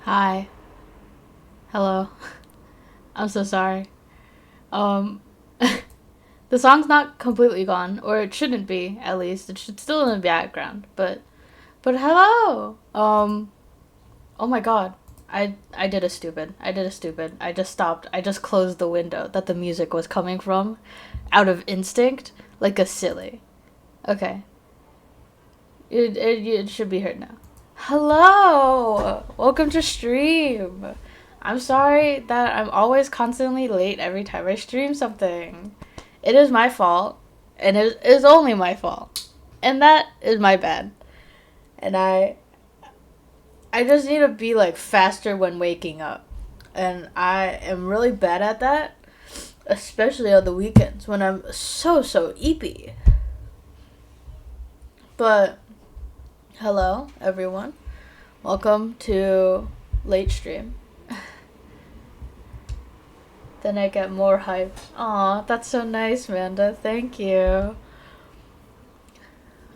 Hi. Hello. I'm so sorry. Um, the song's not completely gone, or it shouldn't be, at least. It should still in the background. But hello. Oh my god. I did a stupid. I did a stupid. I just stopped. I just closed the window that the music was coming from out of instinct, like a silly. Okay. It should be heard now. Hello! Welcome to stream! I'm sorry that I'm always constantly late every time I stream something. It is my fault, and it is only my fault. And that is my bad. And I just need to be like faster when waking up. And I am really bad at that, especially on the weekends when I'm so eepy. But hello everyone. Welcome to late stream. Then I get more hype. Aw, that's so nice, Manda. Thank you.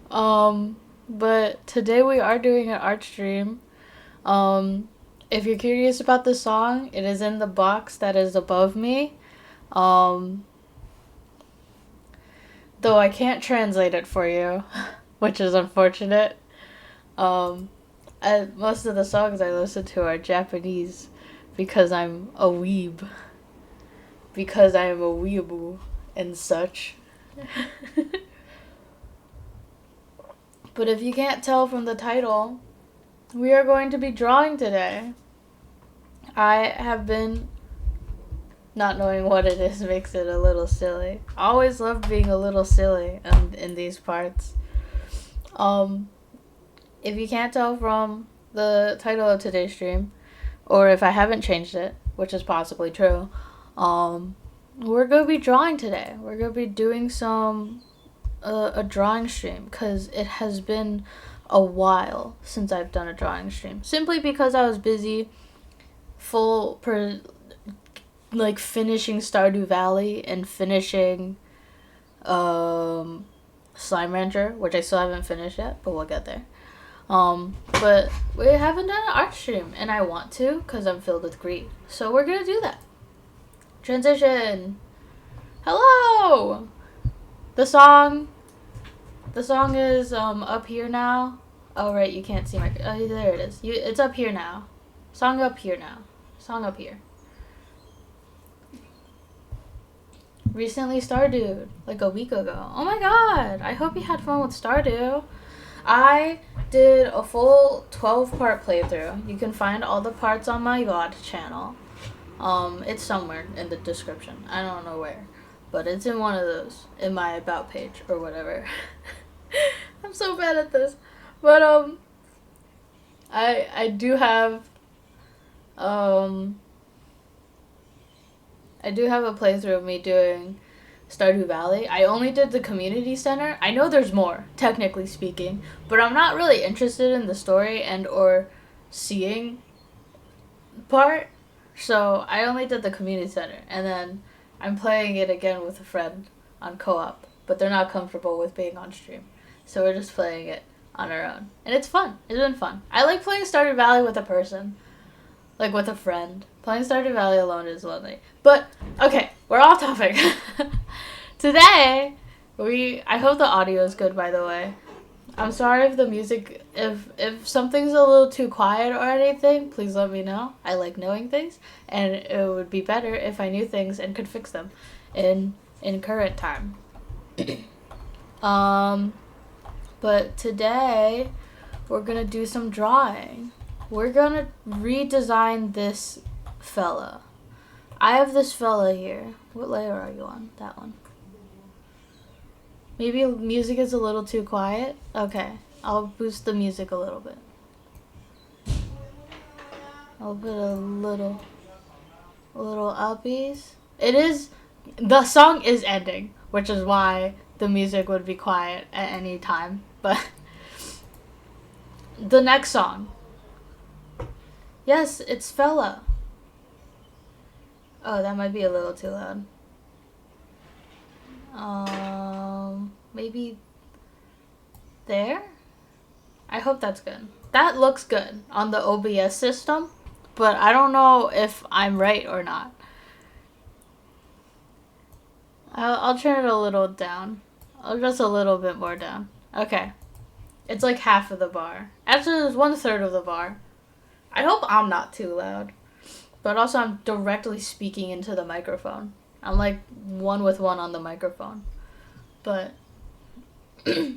But today we are doing an art stream. Um, if you're curious about the song, it is in the box that is above me. Um, though I can't translate it for you, which is unfortunate. Um, most of the songs I listen to are Japanese because I'm a weeb. Because I am a weeaboo and such. But if you can't tell from the title, we are going to be drawing today. I have been not knowing what it is makes it a little silly. I always love being a little silly in these parts. Um, if you can't tell from the title of today's stream, or if I haven't changed it, which is possibly true, we're gonna be drawing today. We're gonna be doing a drawing stream because it has been a while since I've done a drawing stream. Simply because I was busy finishing Stardew Valley and finishing Slime Rancher, which I still haven't finished yet, but we'll get there. But we haven't done an art stream, and I want to because I'm filled with greed. So we're gonna do that. Transition. Hello. The song is up here now. Oh right, you can't see my. Oh, there it is. It's up here now. Song up here now. Song up here. Recently Stardew, like a week ago. Oh my god! I hope you had fun with Stardew. I did a full 12-part playthrough. You can find all the parts on my VOD channel. It's somewhere in the description. I don't know where, but it's in one of those, in my about page or whatever. I'm so bad at this, but I do have I do have a playthrough of me doing Stardew Valley. I only did the community center. I know there's more, technically speaking, but I'm not really interested in the story and or seeing part. So I only did the community center, and then I'm playing it again with a friend on co-op, but they're not comfortable with being on stream. So we're just playing it on our own. And it's fun. It's been fun. I like playing Stardew Valley with a person. Like with a friend. Playing Stardew Valley alone is lonely. But, okay, we're off topic. Today, I hope the audio is good, by the way. I'm sorry if the music, if something's a little too quiet or anything, please let me know. I like knowing things, and it would be better if I knew things and could fix them in current time. But today, we're gonna do some drawing. We're gonna redesign this fella. I have this fella here. What layer are you on? That one. Maybe music is a little too quiet. Okay, I'll boost the music a little bit. I'll put a little uppies. The song is ending, which is why the music would be quiet at any time. But the next song. Yes, it's fella. Oh, that might be a little too loud. Maybe there? I hope that's good. That looks good on the OBS system. but I don't know if I'm right or not. I'll turn it a little down. Just a little bit more down. Okay. It's like half of the bar. Actually, it's 1/3 of the bar. I hope I'm not too loud. But also, I'm directly speaking into the microphone. I'm like one with one on the microphone. But I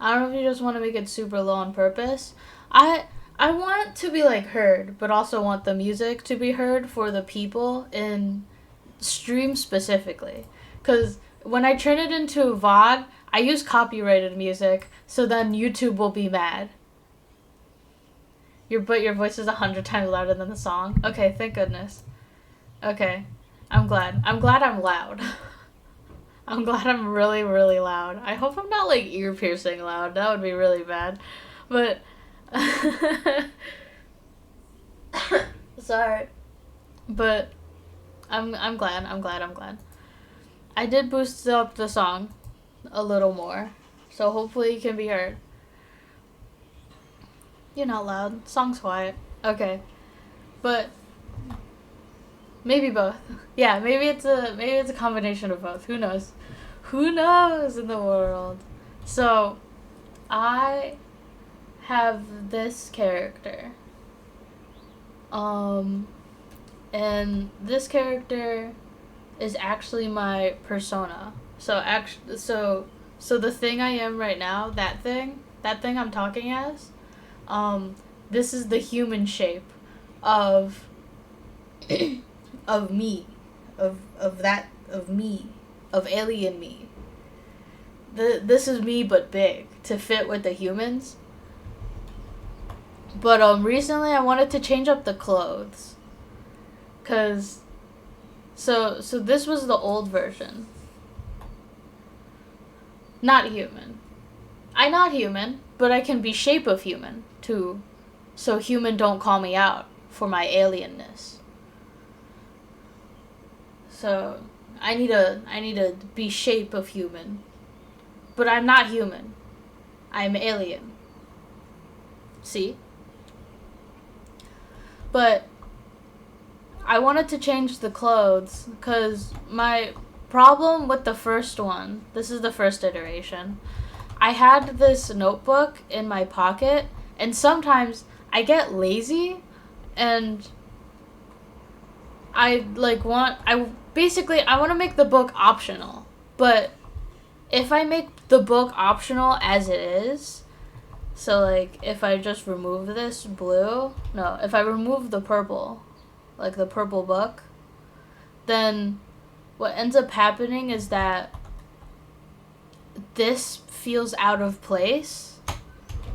don't know if you just want to make it super low on purpose. I want to be like heard, but also want the music to be heard for the people in stream specifically. Because when I turn it into VOD, I use copyrighted music, so then YouTube will be mad. But your voice is 100 times louder than the song. Okay, thank goodness. Okay, I'm glad. I'm glad I'm loud. I'm glad I'm really, really loud. I hope I'm not like ear piercing loud. That would be really bad. But sorry. But I'm glad. I'm glad. I did boost up the song a little more, so hopefully it can be heard. You're not loud. Song's quiet. Okay, but maybe both. Yeah, maybe it's a combination of both. Who knows? Who knows in the world? So, I have this character. And this character is actually my persona. So the thing I am right now, that thing I'm talking as, this is the human shape of of me, of me, of alien me. This is me but big to fit with the humans. But recently I wanted to change up the clothes, cause so this was the old version. Not human. I'm not human, but I can be shape of human too, so human don't call me out for my alienness. So I need to be shape of human, but I'm not human. I'm alien. See? But I wanted to change the clothes because my problem with the first one, this is the first iteration, I had this notebook in my pocket, and sometimes I get lazy and I want to make the book optional. But if I make the book optional as it is, so like if I just remove this blue, no, if I remove the purple, like the purple book, then what ends up happening is that this feels out of place.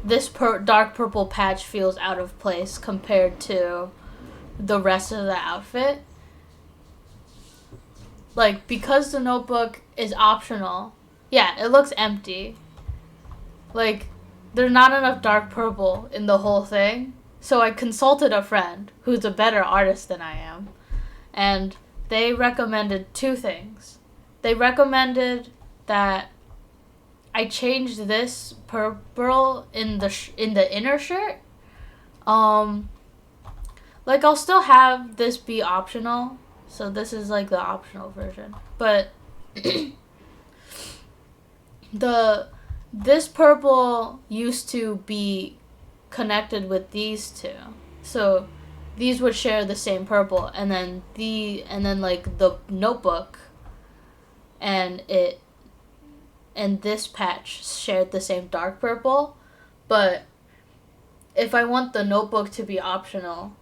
This dark purple patch feels out of place compared to the rest of the outfit. Like, because the notebook is optional, yeah, it looks empty. Like, there's not enough dark purple in the whole thing. So I consulted a friend who's a better artist than I am, and they recommended two things. They recommended that I changed this purple in the inner shirt. Like, I'll still have this be optional, so this is like the optional version. But this purple used to be connected with these two, so these would share the same purple, and then like the notebook and this patch shared the same dark purple. But if I want the notebook to be optional,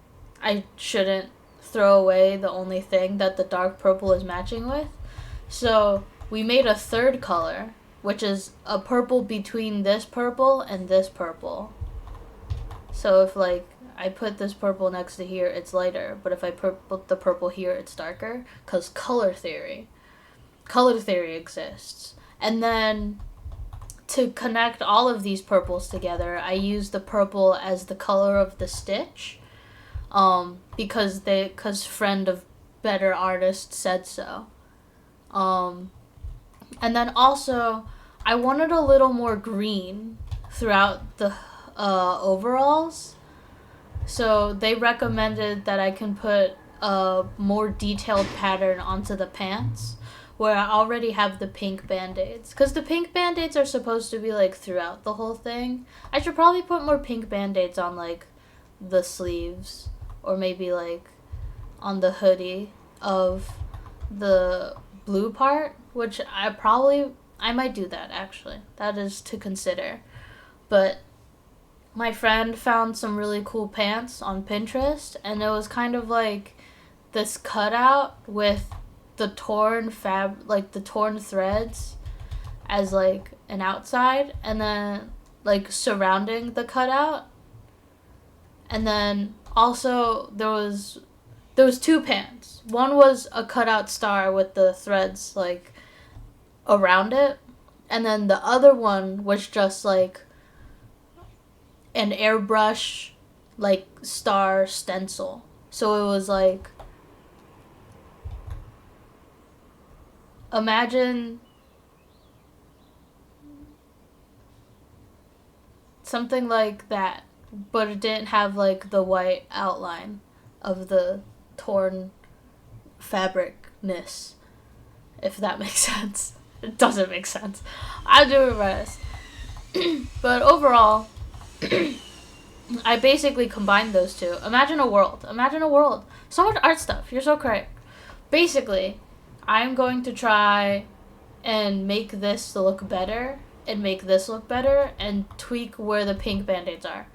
I shouldn't throw away the only thing that the dark purple is matching with. So we made a third color, which is a purple between this purple and this purple. So if like I put this purple next to here, it's lighter, but if I put the purple here, it's darker, because color theory exists. And then to connect all of these purples together, I use the purple as the color of the stitch, because friend of better artist said so. And then also I wanted a little more green throughout the overalls. So they recommended that I can put a more detailed pattern onto the pants where I already have the pink band-aids. Because the pink band-aids are supposed to be, like, throughout the whole thing. I should probably put more pink band-aids on, like, the sleeves. Or maybe, like, on the hoodie of the blue part. Which I might do that, actually. That is to consider. But my friend found some really cool pants on Pinterest. And it was kind of like this cutout with the torn the torn threads as like an outside, and then like surrounding the cutout, and then also there was two pants. One was a cutout star with the threads like around it, and then the other one was just like an airbrush like star stencil. So it was like, imagine something like that, but it didn't have like the white outline of the torn fabricness, if that makes sense. It doesn't make sense. I'll do it best. But overall, I basically combined those two. Imagine a world. So much art stuff. You're so correct. Basically, I'm going to try and make this look better and make this look better and tweak where the pink band-aids are.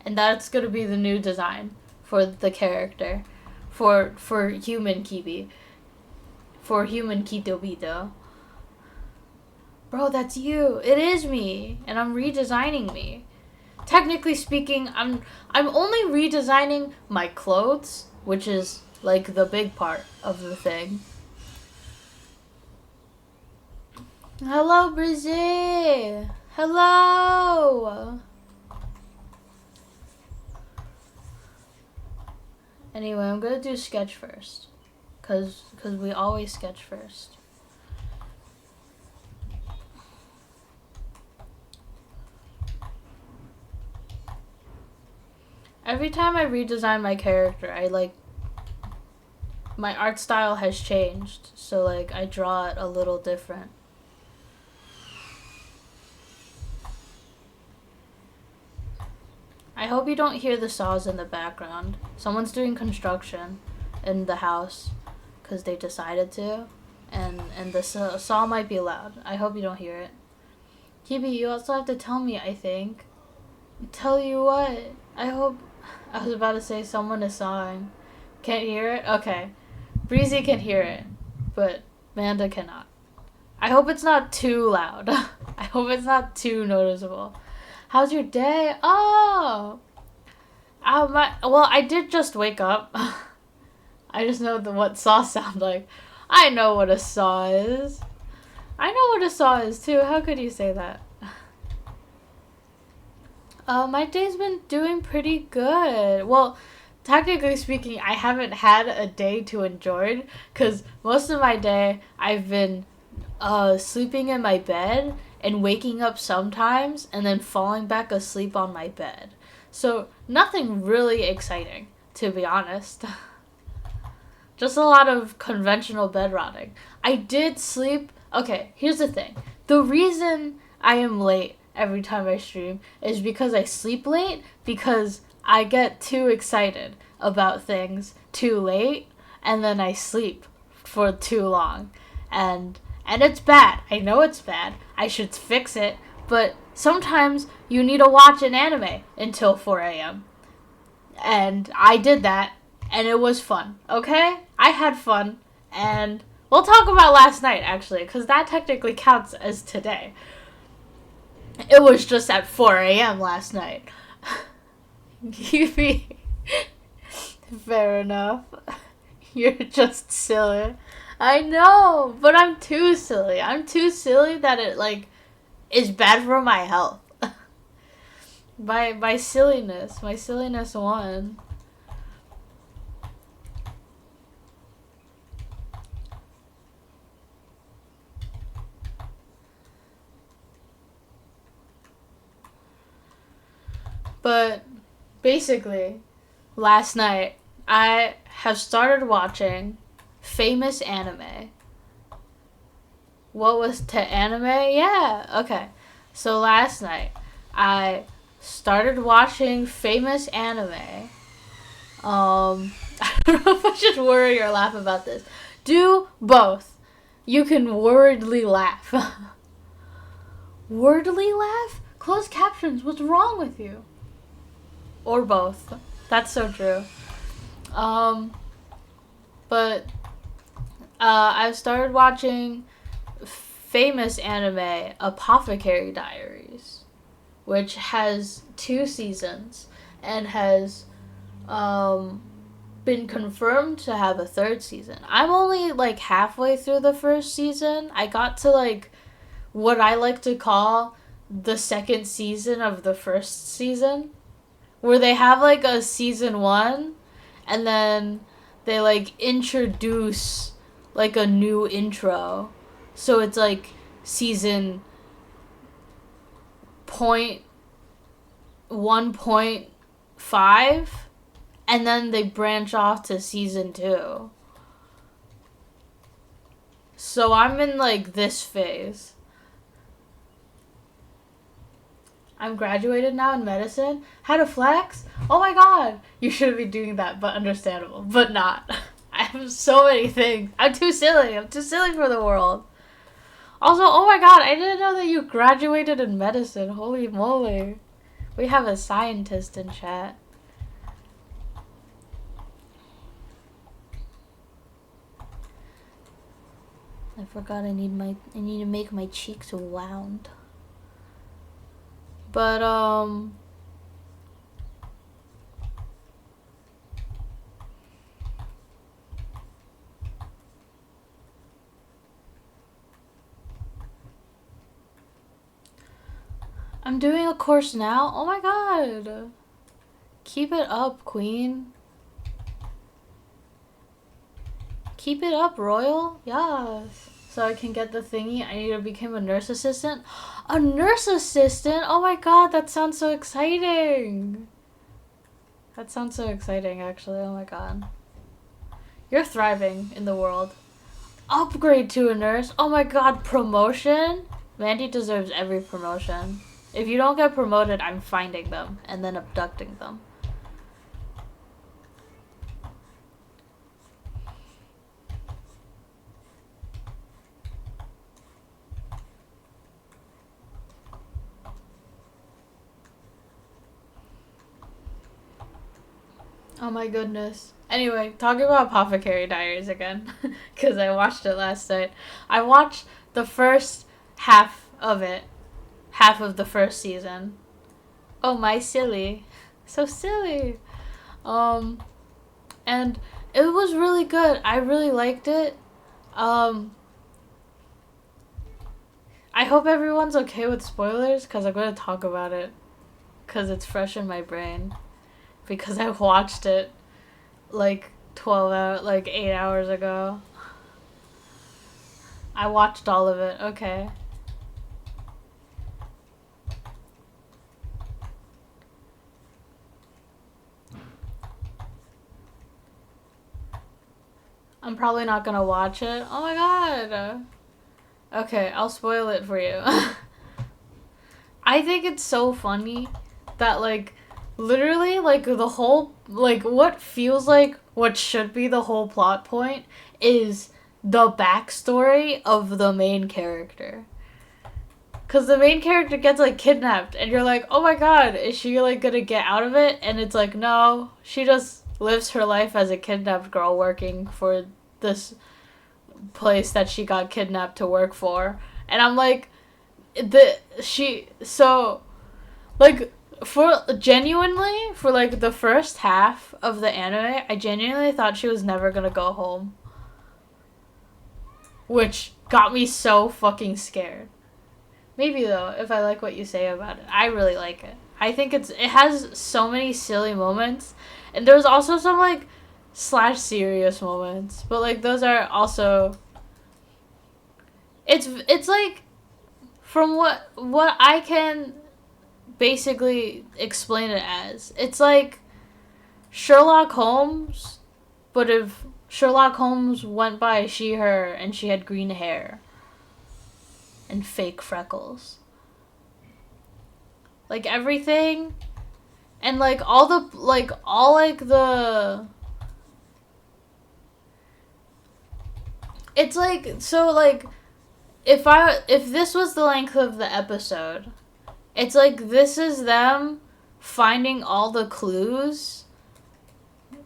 And that's going to be the new design for the character. For human Kibi. For human Kitobito. Bro, that's you. It is me. And I'm redesigning me. Technically speaking, I'm only redesigning my clothes, which is like the big part of the thing. Hello, Brizzy. Hello. Anyway, I'm gonna do sketch first, cause we always sketch first. Every time I redesign my character, my art style has changed, so like I draw it a little different. I hope you don't hear the saws in the background. Someone's doing construction in the house because they decided to, and the saw might be loud. I hope you don't hear it. Kibi, you also have to tell me, I think. Tell you what? I was about to say someone is sawing. Can't hear it? Okay. Breezy can hear it, but Manda cannot. I hope it's not too loud. I hope it's not too noticeable. How's your day? Oh! Well, I did just wake up. I just know what saws sound like. I know what a saw is. I know what a saw is, too. How could you say that? My day's been doing pretty good. Well, technically speaking, I haven't had a day to enjoy, because most of my day I've been sleeping in my bed and waking up sometimes and then falling back asleep on my bed. So nothing really exciting, to be honest. Just a lot of conventional bed rotting. I did sleep. Okay, here's the thing. The reason I am late every time I stream is because I sleep late, because I get too excited about things too late and then I sleep for too long. And it's bad. I know it's bad. I should fix it. But sometimes you need to watch an anime until 4 a.m. And I did that, and it was fun. Okay? I had fun. And we'll talk about last night, actually, because that technically counts as today. It was just at 4 a.m. last night. Fair enough. You're just silly. I know, but I'm too silly. I'm too silly that it, like, is bad for my health. My silliness. My silliness won. But, basically, last night I have started watching famous anime. What was to anime? Yeah, okay. So last night I started watching famous anime. I don't know if I should worry or laugh about this. Do both. You can wordly laugh. Wordly laugh? Closed captions, what's wrong with you? Or both. That's so true. But I've started watching famous anime Apothecary Diaries, which has 2 seasons and has been confirmed to have a 3rd season. I'm only like halfway through the 1st season. I got to like what I like to call the 2nd season of the 1st season, where they have like a season 1 and then they like introduce like a new intro. So it's like season point 1.5 and then they branch off to season 2. So I'm in like this phase. I'm graduated now in medicine. How to flex? Oh my god! You shouldn't be doing that, but understandable. But not. I have so many things. I'm too silly. I'm too silly for the world. Also, oh my god, I didn't know that you graduated in medicine. Holy moly. We have a scientist in chat. I forgot I need to make my cheeks round. But I'm doing a course now. Oh my god. Keep it up, queen. Keep it up, royal. Yes. So I can get the thingy. I need to become a nurse assistant. A nurse assistant? Oh my god, that sounds so exciting. That sounds so exciting, actually. Oh my god. You're thriving in the world. Upgrade to a nurse? Oh my god, promotion? Mandy deserves every promotion. If you don't get promoted, I'm finding them and then abducting them. Oh my goodness. Anyway, talking about Apothecary Diaries again, because I watched it last night. I watched the first half of it. Half of the 1st season. Oh, my silly. So silly. And it was really good. I really liked it. I hope everyone's okay with spoilers, because I'm going to talk about it. Because it's fresh in my brain. Because I watched it like 8 hours ago. I watched all of it. Okay. I'm probably not gonna watch it. Oh my god. Okay, I'll spoil it for you. I think it's so funny that, like, literally, like, the whole, like, what feels like what should be the whole plot point is the backstory of the main character. Because the main character gets, like, kidnapped, and you're like, oh my god, is she, like, gonna get out of it? And it's like, no, she just lives her life as a kidnapped girl working for this place that she got kidnapped to work for. And I'm like, for like the first half of the anime, I genuinely thought she was never gonna go home. Which got me so fucking scared. Maybe though, if I like what you say about it. I really like it. I think it has so many silly moments. And there's also some like / serious moments. But like those are also it's like from what I can basically explain it as. It's like Sherlock Holmes, but if Sherlock Holmes went by she, her, and she had green hair and fake freckles. Like, everything, and, like, all the, it's, like, so, like, if this was the length of the episode, it's, like, this is them finding all the clues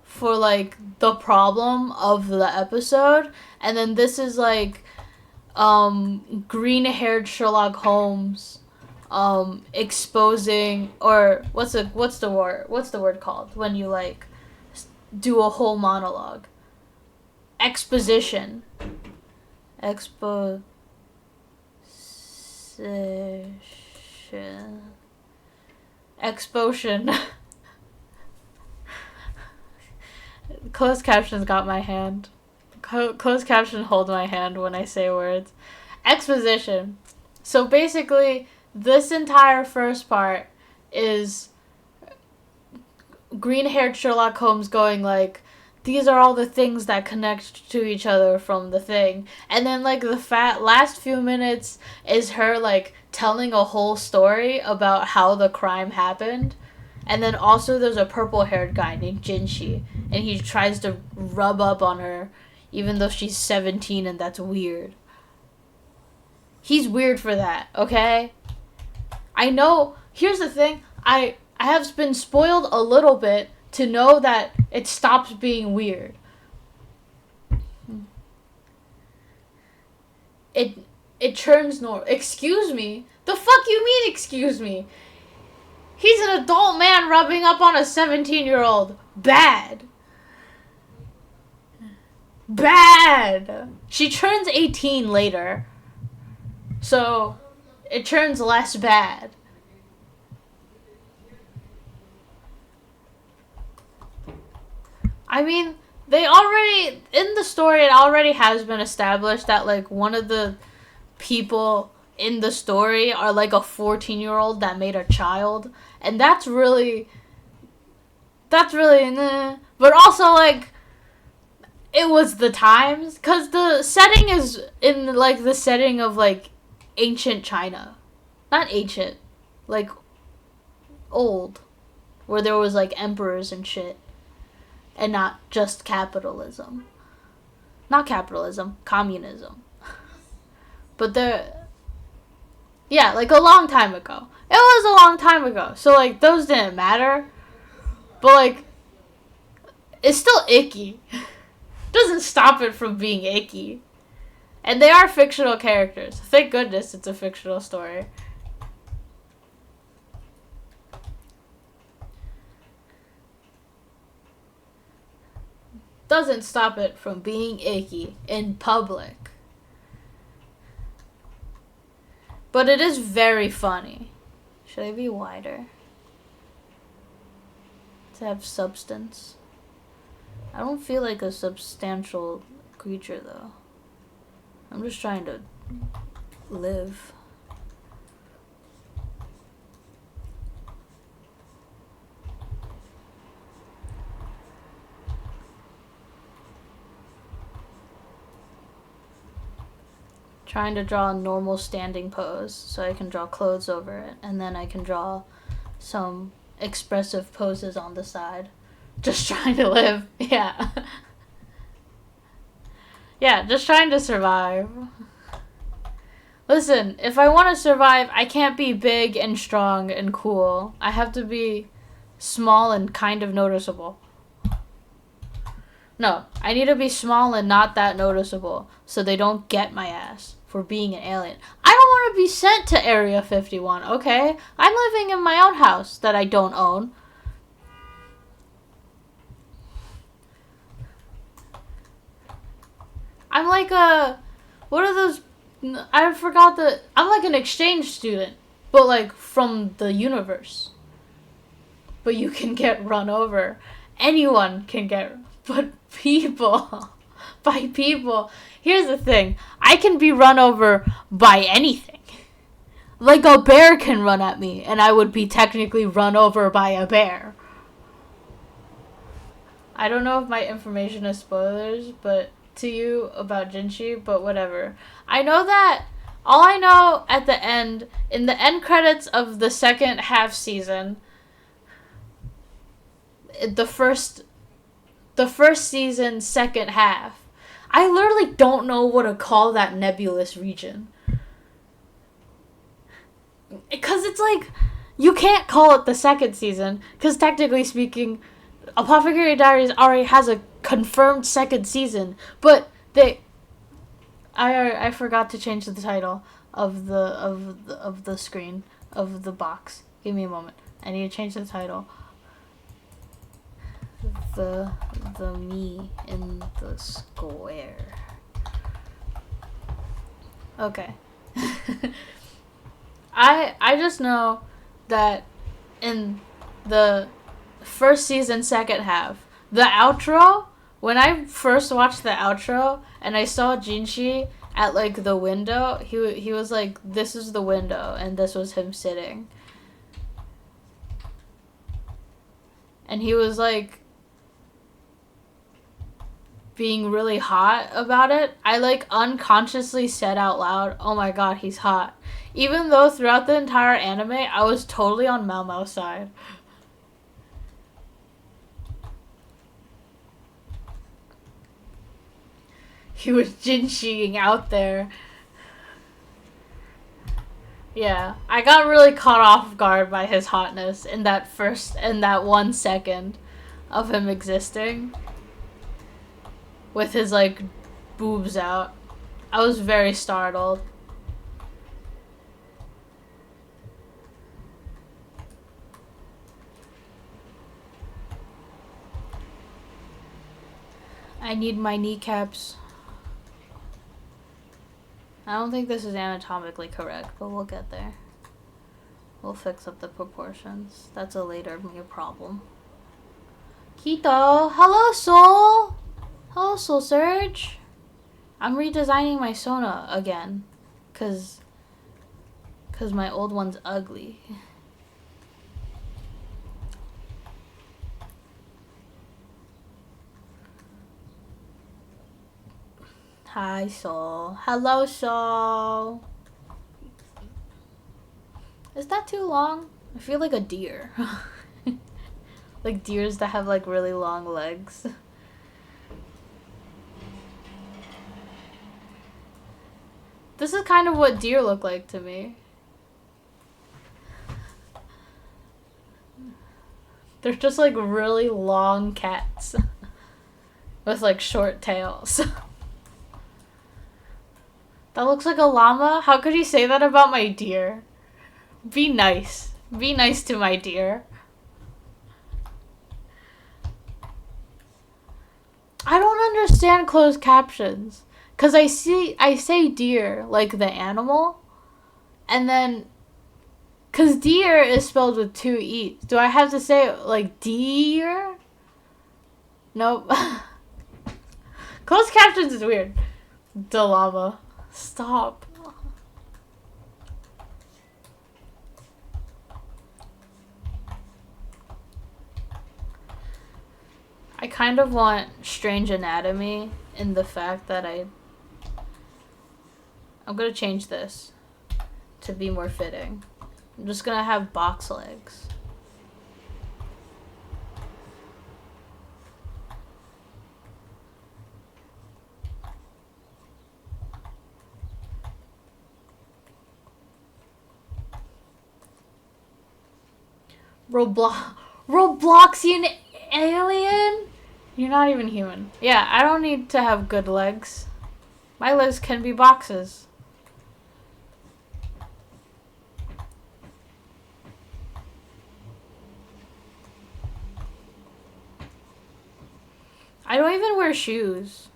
for, like, the problem of the episode, and then this is, like, green-haired Sherlock Holmes, exposing, or what's the word called when you, like, do a whole monologue? Exposition. Exposition. Closed captions got my hand. Closed caption hold my hand when I say words. Exposition. So basically, this entire first part is green-haired Sherlock Holmes going, like, these are all the things that connect to each other from the thing. And then, like, the last few minutes is her, like, telling a whole story about how the crime happened. And then also there's a purple-haired guy named Jinshi, and he tries to rub up on her, even though she's 17, and that's weird. He's weird for that, okay? I know, here's the thing, I have been spoiled a little bit to know that it stops being weird. It turns normal. Excuse me? The fuck you mean, excuse me? He's an adult man rubbing up on a 17-year-old. Bad. Bad. She turns 18 later. So, it turns less bad. I mean, they already, in the story, it already has been established that, like, one of the people in the story are, like, a 14-year-old that made a child. And that's really, nah. But also, like, it was the times. Because the setting is in, like, the setting of, like, ancient China. Not ancient. Like, old. Where there was, like, emperors and shit. And not just capitalism. Not capitalism. Communism. But yeah, like, a long time ago. It was a long time ago. So, like, those didn't matter. But, like, it's still icky. Doesn't stop it from being icky. And they are fictional characters. Thank goodness it's a fictional story. Doesn't stop it from being icky in public. But it is very funny. Should I be wider? To have substance. I don't feel like a substantial creature, though. I'm just trying to live. Trying to draw a normal standing pose so I can draw clothes over it, and then I can draw some expressive poses on the side. Just trying to live. Yeah. Yeah, just trying to survive. Listen, if I want to survive, I can't be big and strong and cool. I have to be small and kind of noticeable. No, I need to be small and not that noticeable so they don't get my ass for being an alien. I don't want to be sent to Area 51, okay? I'm living in my own house that I don't own. I'm like what are those, I forgot I'm like an exchange student, but like from the universe. But you can get run over. Anyone can get, but people, by people. Here's the thing, I can be run over by anything. Like a bear can run at me, and I would be technically run over by a bear. I don't know if my information is spoilers, but to you about Jinchi, but whatever. I know that all I know at the end, in the end credits of the second half season, the first season, second half, I literally don't know what to call that nebulous region. Because it's like, you can't call it the second season, because technically speaking, Apothecary Diaries already has a confirmed second season, but I forgot to change the title of the screen of the box. Give me a moment. I need to change the title. The me in the square. Okay. I just know that in the first season, second half, the outro, when I first watched the outro and I saw Jinchi at like the window, he was like, this is the window, and this was him sitting. And he was like being really hot about it. I like unconsciously said out loud, oh my god, he's hot. Even though throughout the entire anime, I was totally on Mao Mao's side. He was Jinchiing out there. Yeah, I got really caught off guard by his hotness in that 1 second of him existing. With his, like, boobs out. I was very startled. I need my kneecaps. I don't think this is anatomically correct, but we'll get there. We'll fix up the proportions. That's a later me problem. Kito! Hello, Soul! Hello, Soul Surge! I'm redesigning my Sona again. Cause my old one's ugly. Hi, Soul. Hello, Soul. Is that too long? I feel like a deer. Like deers that have like really long legs. This is kind of what deer look like to me. They're just like really long cats. With like short tails. That looks like a llama? How could you say that about my deer? Be nice. Be nice to my deer. I don't understand closed captions. Cause I say deer, like the animal. And then, cause deer is spelled with 2 E's. Do I have to say it like deer? Nope. Closed captions is weird. The llama. Stop. I kind of want Strange Anatomy in the fact that I'm gonna change this to be more fitting. I'm just gonna have box legs. Robloxian alien? You're not even human. Yeah, I don't need to have good legs. My legs can be boxes. I don't even wear shoes.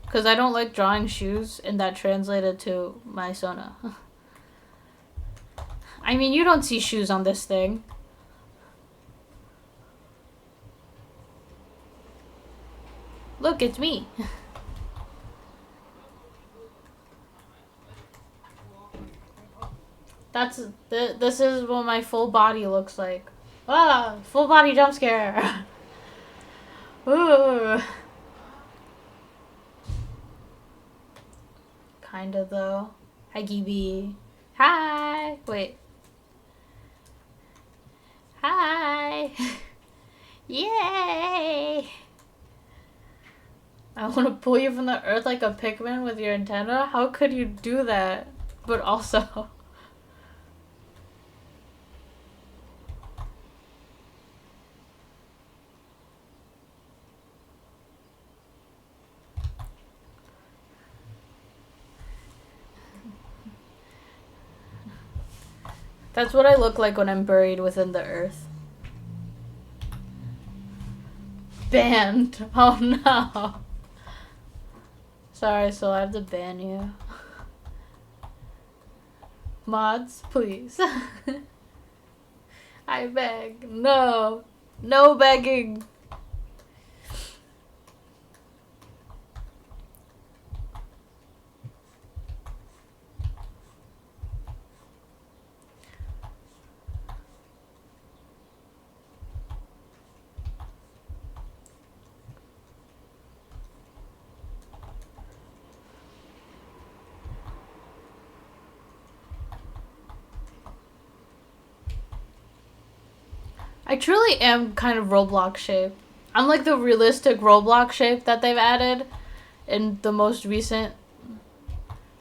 Because I don't like drawing shoes, and that translated to my Sona. I mean, you don't see shoes on this thing. Look, it's me. This is what my full body looks like. Ah, full body jump scare. Ugh. Kinda though. Hi, Gibby. Hi. Wait. Hi. Yay. I want to pull you from the earth like a Pikmin with your antenna? How could you do that? But also... That's what I look like when I'm buried within the earth. Banned. Oh no. Sorry, so I have to ban you. Mods, please. I beg. No. No begging. I truly am kind of Roblox shape. I'm like the realistic Roblox shape that they've added in the most recent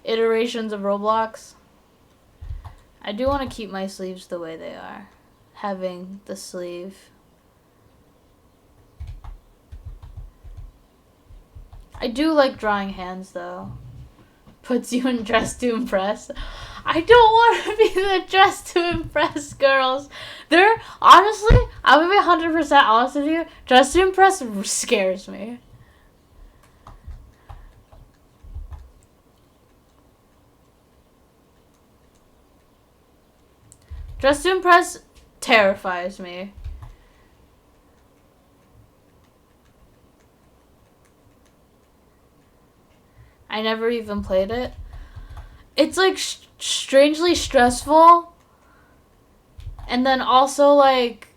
iterations of Roblox. I do want to keep my sleeves the way they are. Having the sleeve. I do like drawing hands though. Puts you in Dress to Impress. I don't want to be the Dress to Impress girls. They're, honestly, I'm gonna be 100% honest with you, Dress to Impress scares me. Dress to Impress terrifies me. I never even played it. It's like strangely stressful. And then also like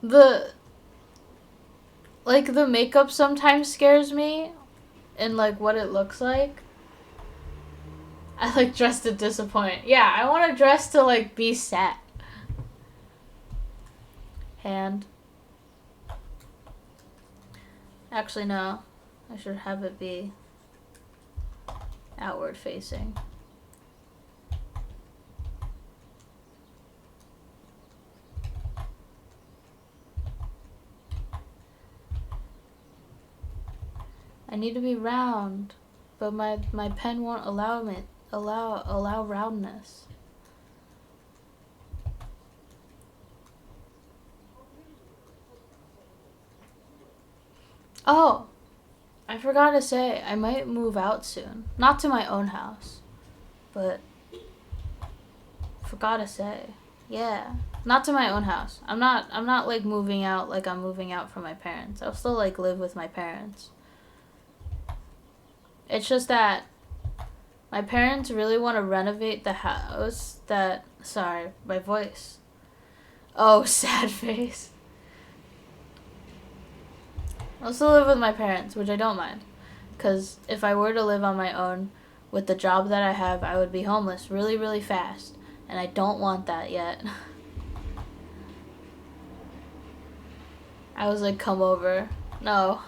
the makeup sometimes scares me and like what it looks like. I like dress to disappoint. Yeah, I want to dress to like be sad. Hand. Actually no. I should have it be outward facing. I need to be round, but my pen won't allow roundness. Oh, I forgot to say, I might move out soon. Not to my own house, but forgot to say. Yeah, not to my own house. I'm not like moving out like I'm moving out from my parents. I'll still like live with my parents. It's just that my parents really want to renovate the house that, sorry, my voice. Oh, sad face. I'll still live with my parents, which I don't mind. Because if I were to live on my own with the job that I have, I would be homeless really, really fast. And I don't want that yet. I was like, come over. No.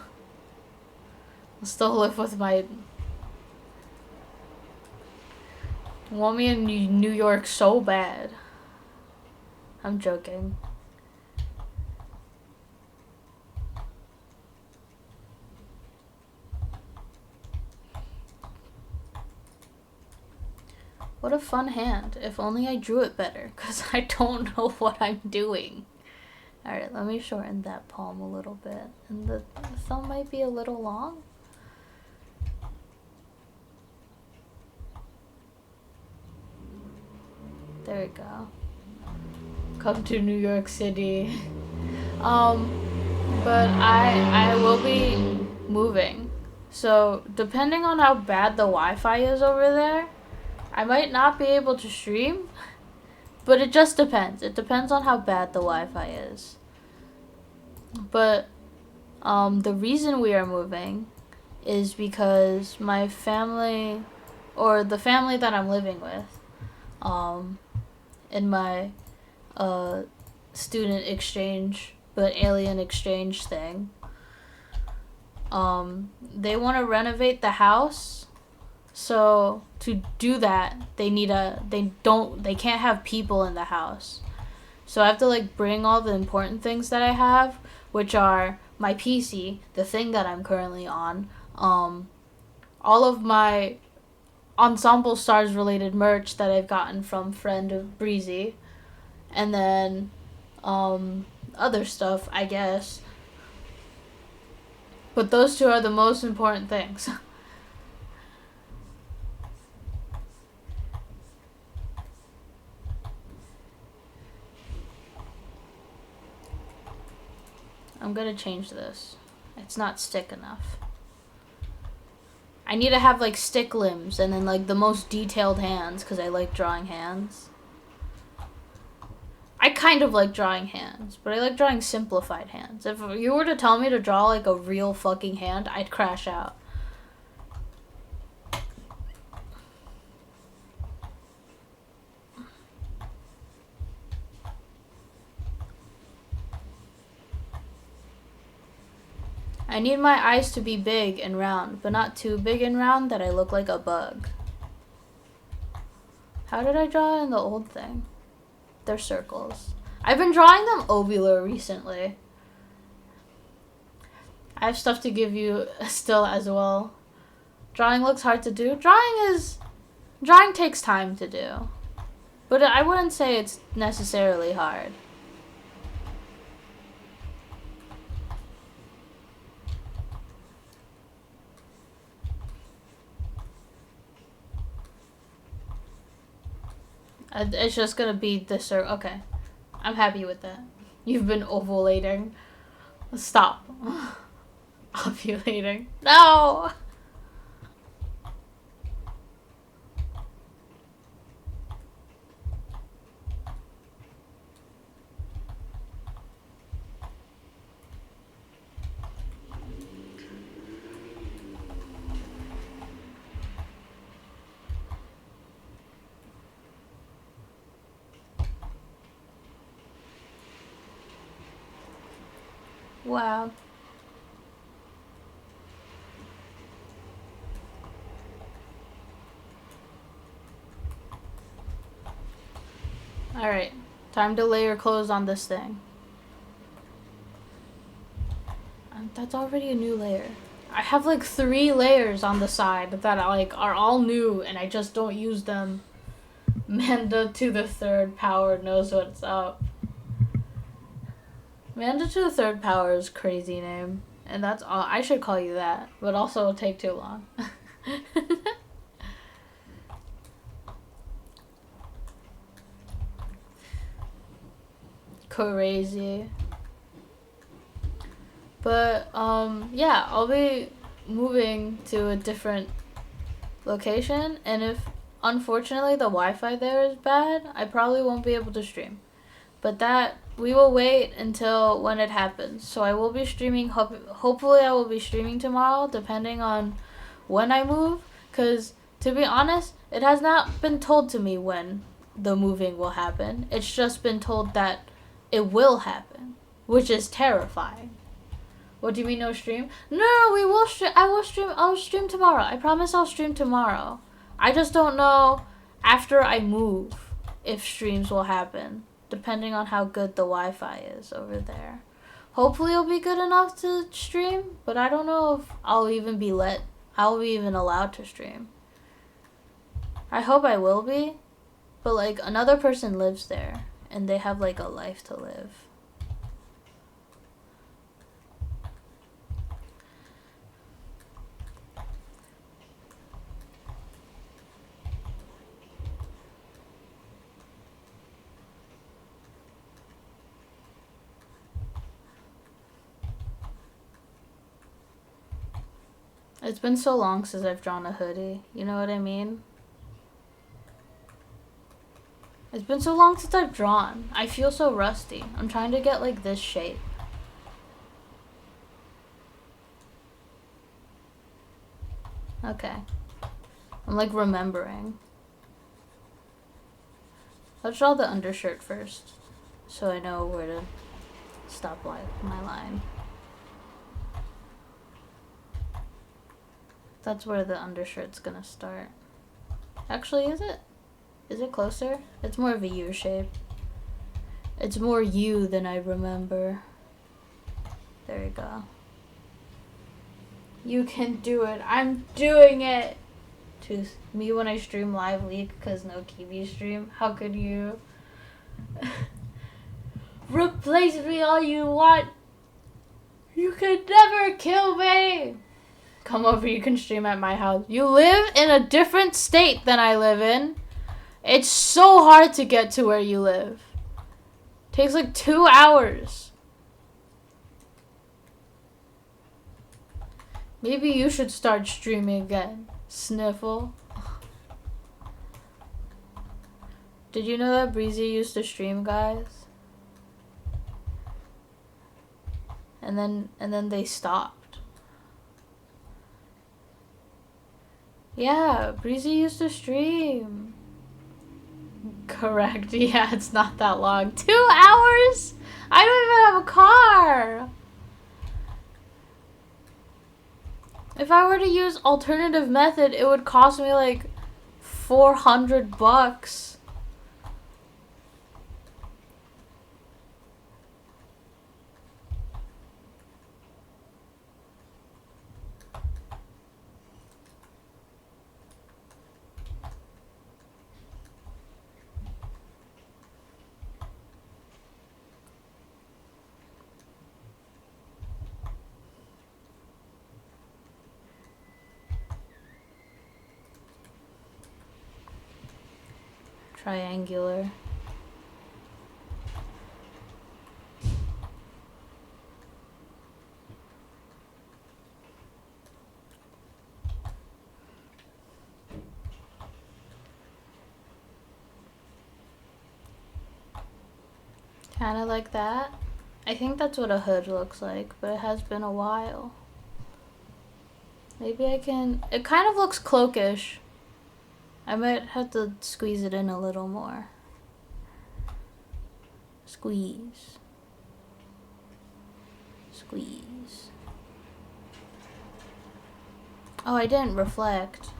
I'll still live with my... Want me in New York so bad. I'm joking. What a fun hand. If only I drew it better, because I don't know what I'm doing. Alright, let me shorten that palm a little bit. And the thumb might be a little long. There we go. Come to New York City. But I will be moving. So, depending on how bad the Wi-Fi is over there, I might not be able to stream. But it just depends. It depends on how bad the Wi-Fi is. But the reason we are moving is because my family, or the family that I'm living with, um, in my uh, student exchange, but alien exchange thing, they want to renovate the house. So to do that, they can't have people in the house. So I have to like bring all the important things that I have, which are my PC, the thing that I'm currently on, all of my Ensemble Stars related merch that I've gotten from friend of Breezy, and then other stuff, I guess. But those two are the most important things. I'm gonna change this. It's not stick enough. I need to have like stick limbs and then like the most detailed hands because I like drawing hands. I kind of like drawing hands, but I like drawing simplified hands. If you were to tell me to draw like a real fucking hand, I'd crash out. I need my eyes to be big and round, but not too big and round that I look like a bug. How did I draw in the old thing? They're circles. I've been drawing them ovular recently. I have stuff to give you still as well. Drawing looks hard to do. Drawing takes time to do. But I wouldn't say it's necessarily hard. It's just gonna be this or okay. I'm happy with that. You've been ovulating. Stop. Ovulating. No! Wow. Alright. Time to layer clothes on this thing. That's already a new layer. I have like 3 layers on the side that like are all new and I just don't use them. Manda to the third power knows what's up. Manda to the third power is a crazy name. And that's all. I should call you that. But also it'll take too long. Crazy. But, yeah, I'll be moving to a different location. And if, unfortunately, the Wi-Fi there is bad, I probably won't be able to stream. But that, we will wait until when it happens. So I will be streaming, hopefully I will be streaming tomorrow, depending on when I move. Because, to be honest, it has not been told to me when the moving will happen. It's just been told that it will happen, which is terrifying. What do you mean no stream? No, we will stream. I will stream. I'll stream tomorrow. I promise I'll stream tomorrow. I just don't know after I move if streams will happen, depending on how good the Wi-Fi is over there. Hopefully it'll be good enough to stream, but I don't know if I'll even be allowed to stream. I hope I will be, but like another person lives there and they have like a life to live. It's been so long since I've drawn a hoodie. You know what I mean? It's been so long since I've drawn. I feel so rusty. I'm trying to get like this shape. Okay. I'm like remembering. Let's draw the undershirt first, so I know where to stop my line. That's where the undershirt's gonna start. Actually, is it? Is it closer? It's more of a U shape. It's more U than I remember. There you go. You can do it. I'm doing it! To me when I stream live leak because no Kiwi stream. How could you? Replace me all you want. You can never kill me. Come over, you can stream at my house. You live in a different state than I live in. It's so hard to get to where you live. Takes like 2 hours. Maybe you should start streaming again. Sniffle. Did you know that Breezy used to stream, guys? And then they stopped. Yeah, Breezy used to stream. Correct. Yeah, it's not that long. 2 hours? I don't even have a car. If I were to use alternative method, it would cost me like $400. Triangular. Kind of like that. I think that's what a hood looks like, but it has been a while. Maybe I can... It kind of looks cloakish. I might have to squeeze it in a little more. Squeeze. Squeeze. Oh, I didn't reflect.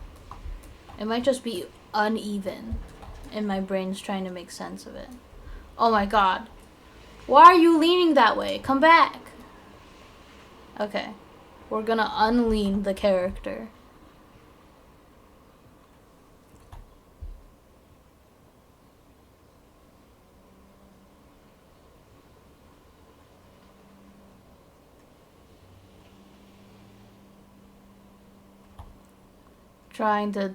It might just be uneven, and my brain's trying to make sense of it. Oh my god. Why are you leaning that way? Come back. Okay. We're gonna unlean the character. Trying to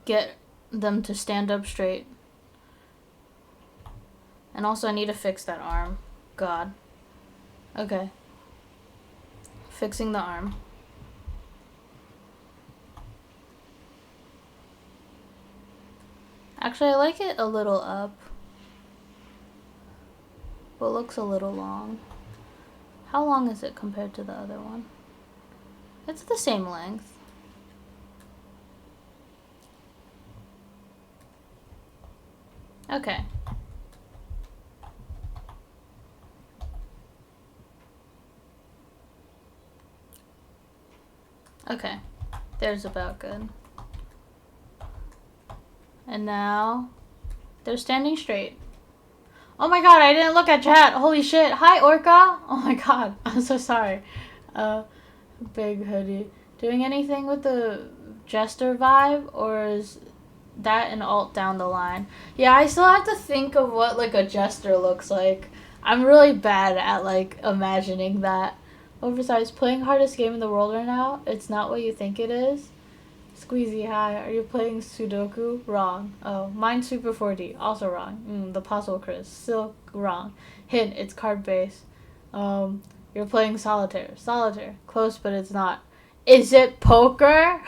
get them to stand up straight. And also I need to fix that arm. God. Okay. Fixing the arm. Actually, I like it a little up. But looks a little long. How long is it compared to the other one? It's the same length. Okay. Okay. There's about good. And now they're standing straight. Oh my god, I didn't look at chat. Holy shit. Hi, Orca. Oh my god. I'm so sorry. Big hoodie. Doing anything with the Jester vibe, or is that an alt down the line? Yeah, I still have to think of what like a Jester looks like. I'm really bad at like imagining that. Oversized, playing hardest game in the world right now. It's not what you think it is. Squeezy, hi. Are you playing Sudoku? Wrong. Oh, mine's Super 4D. Also wrong. The Puzzle Chris. Still wrong. Hint, it's card based. You're playing Solitaire. Solitaire. Close, but it's not. Is it poker?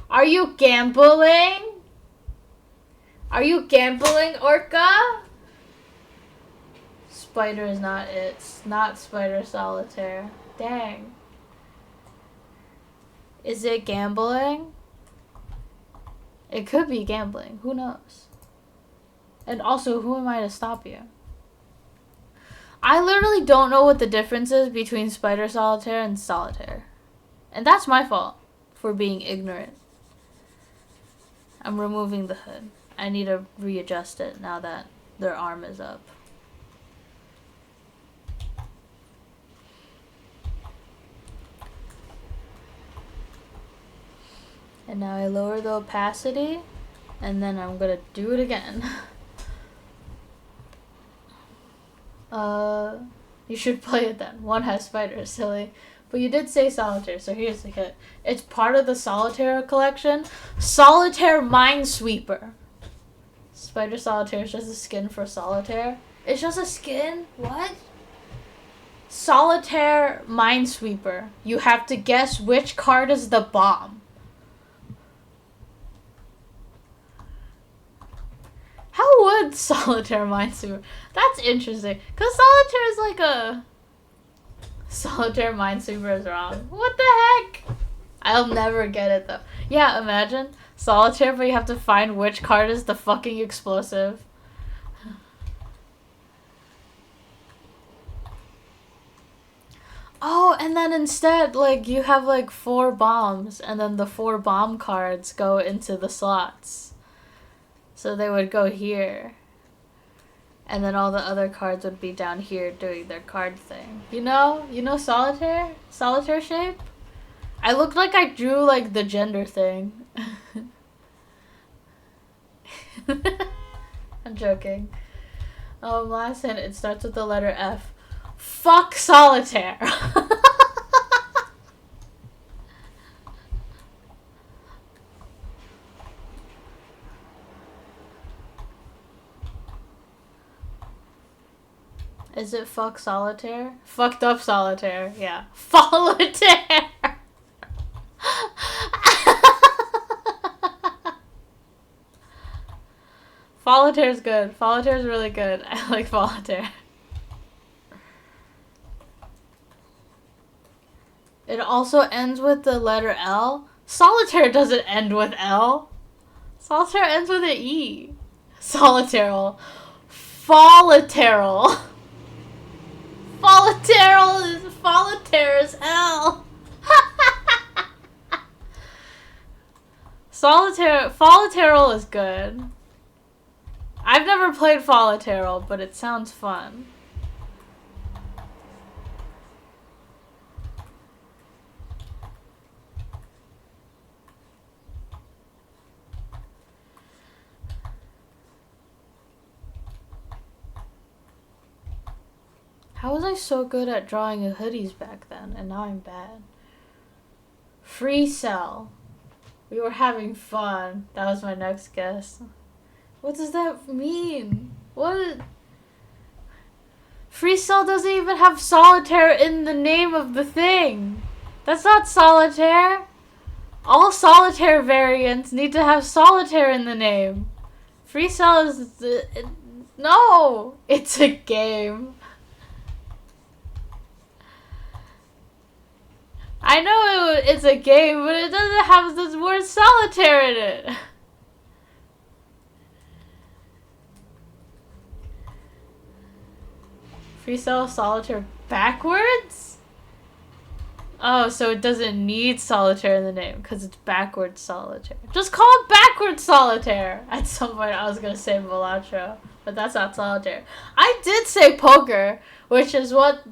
Are you gambling? Are you gambling, Orca? Spider is not it. It's not Spider Solitaire. Dang. Is it gambling? It could be gambling. Who knows? And also, who am I to stop you? I literally don't know what the difference is between Spider Solitaire and Solitaire. And that's my fault for being ignorant. I'm removing the hood. I need to readjust it now that their arm is up. And now I lower the opacity, and then I'm gonna do it again. You should play it then. One has spiders, silly. But you did say Solitaire, so here's the hit. It's part of the Solitaire collection. Solitaire Minesweeper. Spider Solitaire is just a skin for Solitaire. It's just a skin? What? Solitaire Minesweeper. You have to guess which card is the bomb. How would Solitaire Minesweeper? That's interesting. Because Solitaire is like a... Solitaire Minesweeper is wrong. What the heck? I'll never get it though. Yeah, imagine. Solitaire, but you have to find which card is the fucking explosive. Oh, and then instead, like, you have like 4 bombs, and then the 4 bomb cards go into the slots. So they would go here. And then all the other cards would be down here doing their card thing. You know? You know Solitaire? Solitaire shape? I looked like I drew, like, the gender thing. I'm joking. Last hint, it starts with the letter F. Fuck Solitaire! Is it fuck Solitaire? Fucked up Solitaire, yeah. Solitaire! Solitaire's good. Solitaire's really good. I like Solitaire. It also ends with the letter L. Solitaire doesn't end with L. Solitaire ends with an E. Solitaire. Folitaire. Solitaire is hell. Folitaire is good. I've never played Folitaire, but it sounds fun. How was I so good at drawing hoodies back then, and now I'm bad? Free cell. We were having fun. That was my next guess. What does that mean? What? Free cell doesn't even have Solitaire in the name of the thing. That's not Solitaire. All Solitaire variants need to have Solitaire in the name. Free cell is... no! It's a game. I know it's a game, but it doesn't have the word Solitaire in it. Free cell Solitaire backwards? Oh, so it doesn't need Solitaire in the name because it's backwards Solitaire. Just call it backwards Solitaire. At some point I was going to say Balatro, but that's not Solitaire. I did say poker, which is what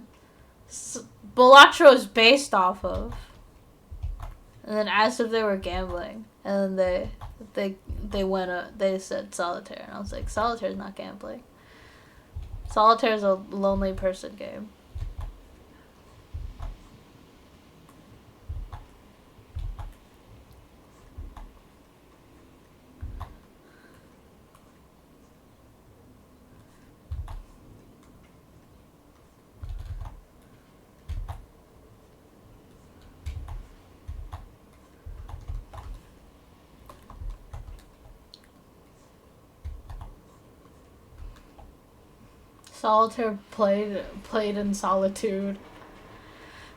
Balatro is based off of. And then asked if they were gambling. And then they said Solitaire. And I was like, Solitaire is not gambling. Solitaire is a lonely person game. Solitaire played in solitude.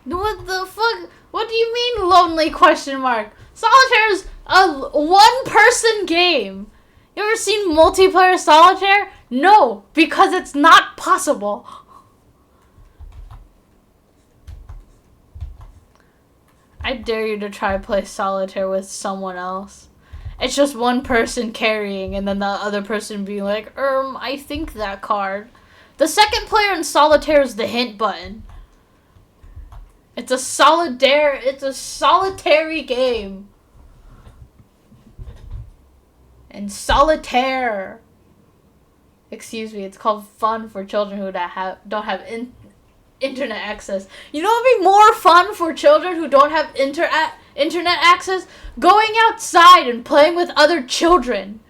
What the fuck? What do you mean lonely question mark? Solitaire is a one-person game. You ever seen multiplayer solitaire? No, because it's not possible. I dare you to try to play solitaire with someone else. It's just one person carrying and then the other person being like, I think that card. The second player in solitaire is the hint button. It's a solitary game. And solitaire. Excuse me, it's called fun for children who don't have internet access. You know what would be more fun for children who don't have internet access? Going outside and playing with other children.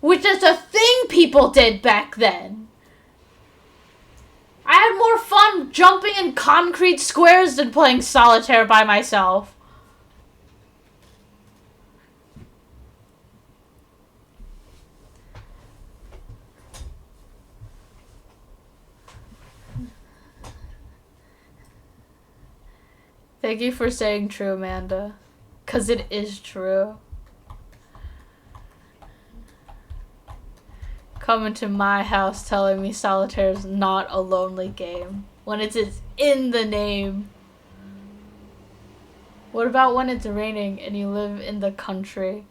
Which is a thing people did back then. I had more fun jumping in concrete squares than playing solitaire by myself. Thank you for saying true, Amanda. 'Cause it is true. Coming to my house telling me solitaire is not a lonely game. When it's in the name. What about when it's raining and you live in the country?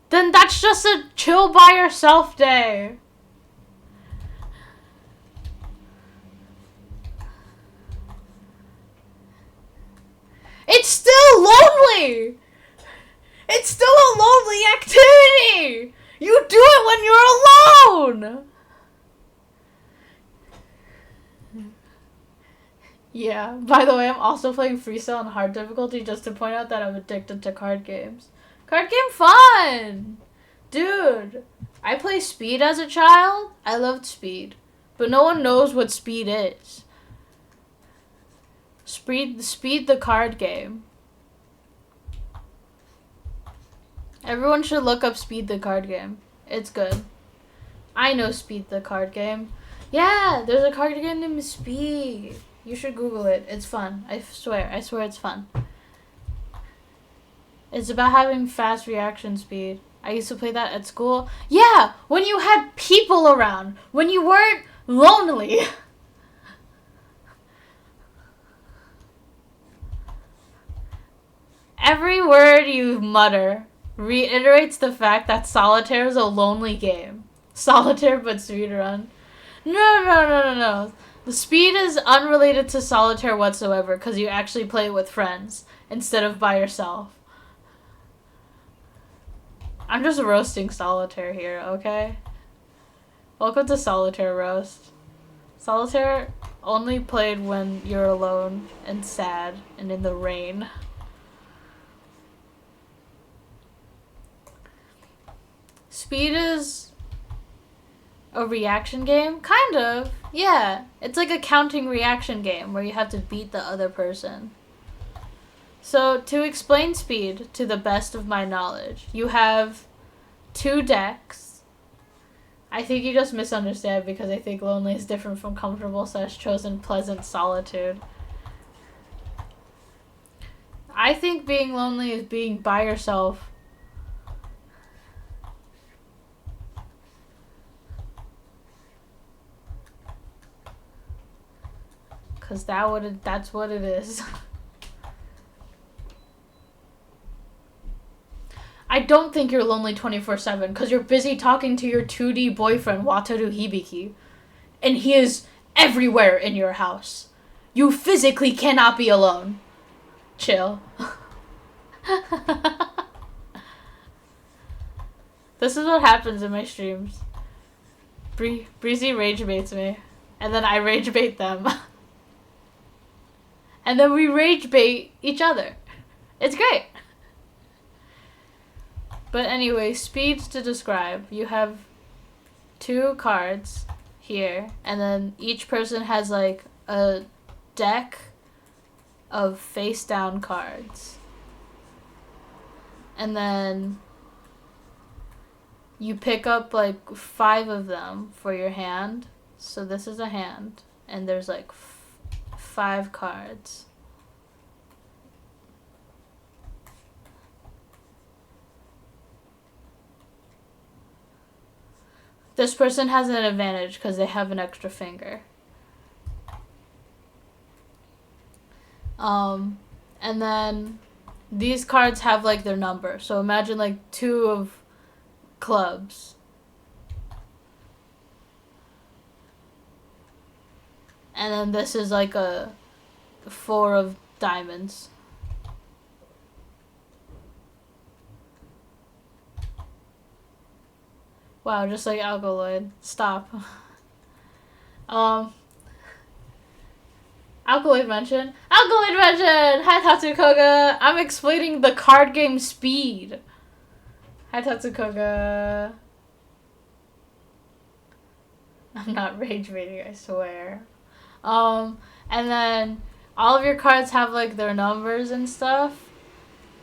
Then that's just a chill by yourself day. It's still lonely! It's still a lonely activity! You do it when you're alone! Yeah, by the way, I'm also playing Freestyle on hard difficulty just to point out that I'm addicted to card games. Card game fun! Dude, I play Speed as a child. I loved Speed. But no one knows what Speed is. Speed the card game. Everyone should look up Speed the card game. It's good. I know Speed the card game. Yeah, there's a card game named Speed. You should Google it. It's fun. I swear it's fun. It's about having fast reaction speed. I used to play that at school. Yeah, when you had people around. When you weren't lonely. Every word you mutter reiterates the fact that solitaire is a lonely game. Solitaire but speedrun. No. The speed is unrelated to solitaire whatsoever because you actually play it with friends instead of by yourself. I'm just roasting solitaire here, okay? Welcome to Solitaire Roast. Solitaire only played when you're alone and sad and in the rain. Speed is a reaction game? Kind of. Yeah. It's like a counting reaction game where you have to beat the other person. So, to explain Speed to the best of my knowledge, you have 2 decks. I think you just misunderstand because I think lonely is different from comfortable / chosen pleasant solitude. I think being lonely is being by yourself. Because that's what it is. I don't think you're lonely 24/7 because you're busy talking to your 2D boyfriend, Wataru Hibiki. And he is everywhere in your house. You physically cannot be alone. Chill. This is what happens in my streams. Breezy rage baits me. And then I rage bait them. And then we rage bait each other. It's great. But anyway, speeds to describe. You have 2 cards here, and then each person has like a deck of face down cards. And then you pick up like 5 of them for your hand. So this is a hand, and there's like 5 cards. This person has an advantage because they have an extra finger. And then these cards have like their number. So imagine like 2 of clubs. And then this is like a 4 of diamonds. Wow, just like Alkaloid. Stop. Alkaloid mention. Alkaloid mention! Hi, Tatsukoga! I'm explaining the card game Speed. Hi, Tatsukoga. I'm not rage baiting, I swear. And then all of your cards have like their numbers and stuff.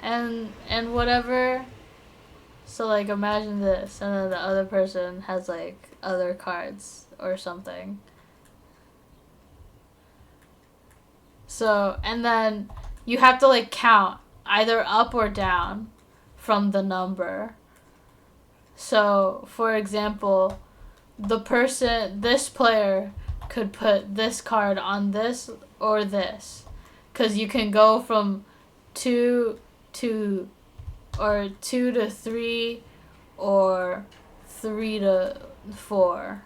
And whatever. So like imagine this, and then the other person has like other cards or something. So, and then you have to like count either up or down from the number. So, for example, this player could put this card on this or this. Because you can go from 2 to 3 or 3 to 4.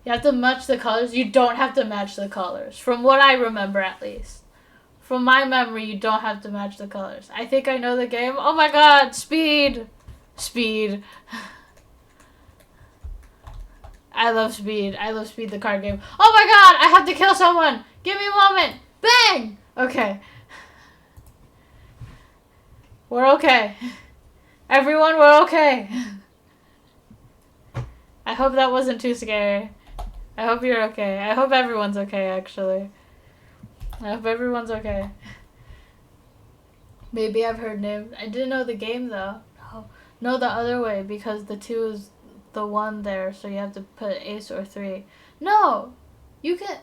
You have to match the colors. You don't have to match the colors. From what I remember, at least. From my memory, you don't have to match the colors. I think I know the game. Oh my god, Speed! Speed. I love Speed. I love Speed, the card game. Oh my god, I have to kill someone! Give me a moment! Bang! Okay. We're okay. Everyone, we're okay. I hope that wasn't too scary. I hope you're okay. I hope everyone's okay, actually. I hope everyone's okay. Maybe I've heard names. I didn't know the game, though. No, the other way, because the 2 is the 1 there, so you have to put ace or 3. No! You can...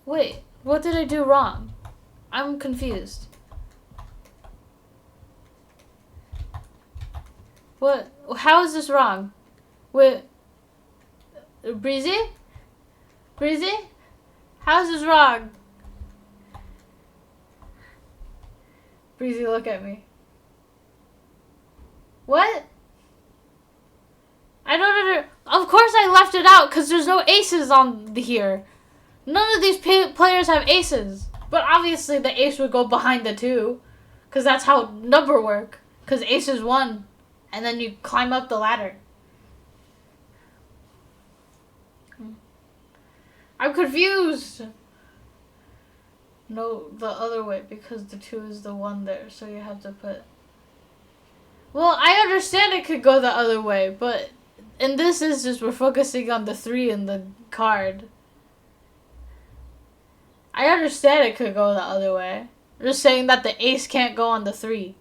Wait, what did I do wrong? I'm confused. What? How is this wrong? Wait... Breezy? Breezy? How is this wrong? Breezy, look at me. What? I don't know. Of course I left it out because there's no aces on here. None of these players have aces. But obviously the ace would go behind the 2. Because that's how number work. Because ace is 1. And then you climb up the ladder. I'm confused. No, the other way, because the 2 is the 1 there, so you have to put... Well, I understand it could go the other way, but in this instance, we're focusing on the 3 in the card. I understand it could go the other way. I'm just saying that the ace can't go on the 3.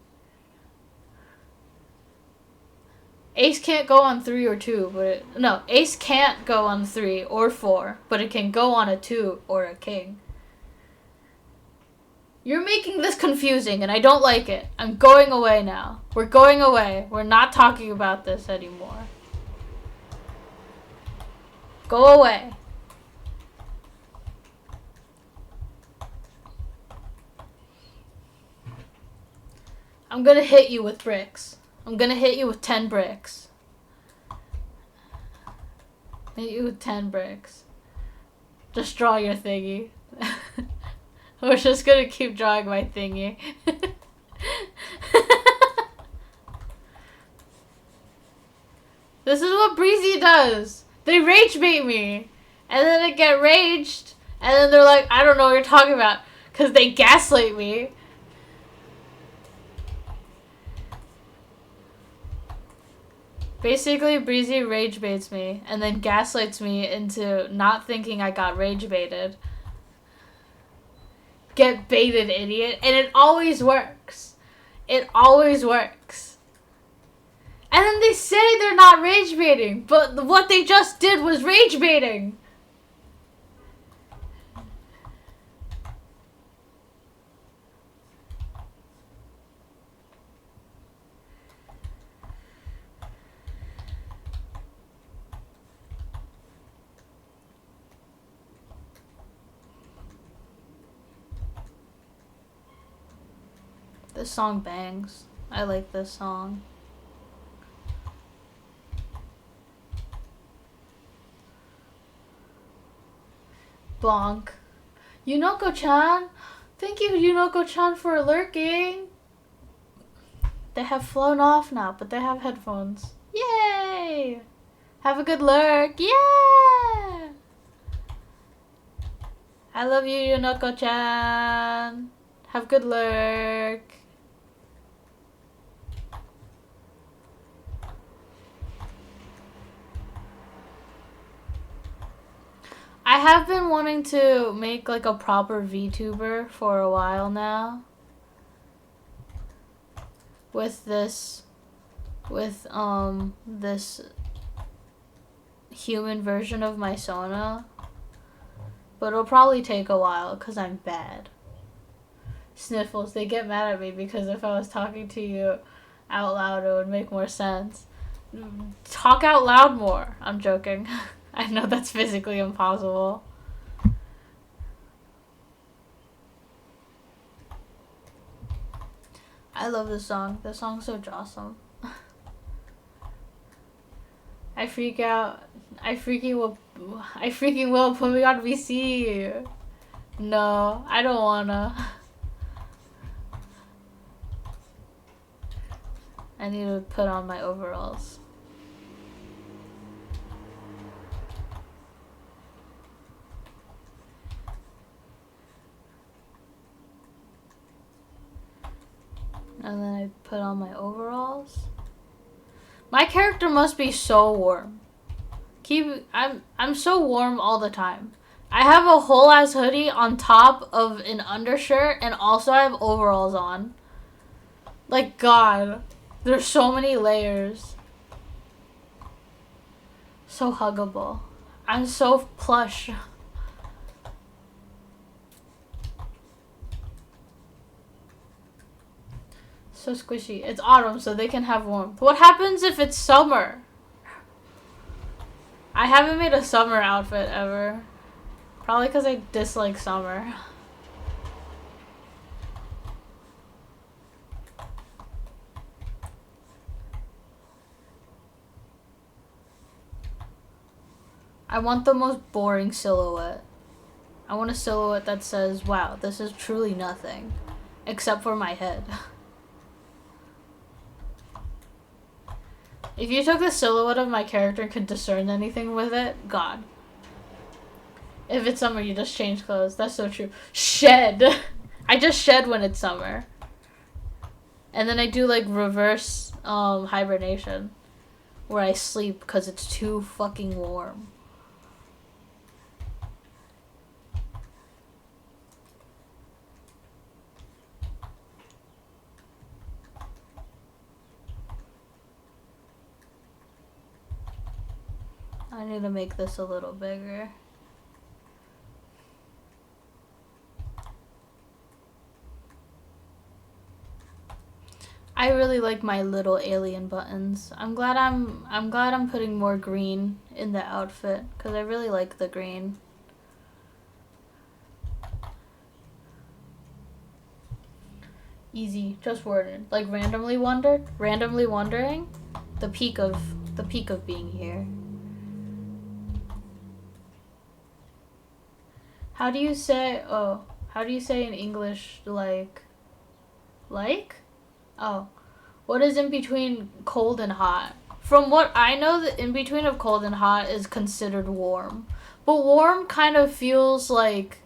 Ace can't go on 3 or 2, but no, ace can't go on 3 or 4, but it can go on a 2 or a king. You're making this confusing, and I don't like it. I'm going away now. We're going away. We're not talking about this anymore. Go away. I'm gonna hit you with bricks. I'm gonna hit you with 10 bricks. Hit you with 10 bricks. Just draw your thingy. We're just gonna keep drawing my thingy. This is what Breezy does. They rage bait me. And then they get raged. And then they're like, I don't know what you're talking about. Because they gaslight me. Basically, Breezy rage baits me and then gaslights me into not thinking I got rage baited. Get baited, idiot. And it always works. It always works. And then they say they're not rage baiting, but what they just did was rage baiting. This song bangs. I like this song. Bonk. Yunoko-chan? Thank you, Yunoko-chan, for lurking. They have flown off now, but they have headphones. Yay! Have a good lurk. Yeah! I love you, Yunoko-chan. Have a good lurk. I have been wanting to make like a proper VTuber for a while now. With this human version of my Sona. But it'll probably take a while because I'm bad. Sniffles, they get mad at me because if I was talking to you out loud, it would make more sense. Talk out loud more. I'm joking. I know that's physically impossible. I love this song. This song's so awesome. I freak out. I freaking will put me on VC. No, I don't wanna. I need to put on my overalls. And then I put on my overalls. My character must be so warm. I'm so warm all the time. I have a whole ass hoodie on top of an undershirt and also I have overalls on. Like God, there's so many layers. So huggable. I'm so plush. So squishy. It's autumn, so they can have warmth. What happens if it's summer? I haven't made a summer outfit ever. Probably because I dislike summer. I want the most boring silhouette. I want a silhouette that says, wow, this is truly nothing. Except for my head. If you took the silhouette of my character and could discern anything with it, God. If it's summer, you just change clothes. That's so true. Shed. I just shed when it's summer. And then I do like reverse hibernation. Where I sleep because it's too fucking warm. I need to make this a little bigger. I really like my little alien buttons. I'm glad I'm putting more green in the outfit because I really like the green. Easy, just worded. Like randomly wondering. The peak of being here. How do you say in English like? Oh. What is in between cold and hot? From what I know, the in between of cold and hot is considered warm. But warm kind of feels like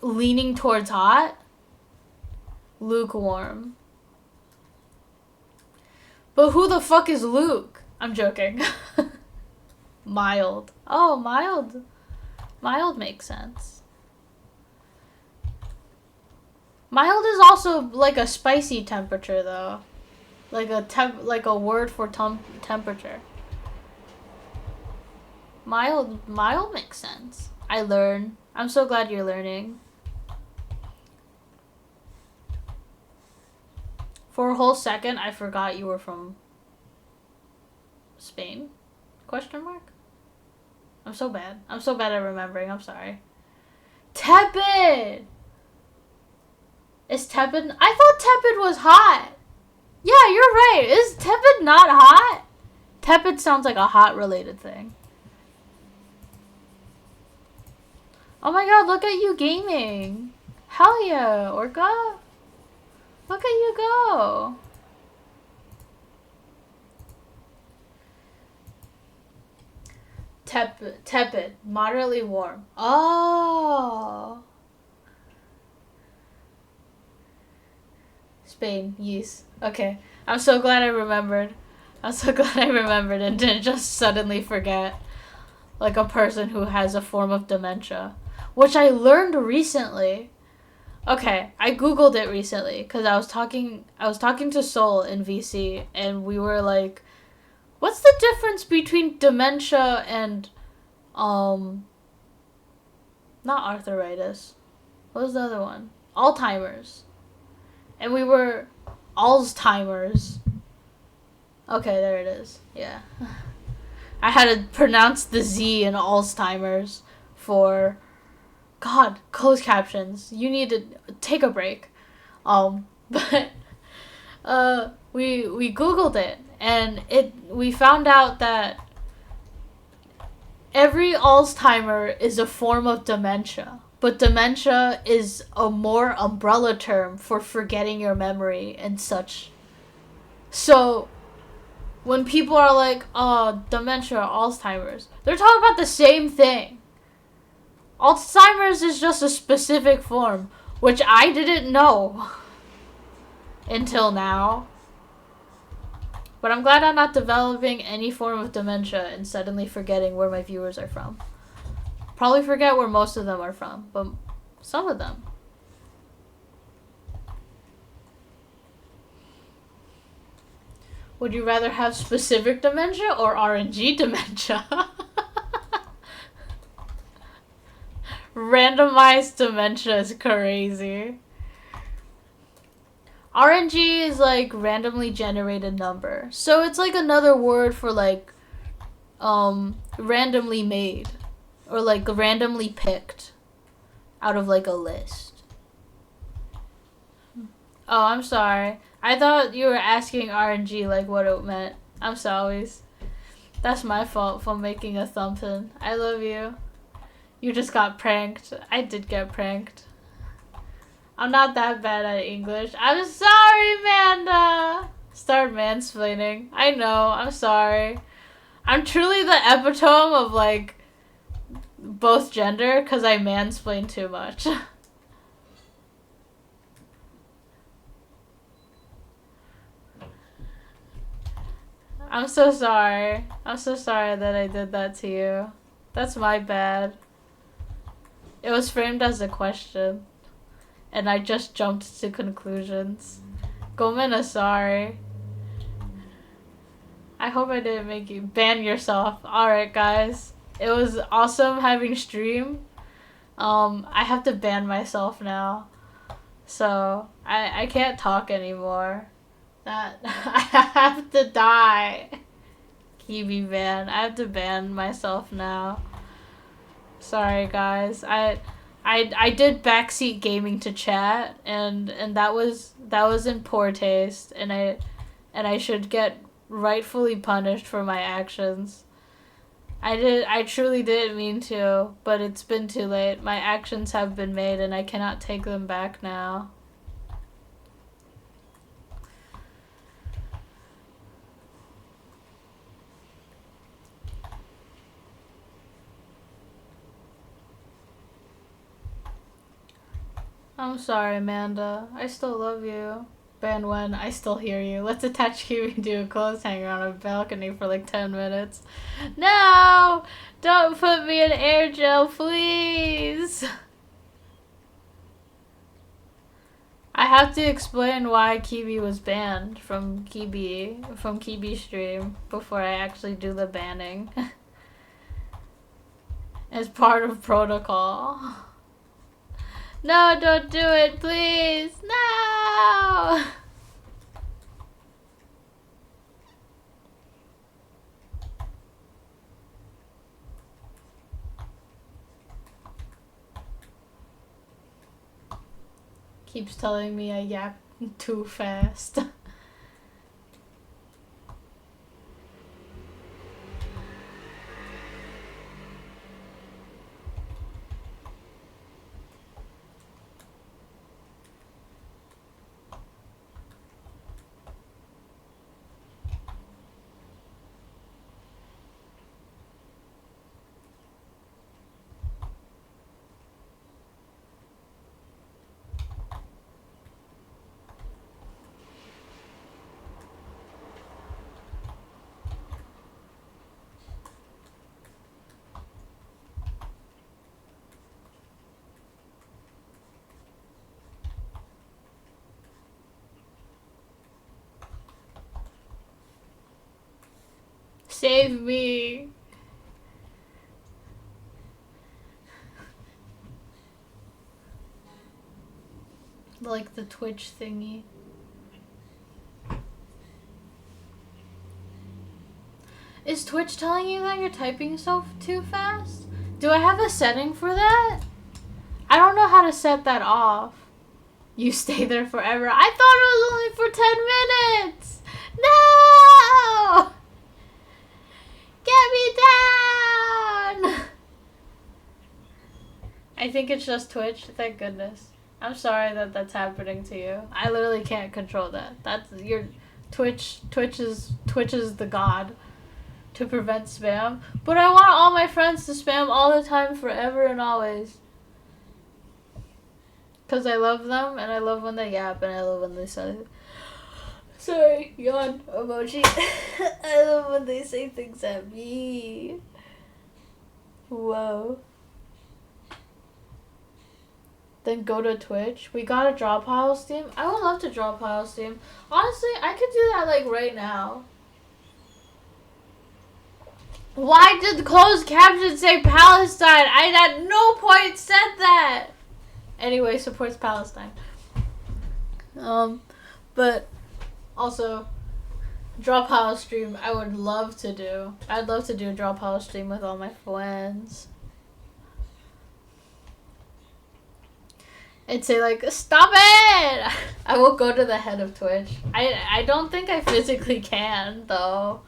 leaning towards hot. Lukewarm. But who the fuck is Luke? I'm joking. Mild. Oh, mild. Mild makes sense. Mild is also like a spicy temperature though. Like a word for temperature. Mild makes sense. I learn. I'm so glad you're learning. For a whole second, I forgot you were from Spain? Question mark? I'm so bad. I'm so bad at remembering. I'm sorry. Tepid! Is tepid... I thought tepid was hot. Yeah, you're right. Is tepid not hot? Tepid sounds like a hot related thing. Oh my god, look at you gaming. Hell yeah, Orca. Look at you go. Tepid. Moderately warm. Oh. Spain. Yes. Okay. I'm so glad I remembered. I'm so glad I remembered and didn't just suddenly forget. Like a person who has a form of dementia. Which I learned recently. Okay, I googled it recently because I was talking to Sol in VC and we were like, what's the difference between dementia and not arthritis. What was the other one? Alzheimer's. And we were Alzheimer's. Okay, there it is. Yeah. I had to pronounce the Z in Alzheimer's for God, closed captions. You need to take a break. But we googled it and we found out that every Alzheimer is a form of dementia. But dementia is a more umbrella term for forgetting your memory and such. So when people are like, oh, dementia, Alzheimer's, they're talking about the same thing. Alzheimer's is just a specific form, which I didn't know until now. But I'm glad I'm not developing any form of dementia and suddenly forgetting where my viewers are from. Probably forget where most of them are from, but some of them. Would you rather have specific dementia or RNG dementia? Randomized dementia is crazy. RNG is like randomly generated number. So it's like another word for like randomly made or like randomly picked out of like a list. Oh, I'm sorry. I thought you were asking RNG like what it meant. I'm sorry. That's my fault for making a thumbnail. I love you. You just got pranked. I did get pranked. I'm not that bad at English. I'm sorry, Amanda. Start mansplaining. I know. I'm sorry. I'm truly the epitome of like both gender because I mansplain too much. I'm so sorry. I'm so sorry that I did that to you. That's my bad. It was framed as a question. And I just jumped to conclusions. Gomena, sorry. I hope I didn't make you ban yourself. Alright, guys. It was awesome having stream. I have to ban myself now. So, I can't talk anymore. I have to die. Kiwi ban. I have to ban myself now. Sorry, guys. I did backseat gaming to chat, and that was in poor taste, and I should get rightfully punished for my actions. I truly didn't mean to, but it's been too late. My actions have been made, and I cannot take them back now. I'm sorry, Amanda. I still love you. Ban when I still hear you. Let's attach Kiwi to a clothes hanger on a balcony for like 10 minutes. No! Don't put me in air gel, please! I have to explain why Kiwi was banned from Kiwi stream before I actually do the banning. As part of protocol. No, don't do it, please! No! Keeps telling me I yap too fast. Save me! Like the Twitch thingy. Is Twitch telling you that you're typing so too fast? Do I have a setting for that? I don't know how to set that off. You stay there forever. I thought it was only for 10 minutes! No! Get me down! I think it's just Twitch. Thank goodness. I'm sorry that that's happening to you. I literally can't control that. That's your Twitch is the god to prevent spam. But I want all my friends to spam all the time, forever and always. Cause I love them, and I love when they yap, and I love when they say, sorry, yawn emoji. I love when they say things at me. Whoa. Then go to Twitch. We got a draw pile Steam. I would love to draw pile Steam. Honestly, I could do that like right now. Why did the closed caption say Palestine? I at no point said that. Anyway, supports Palestine. But also, draw pile stream. I would love to do. I'd love to do a draw pile stream with all my friends. And say like, stop it! I will go to the head of Twitch. I don't think I physically can, though.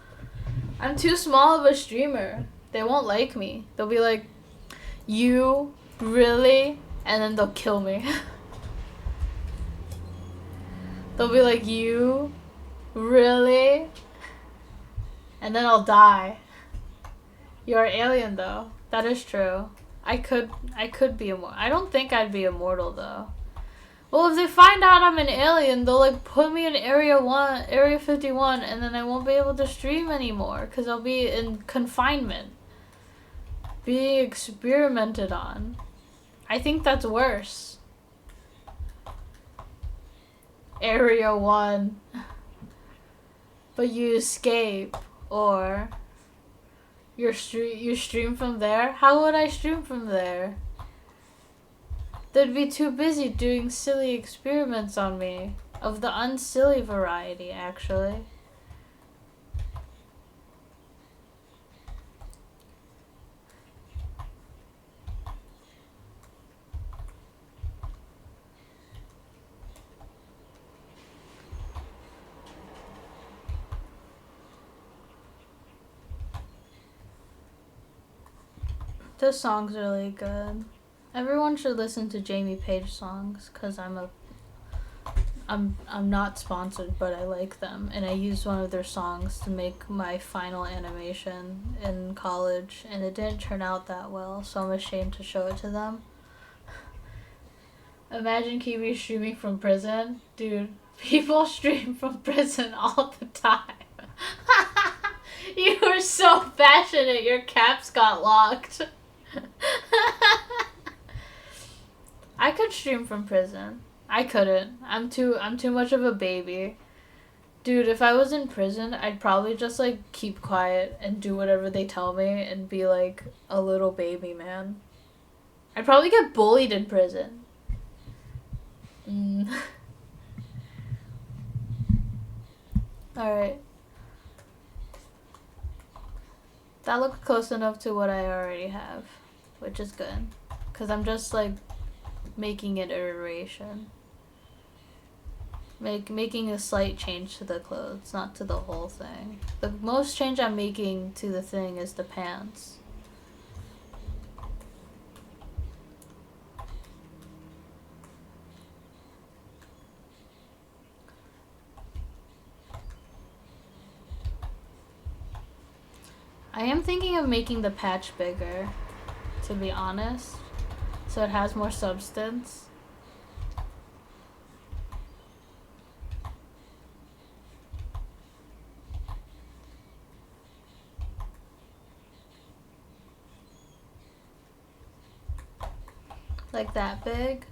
I'm too small of a streamer. They won't like me. They'll be like, you? Really? And then they'll kill me. They'll be like, you? Really? And then I'll die. You're an alien, though. That is true. I could be immortal. I don't think I'd be immortal though. Well, if they find out I'm an alien, they'll like put me in Area 51, and then I won't be able to stream anymore because I'll be in confinement, being experimented on. I think that's worse. Area 1, but you escape, or you stream from there? How would I stream from there? They'd be too busy doing silly experiments on me. Of the unsilly variety, actually. This song's really good. Everyone should listen to Jamie Page songs, cause I'm not sponsored, but I like them, and I used one of their songs to make my final animation in college, and it didn't turn out that well, so I'm ashamed to show it to them. Imagine Kiwi streaming from prison, dude. People stream from prison all the time. You were so passionate, your caps got locked. I could stream from prison. I couldn't. I'm too much of a baby. Dude, if I was in prison, I'd probably just like keep quiet and do whatever they tell me and be like a little baby man. I'd probably get bullied in prison. Alright. That looks close enough to what I already have, which is good. Because I'm just like making an iteration. Making a slight change to the clothes, not to the whole thing. The most change I'm making to the thing is the pants. I am thinking of making the patch bigger, to be honest, so it has more substance. Like that big.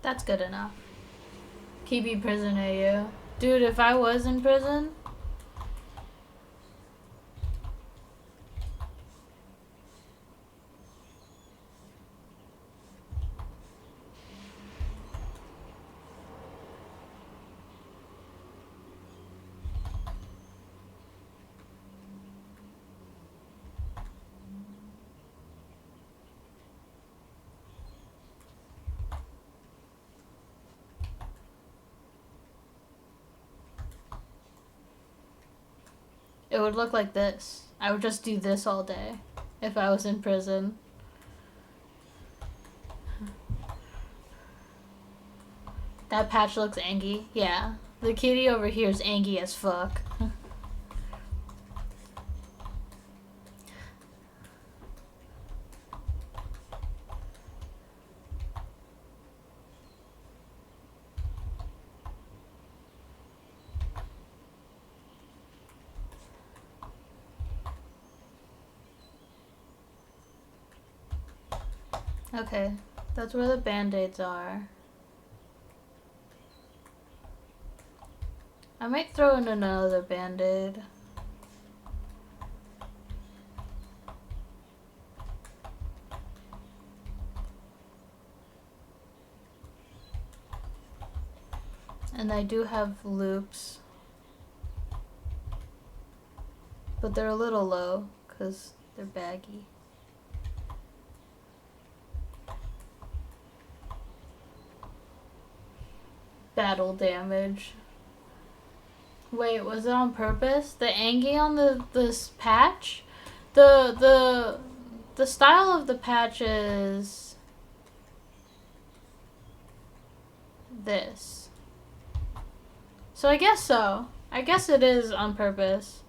That's good enough. Keepy prison AU. Dude, if I was in prison, it would look like this. I would just do this all day if I was in prison. That patch looks angry. Yeah. The kitty over here is angry as fuck. Okay, that's where the band-aids are. I might throw in another band-aid. And I do have loops. But they're a little low, because they're baggy. Battle damage. Wait, was it on purpose? The Angie on this patch? The style of the patch is this. So I guess so. I guess it is on purpose.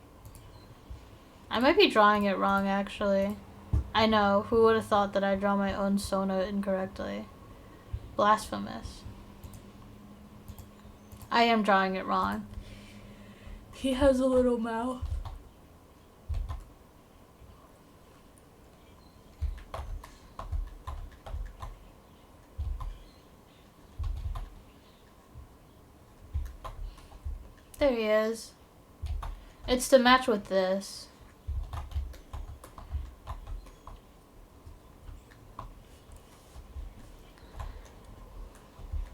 I might be drawing it wrong, actually. I know. Who would have thought that I draw my own Sona incorrectly? Blasphemous. I am drawing it wrong. He has a little mouth. There he is. It's to match with this.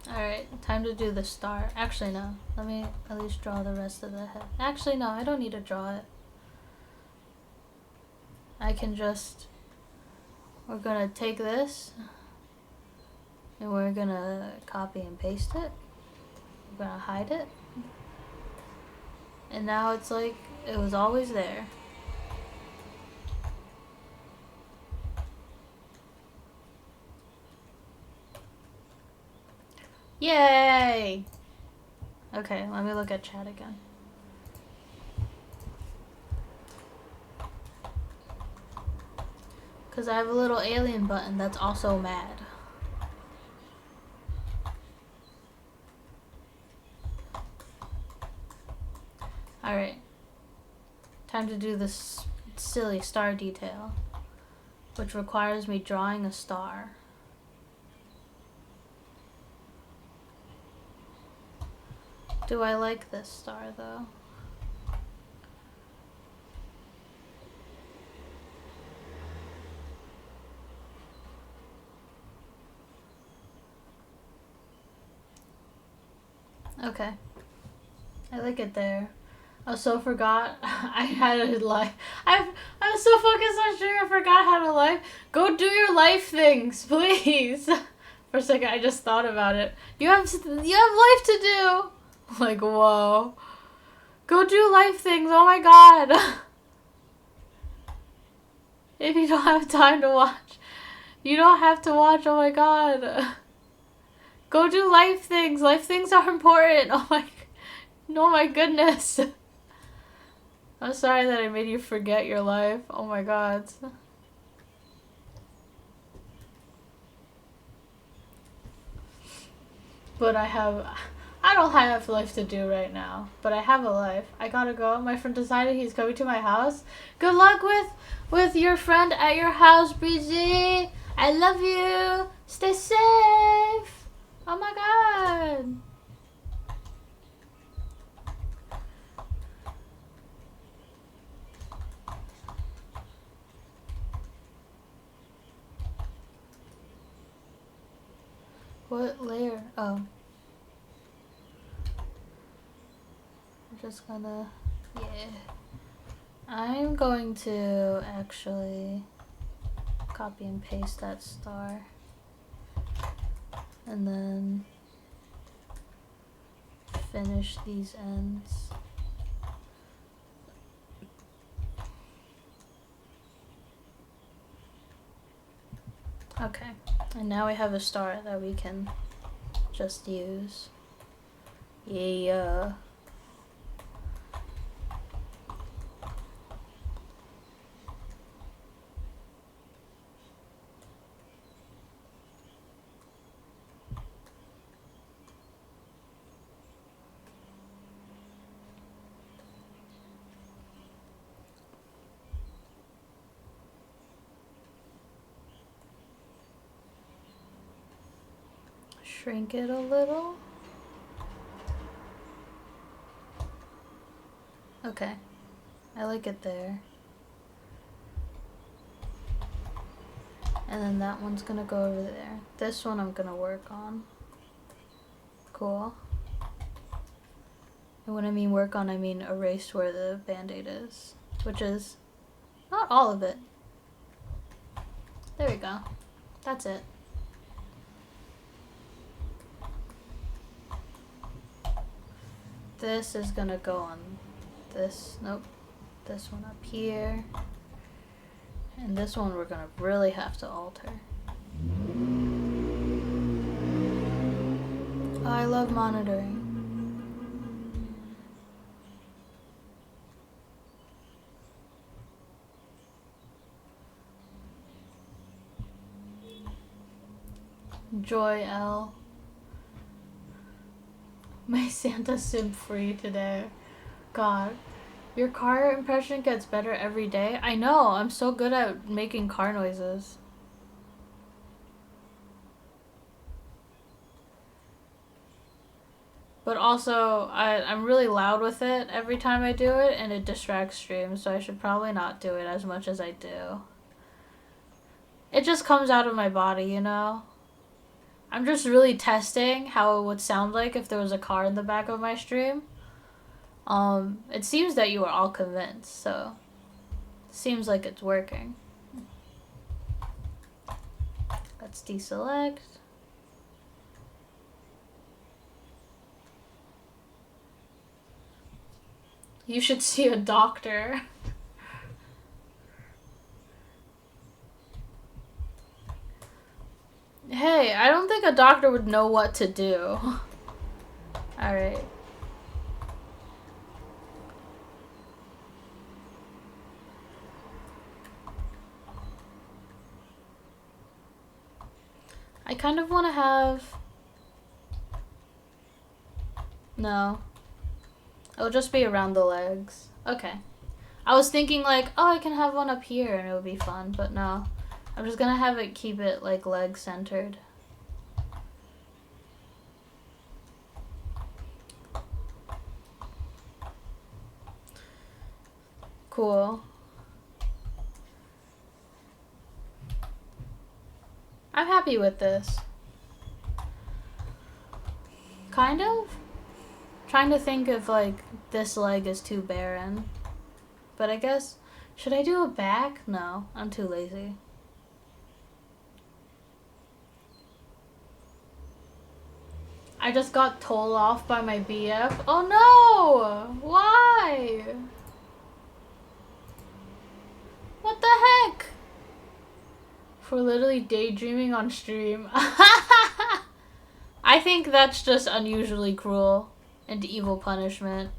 Alright, time to do the star. Actually, no. Let me at least draw the rest of the head. Actually, no, I don't need to draw it. I can just... We're gonna take this. And we're gonna copy and paste it. We're gonna hide it. And now it's like, it was always there. Yay! Okay, let me look at chat again. Because I have a little alien button that's also mad. Alright. Time to do this silly star detail, which requires me drawing a star. Do I like this star, though? Okay. I like it there. I so forgot I had a life. I was so focused on stream I forgot how to life. Go do your life things, please. For a second I just thought about it. You have life to do. Like, whoa. Go do life things, oh my god. If you don't have time to watch. You don't have to watch, oh my god. Go do life things. Life things are important. Oh my goodness. I'm sorry that I made you forget your life. Oh my god. But I don't have life to do right now. But I have a life. I gotta go. My friend decided he's coming to my house. Good luck with your friend at your house, Breezy. I love you. Stay safe. Oh my god. What layer? Oh. I'm just gonna... Yeah. I'm going to actually copy and paste that star. And then finish these ends. Okay, and now we have a star that we can just use. Yeah. Shrink it a little. Okay, I like it there. And then that one's gonna go over there. This one I'm gonna work on. Cool. And when I mean work on, I mean erase where the band-aid is. Which is not all of it. There we go. That's it. This is gonna go on this, nope, this one up here. And this one we're gonna really have to alter. Oh, I love monitoring. Joy L. My Santa sim free today. God. Your car impression gets better every day. I know, I'm so good at making car noises. But also, I'm really loud with it every time I do it, and it distracts streams, so I should probably not do it as much as I do. It just comes out of my body, you know? I'm just really testing how it would sound like if there was a car in the back of my stream. It seems that you are all convinced, so seems like it's working. Let's deselect. You should see a doctor. Hey, I don't think a doctor would know what to do. Alright. I kind of want to have... No. It'll just be around the legs. Okay. I was thinking like, oh, I can have one up here and it would be fun, but no. I'm just gonna have it keep it like leg centered. Cool. I'm happy with this. Kind of. Trying to think if like this leg is too barren. But I guess, should I do a back? No, I'm too lazy. I just got told off by my BF. Oh no! Why? What the heck? For literally daydreaming on stream. I think that's just unusually cruel and evil punishment.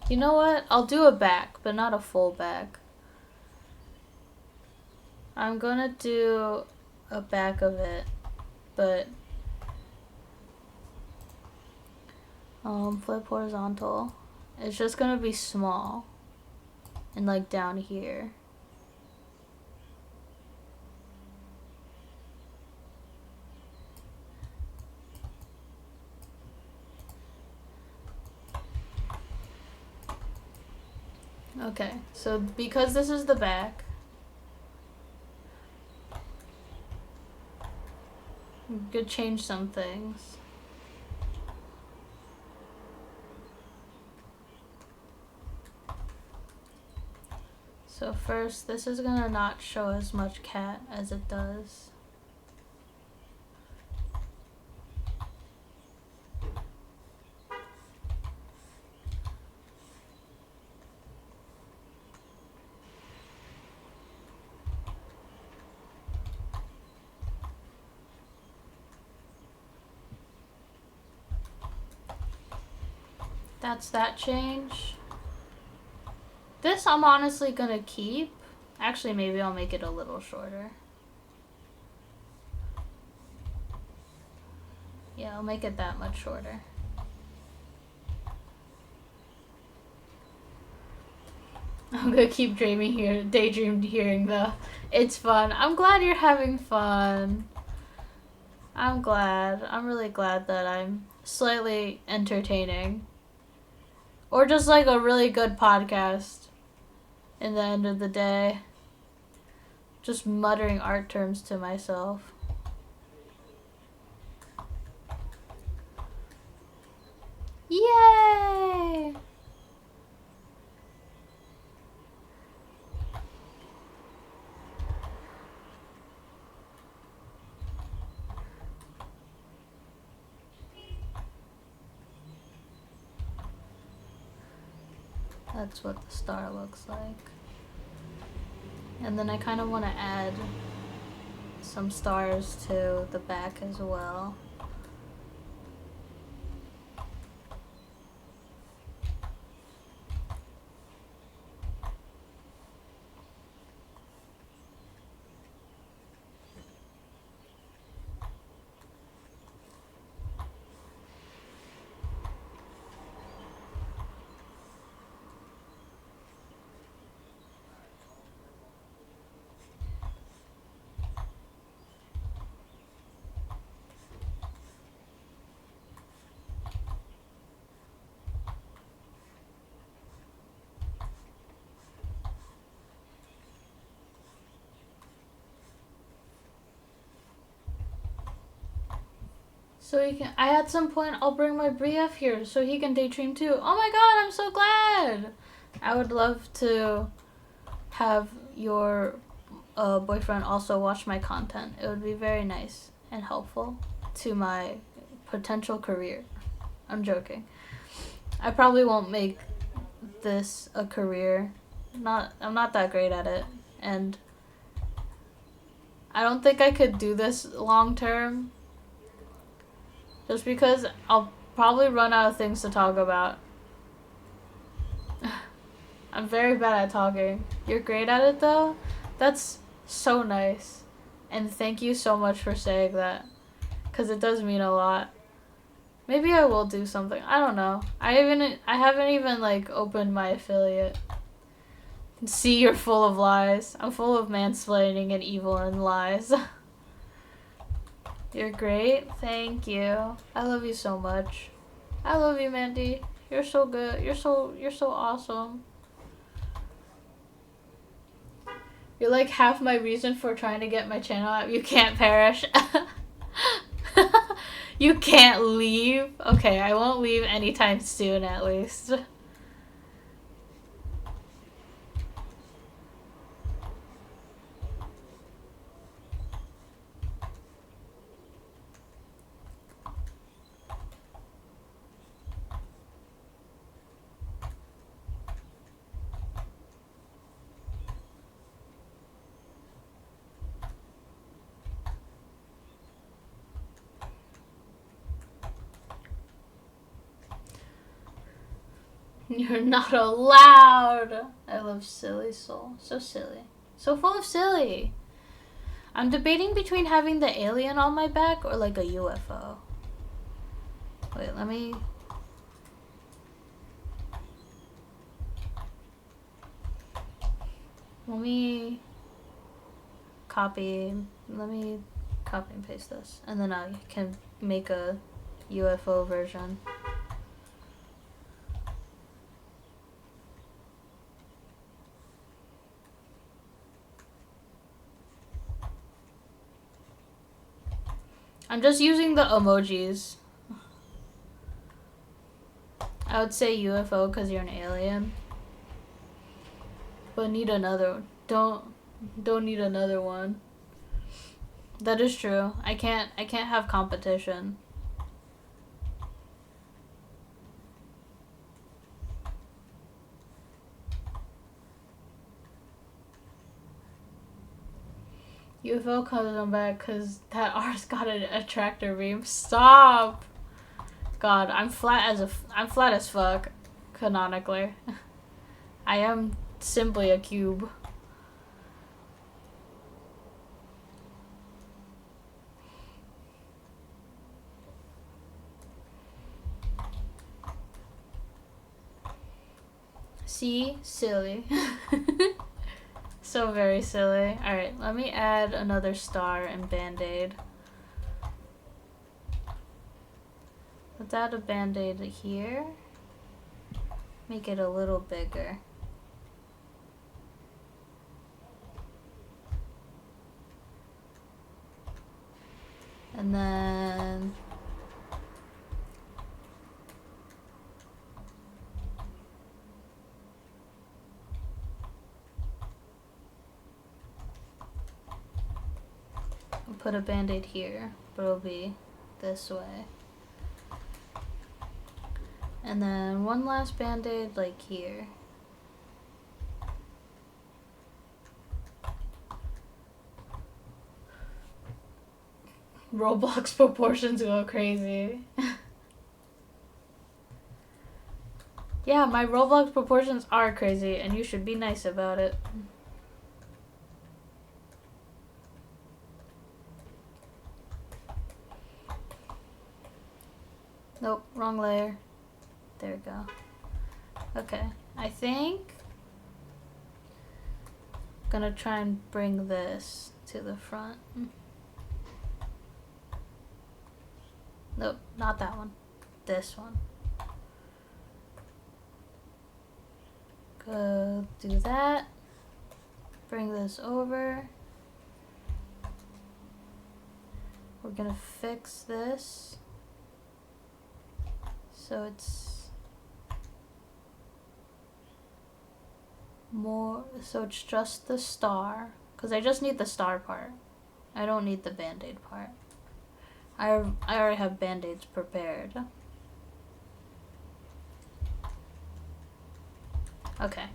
You know what? I'll do a back, but not a full back. I'm gonna do a back of it, but flip horizontal. It's just gonna be small and like down here. Okay, so because this is the back, I'm gonna change some things. So first, this is gonna not show as much cat as it does. That's that change. This I'm honestly gonna keep. Actually, maybe I'll make it a little shorter. Yeah, I'll make it that much shorter. I'm gonna keep daydreamed hearing the, it's fun. I'm glad you're having fun. I'm glad. I'm really glad that I'm slightly entertaining. Or just like a really good podcast in the end of the day. Just muttering art terms to myself. Yay! That's what the star looks like. And then I kind of want to add some stars to the back as well. So he can, at some point I'll bring my BF here so he can daydream too. Oh my god, I'm so glad! I would love to have your boyfriend also watch my content. It would be very nice and helpful to my potential career. I'm joking. I probably won't make this a career. I'm not that great at it, and I don't think I could do this long term. Just because I'll probably run out of things to talk about. I'm very bad at talking. You're great at it though? That's so nice. And thank you so much for saying that. Because it does mean a lot. Maybe I will do something. I don't know. I haven't even like opened my affiliate. See, you're full of lies. I'm full of mansplaining and evil and lies. You're great. Thank you. I love you so much. I love you, Mandy. You're so good. You're so awesome. You're like half my reason for trying to get my channel out. You can't perish. You can't leave. Okay, I won't leave anytime soon at least. You're not allowed. I love Silly Soul. So silly. So full of silly. I'm debating between having the alien on my back or like a UFO. Wait, let me copy. Let me copy and paste this. And then I can make a UFO version. I'm just using the emojis. I would say UFO because you're an alien. But need another one. Don't need another one. That is true. I can't have competition. UFO coming back because that R's got a tractor beam. Stop. God, I'm flat as fuck. Canonically, I am simply a cube. See, silly. So very silly. Alright, let me add another star and band-aid. Let's add a band-aid here. Make it a little bigger. And then I'll put a band-aid here, but it'll be this way. And then one last band-aid like here. Roblox proportions go crazy. Yeah, my Roblox proportions are crazy, and you should be nice about it. Nope, wrong layer. There we go. Okay, I think I'm gonna try and bring this to the front. Nope, not that one. This one. Go do that. Bring this over. We're gonna fix this so it's more, so it's just the star, because I just need the star part. I don't need the band-aid part. I already have band-aids prepared. Okay.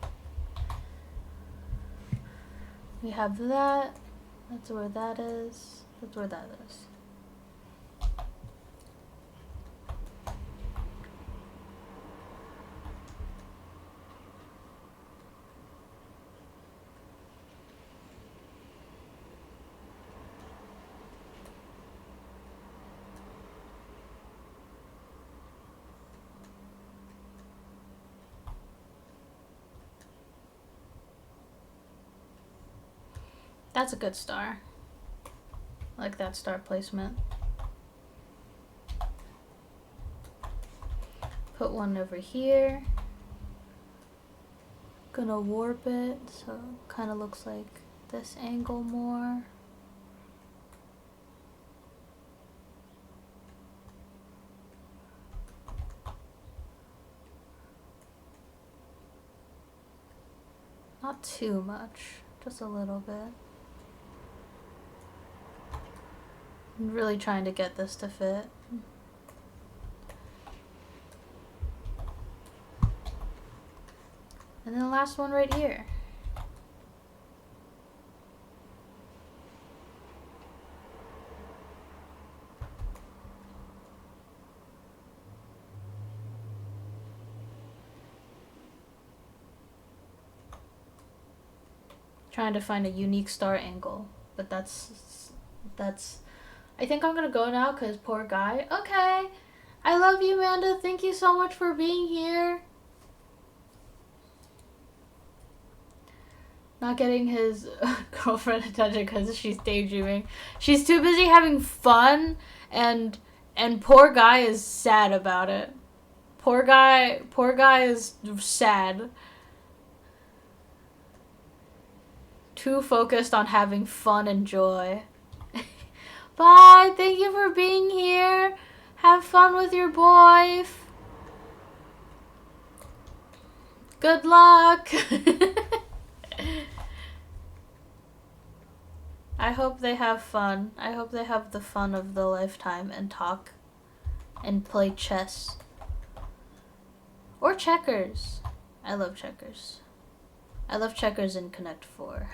We have that. That's where that is. That's where that is. That's a good star. I like that star placement. Put one over here. Gonna warp it so it kind of looks like this angle more. Not too much, just a little bit. I'm really trying to get this to fit. And then the last one right here. Trying to find a unique star angle, but that's I think I'm gonna go now because poor guy. Okay, I love you, Amanda. Thank you so much for being here. Not getting his girlfriend attention because she's daydreaming. She's too busy having fun, and poor guy is sad about it. Poor guy is sad. Too focused on having fun and joy. Bye. Thank you for being here. Have fun with your boy. Good luck. I hope they have fun. I hope they have the fun of the lifetime and talk and play chess. Or checkers. I love checkers. I love checkers in Connect 4.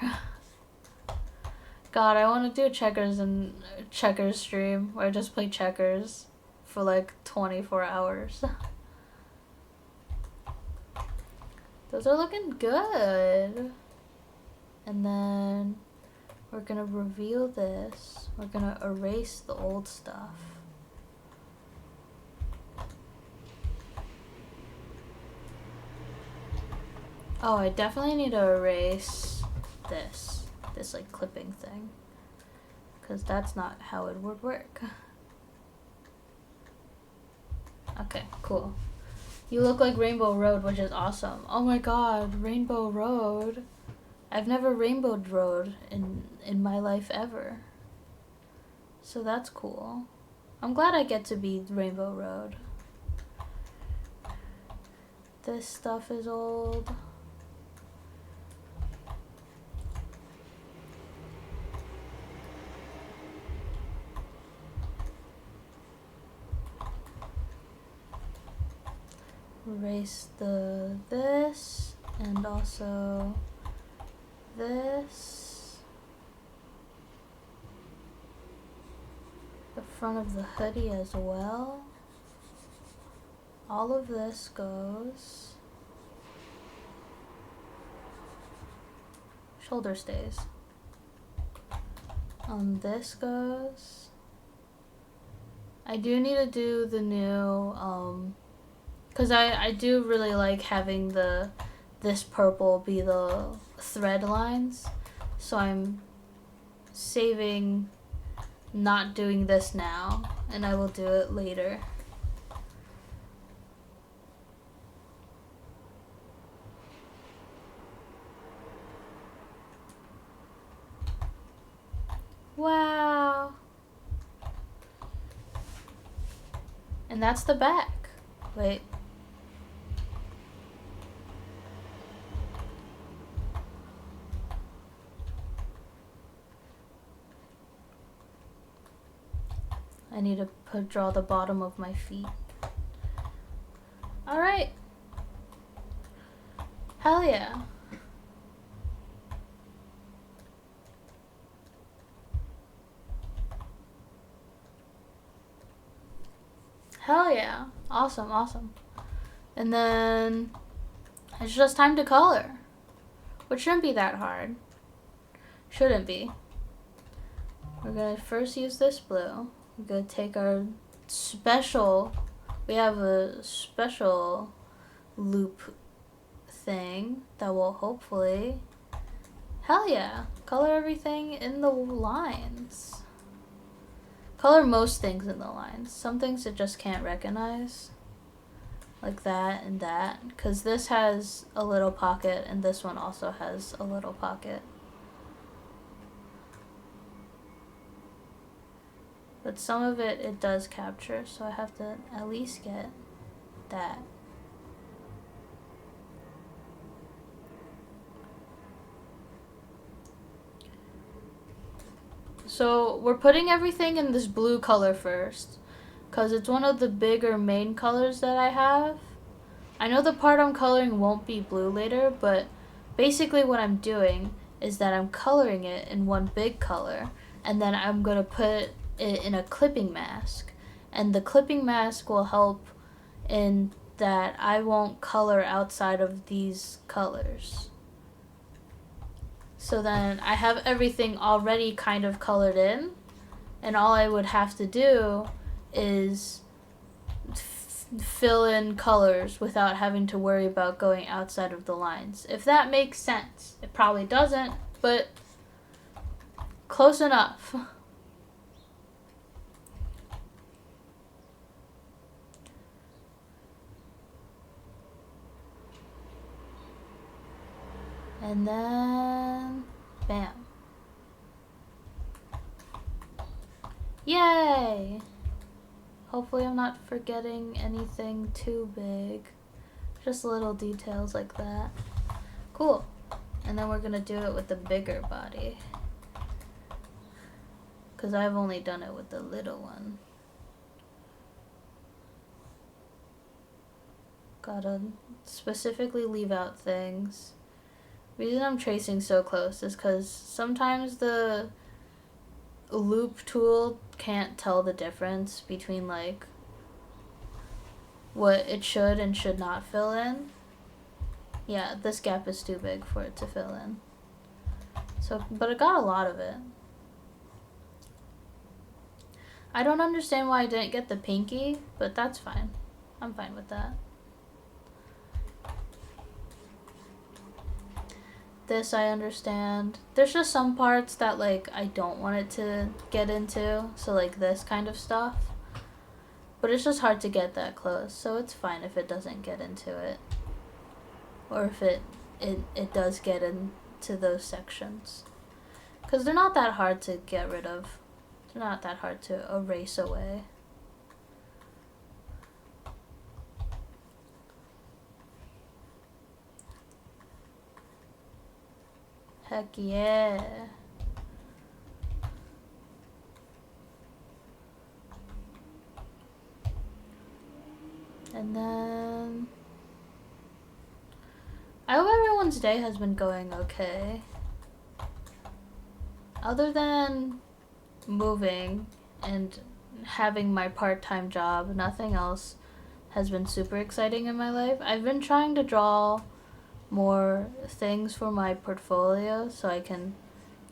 God, I want to do checkers and checkers stream where I just play checkers for like 24 hours. Those are looking good. And then we're gonna reveal this. We're gonna erase the old stuff. Oh, I definitely need to erase this like clipping thing, because that's not how it would work. Okay, cool. You look like Rainbow Road, which is awesome. Oh my god, Rainbow Road. I've never Rainbow Road in my life ever. So that's cool. I'm glad I get to be Rainbow Road. This stuff is old. Erase this and also this. The front of the hoodie as well. All of this goes. Shoulder stays. This goes. I do need to do the new because I do really like having this purple be the thread lines, so I'm saving not doing this now, and I will do it later. Wow. And that's the back. Wait. I need to draw the bottom of my feet. All right. Hell yeah. Hell yeah. Awesome, awesome. And then it's just time to color, which shouldn't be that hard. Shouldn't be. We're gonna first use this blue. We're gonna take our special, we have a special loop thing that will hopefully Hell yeah. Color everything in the lines. Color most things in the lines. Some things it just can't recognize. Like that and that. Because this has a little pocket and this one also has a little pocket. But some of it does capture, so I have to at least get that. So we're putting everything in this blue color first, because it's one of the bigger main colors that I have. I know the part I'm coloring won't be blue later, but basically what I'm doing is that I'm coloring it in one big color, and then I'm going to put it in a clipping mask. And the clipping mask will help in that I won't color outside of these colors. So then I have everything already kind of colored in, and all I would have to do is fill in colors without having to worry about going outside of the lines. If that makes sense. It probably doesn't, but close enough. And then, bam. Yay! Hopefully I'm not forgetting anything too big. Just little details like that. Cool. And then we're gonna do it with the bigger body. Because I've only done it with the little one. Gotta specifically leave out things. The reason I'm tracing so close is because sometimes the loop tool can't tell the difference between like what it should and should not fill in. Yeah, this gap is too big for it to fill in. So, but I got a lot of it. I don't understand why I didn't get the pinky, but that's fine. I'm fine with that. This I understand. There's just some parts that like I don't want it to get into, so like this kind of stuff. But it's just hard to get that close, so it's fine if it doesn't get into it. Or if it does get into those sections. Because they're not that hard to get rid of. They're not that hard to erase away. Heck yeah. And then I hope everyone's day has been going okay. Other than moving and having my part-time job, nothing else has been super exciting in my life. I've been trying to draw more things for my portfolio so I can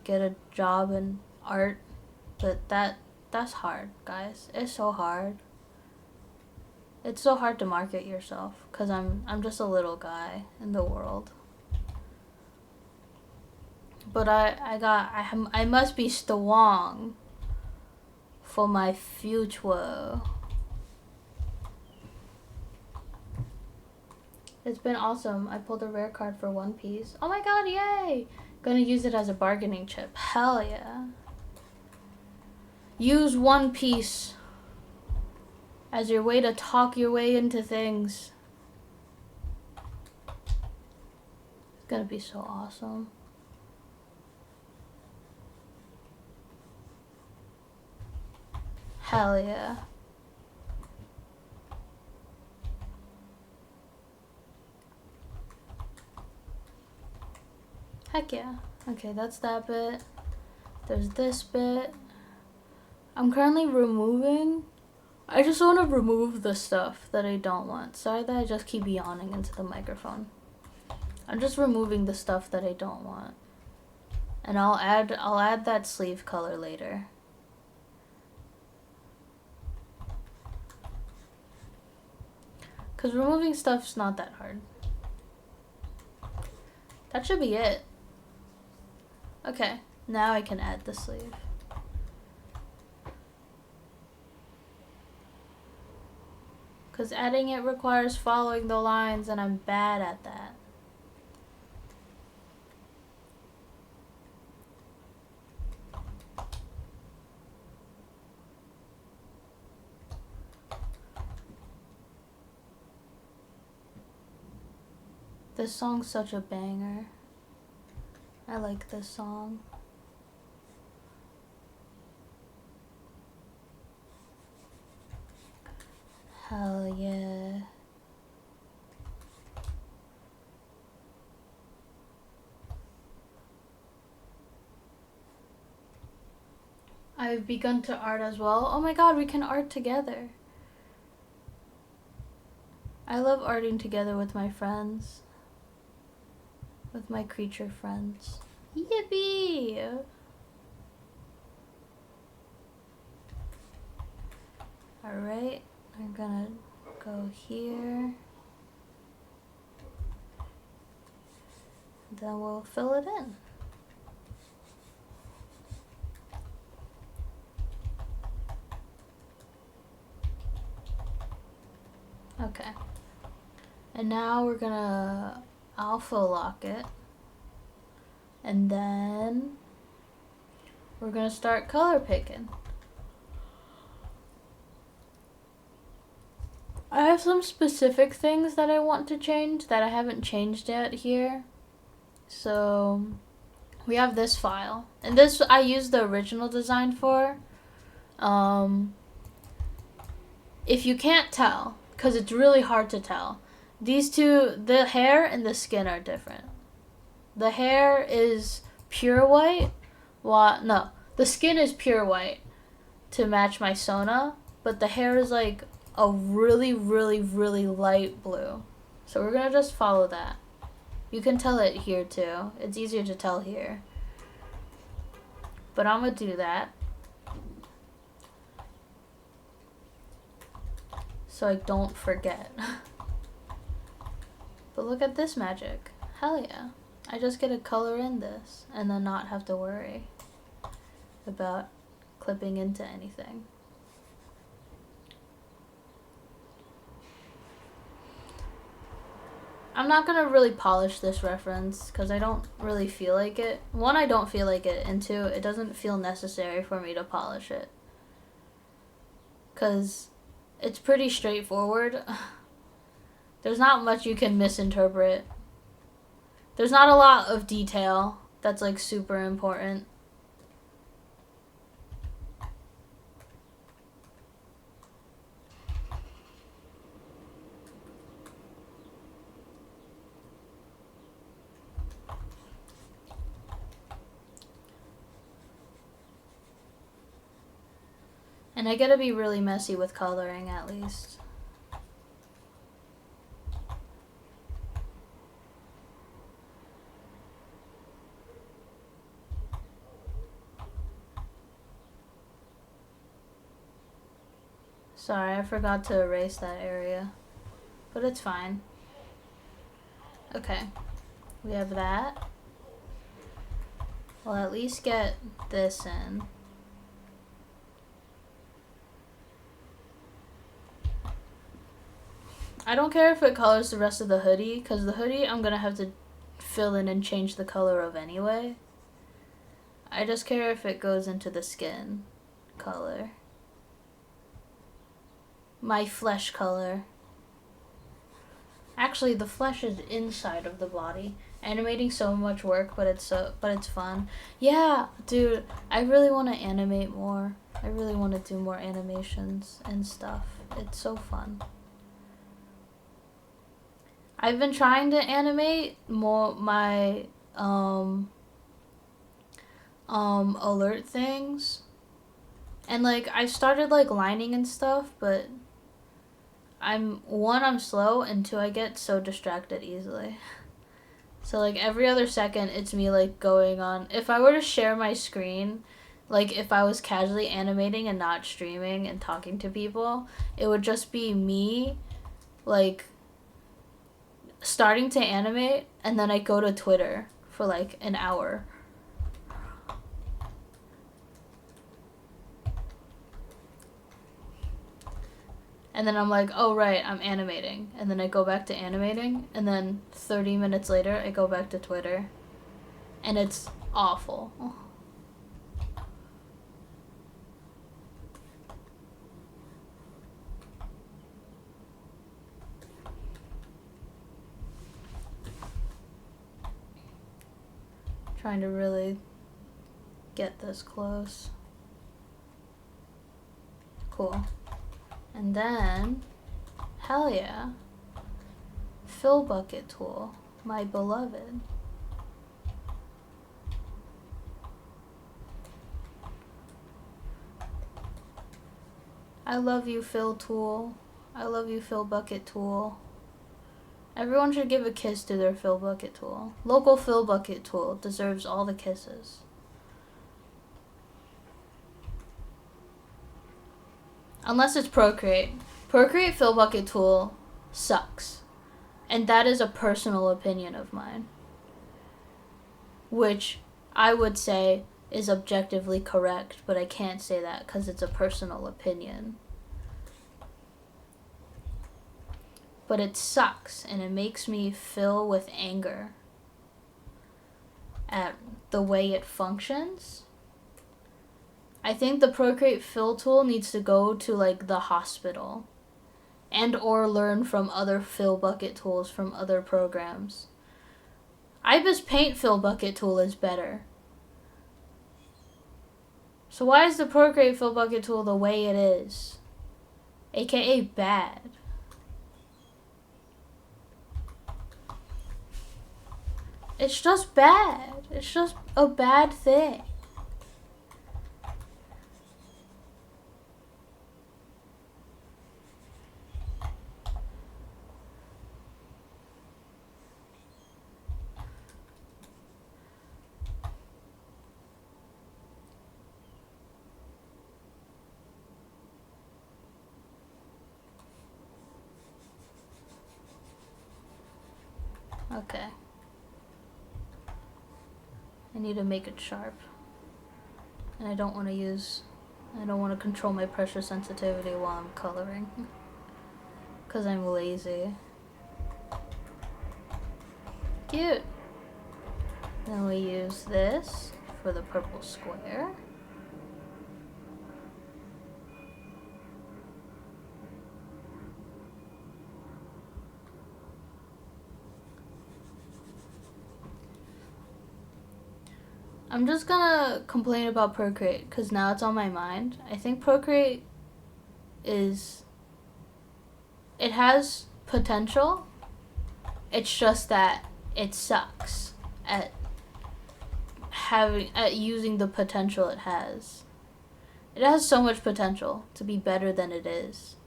get a job in art, but that's hard, guys. It's so hard. It's so hard to market yourself because I'm just a little guy in the world. But I must be strong for my future. It's been awesome. I pulled a rare card for One Piece. Oh my god, yay! Gonna use it as a bargaining chip. Hell yeah. Use One Piece as your way to talk your way into things. It's gonna be so awesome. Hell yeah. Heck yeah. Okay, that's that bit. There's this bit. I'm currently removing. I just want to remove the stuff that I don't want. Sorry that I just keep yawning into the microphone. I'm just removing the stuff that I don't want. And I'll add that sleeve color later. Cause removing stuff's not that hard. That should be it. Okay, now I can add the sleeve. Because adding it requires following the lines, and I'm bad at that. This song's such a banger. I like this song. Hell yeah. I've begun to art as well. Oh my god, we can art together. I love arting together with my friends. With my creature friends. Yippee! Alright, I'm gonna go here. Then we'll fill it in. Okay. And now we're gonna alpha lock it. And then we're gonna start color picking. I have some specific things that I want to change that I haven't changed yet here. So we have this file. And this I used the original design for. If you can't tell, because it's really hard to tell, these two, the hair and the skin are different. The hair is pure white. No, the skin is pure white to match my Sona, but the hair is like a really, really, really light blue. So we're gonna just follow that. You can tell it here too. It's easier to tell here. But I'm gonna do that. So I don't forget. But look at this magic. Hell yeah. I just get to color in this and then not have to worry about clipping into anything. I'm not gonna really polish this reference because I don't really feel like it. One, I don't feel like it, and two, it doesn't feel necessary for me to polish it. Because it's pretty straightforward. There's not much you can misinterpret. There's not a lot of detail that's like super important. And I gotta be really messy with coloring at least. Sorry, I forgot to erase that area. But it's fine. Okay. We have that. We'll at least get this in. I don't care if it colors the rest of the hoodie, because the hoodie I'm gonna have to fill in and change the color of anyway. I just care if it goes into the skin color. My flesh color. Actually, the flesh is inside of the body. Animating so much work, but it's fun. Yeah, dude, I really want to animate more. I really want to do more animations and stuff. It's so fun. I've been trying to animate more my alert things. And like I started like lining and stuff, but I'm slow, and two, I get so distracted easily. So like every other second it's me like going on. If I were to share my screen, like if I was casually animating and not streaming and talking to people, it would just be me like starting to animate, and then I go to Twitter for like an hour. And then I'm like, oh right, I'm animating. And then I go back to animating, and then 30 minutes later I go back to Twitter. And it's awful. Trying to really get this close. Cool. And then, hell yeah, fill bucket tool, my beloved. I love you, fill tool. I love you, fill bucket tool. Everyone should give a kiss to their fill bucket tool. Local fill bucket tool deserves all the kisses. Unless it's Procreate. Procreate fill bucket tool sucks. And that is a personal opinion of mine. Which I would say is objectively correct, but I can't say that because it's a personal opinion. But it sucks, and it makes me fill with anger at the way it functions. I think the Procreate fill tool needs to go to like the hospital and or learn from other fill bucket tools from other programs. IBIS Paint fill bucket tool is better. So why is the Procreate fill bucket tool the way it is? AKA bad. It's just bad. It's just a bad thing. Okay. I need to make it sharp. And I don't want to control my pressure sensitivity while I'm coloring. Because I'm lazy. Cute. Then we use this for the purple square. I'm just gonna complain about Procreate because now it's on my mind. I think Procreate it has potential. It's just that it sucks at using the potential it has. It has so much potential to be better than it is.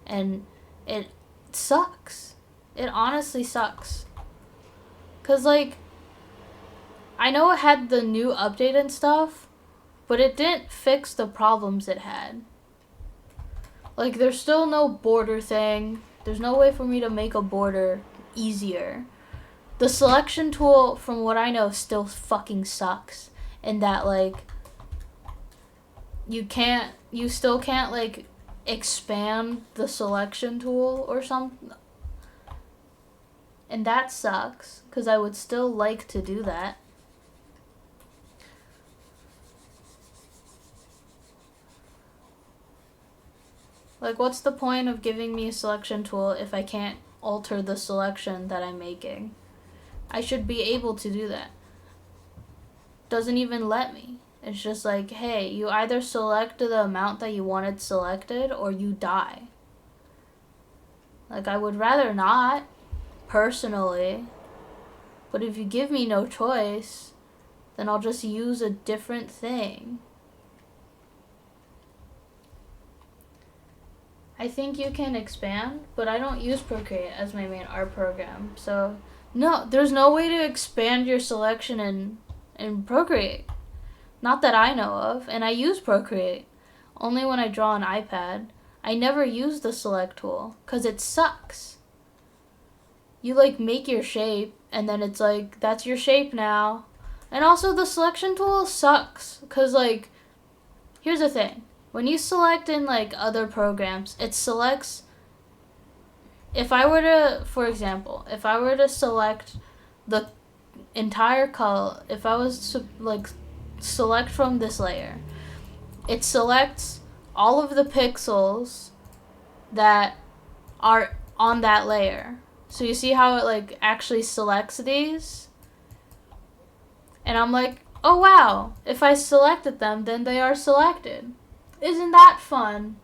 And it sucks. It honestly sucks. 'Cause like, I know it had the new update and stuff, but it didn't fix the problems it had. Like, there's still no border thing. There's no way for me to make a border easier. The selection tool, from what I know, still fucking sucks. In that, like, you still can't, like, expand the selection tool or something. And that sucks, because I would still like to do that. Like, what's the point of giving me a selection tool if I can't alter the selection that I'm making? I should be able to do that. Doesn't even let me. It's just like, hey, you either select the amount that you wanted selected or you die. Like, I would rather not, personally. But if you give me no choice, then I'll just use a different thing. I think you can expand, but I don't use Procreate as my main art program. So, no, there's no way to expand your selection in Procreate. Not that I know of, and I use Procreate. Only when I draw on iPad. I never use the select tool, because it sucks. You, like, make your shape, and then it's like, that's your shape now. And also, the selection tool sucks, because, like, here's the thing. When you select in, like, other programs, it selects if I were to, for example, if I were to select the entire color, if I was to like select from this layer, it selects all of the pixels that are on that layer. So you see how it like actually selects these? And I'm like, oh wow, if I selected them, then they are selected. Isn't that fun?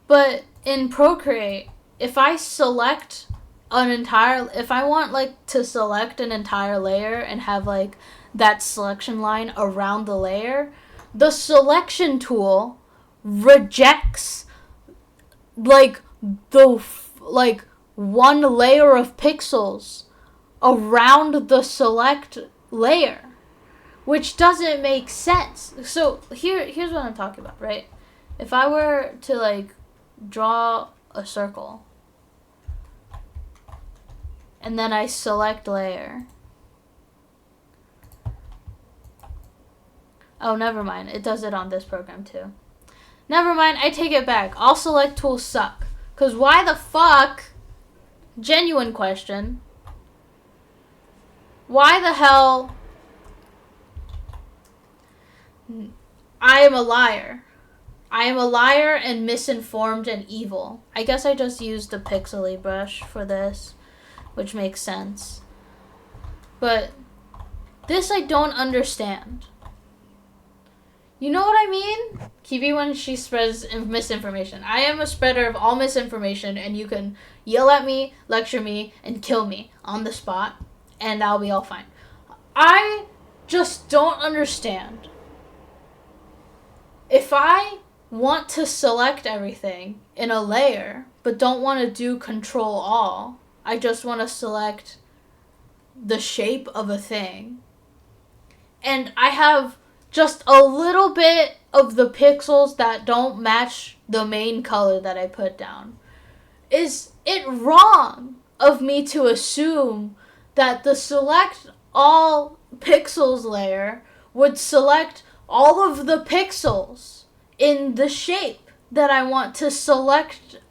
But in Procreate, if I select if I want like to select an entire layer and have like that selection line around the layer, the selection tool rejects like like one layer of pixels around the select layer, which doesn't make sense. So here's what I'm talking about, right? If I were to like draw a circle and then I select layer. Oh, never mind. It does it on this program too. Never mind. I take it back. All select tools suck. Because why the fuck? Genuine question. Why the hell? I am a liar. I am a liar and misinformed and evil. I guess I just used the pixely brush for this, which makes sense. But this I don't understand. You know what I mean? Kiwi when she spreads misinformation. I am a spreader of all misinformation, and you can yell at me, lecture me, and kill me on the spot, and I'll be all fine. I just don't understand. If I want to select everything in a layer, but don't want to do control all, I just want to select the shape of a thing, and I have just a little bit of the pixels that don't match the main color that I put down. Is it wrong of me to assume that the select all pixels layer would select all of the pixels in the shape that I want to select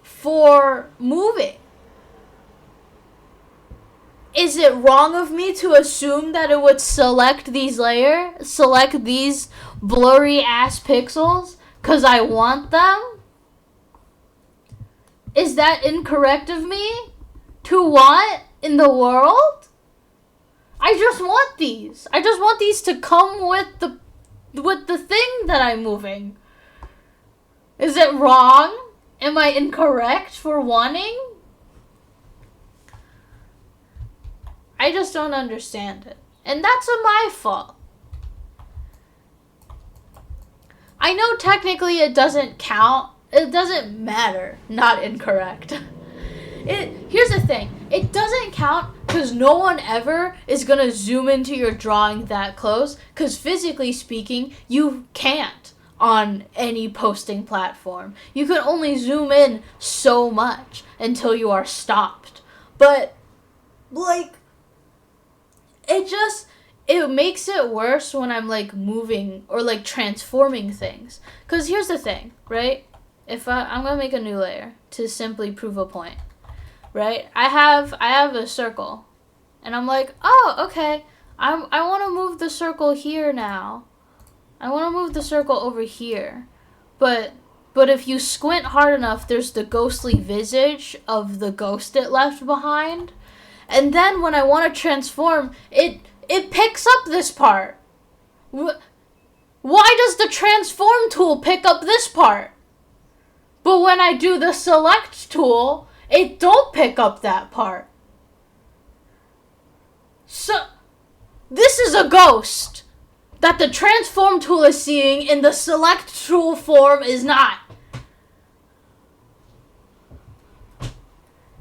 for moving? Is it wrong of me to assume that it would select these blurry ass pixels because I want them? Is that incorrect of me to want in the world? I just want these. I just want these to come with the thing that I'm moving. Is it wrong? Am I incorrect for wanting? I just don't understand it. And that's my fault. I know technically it doesn't count. It doesn't matter. Not incorrect. Here's the thing. It doesn't count because no one ever is going to zoom into your drawing that close. Because physically speaking, you can't on any posting platform. You can only zoom in so much until you are stopped. But, like, it makes it worse when I'm like moving or like transforming things. Because here's the thing, right? If I'm going to make a new layer to simply prove a point, right? I have a circle and I'm like, oh, okay. I want to move the circle here now. I want to move the circle over here. But if you squint hard enough, there's the ghostly visage of the ghost it left behind. And then when I want to transform, it picks up this part. Why does the transform tool pick up this part? But when I do the select tool, it don't pick up that part. So, this is a ghost that the transform tool is seeing and the select tool form is not.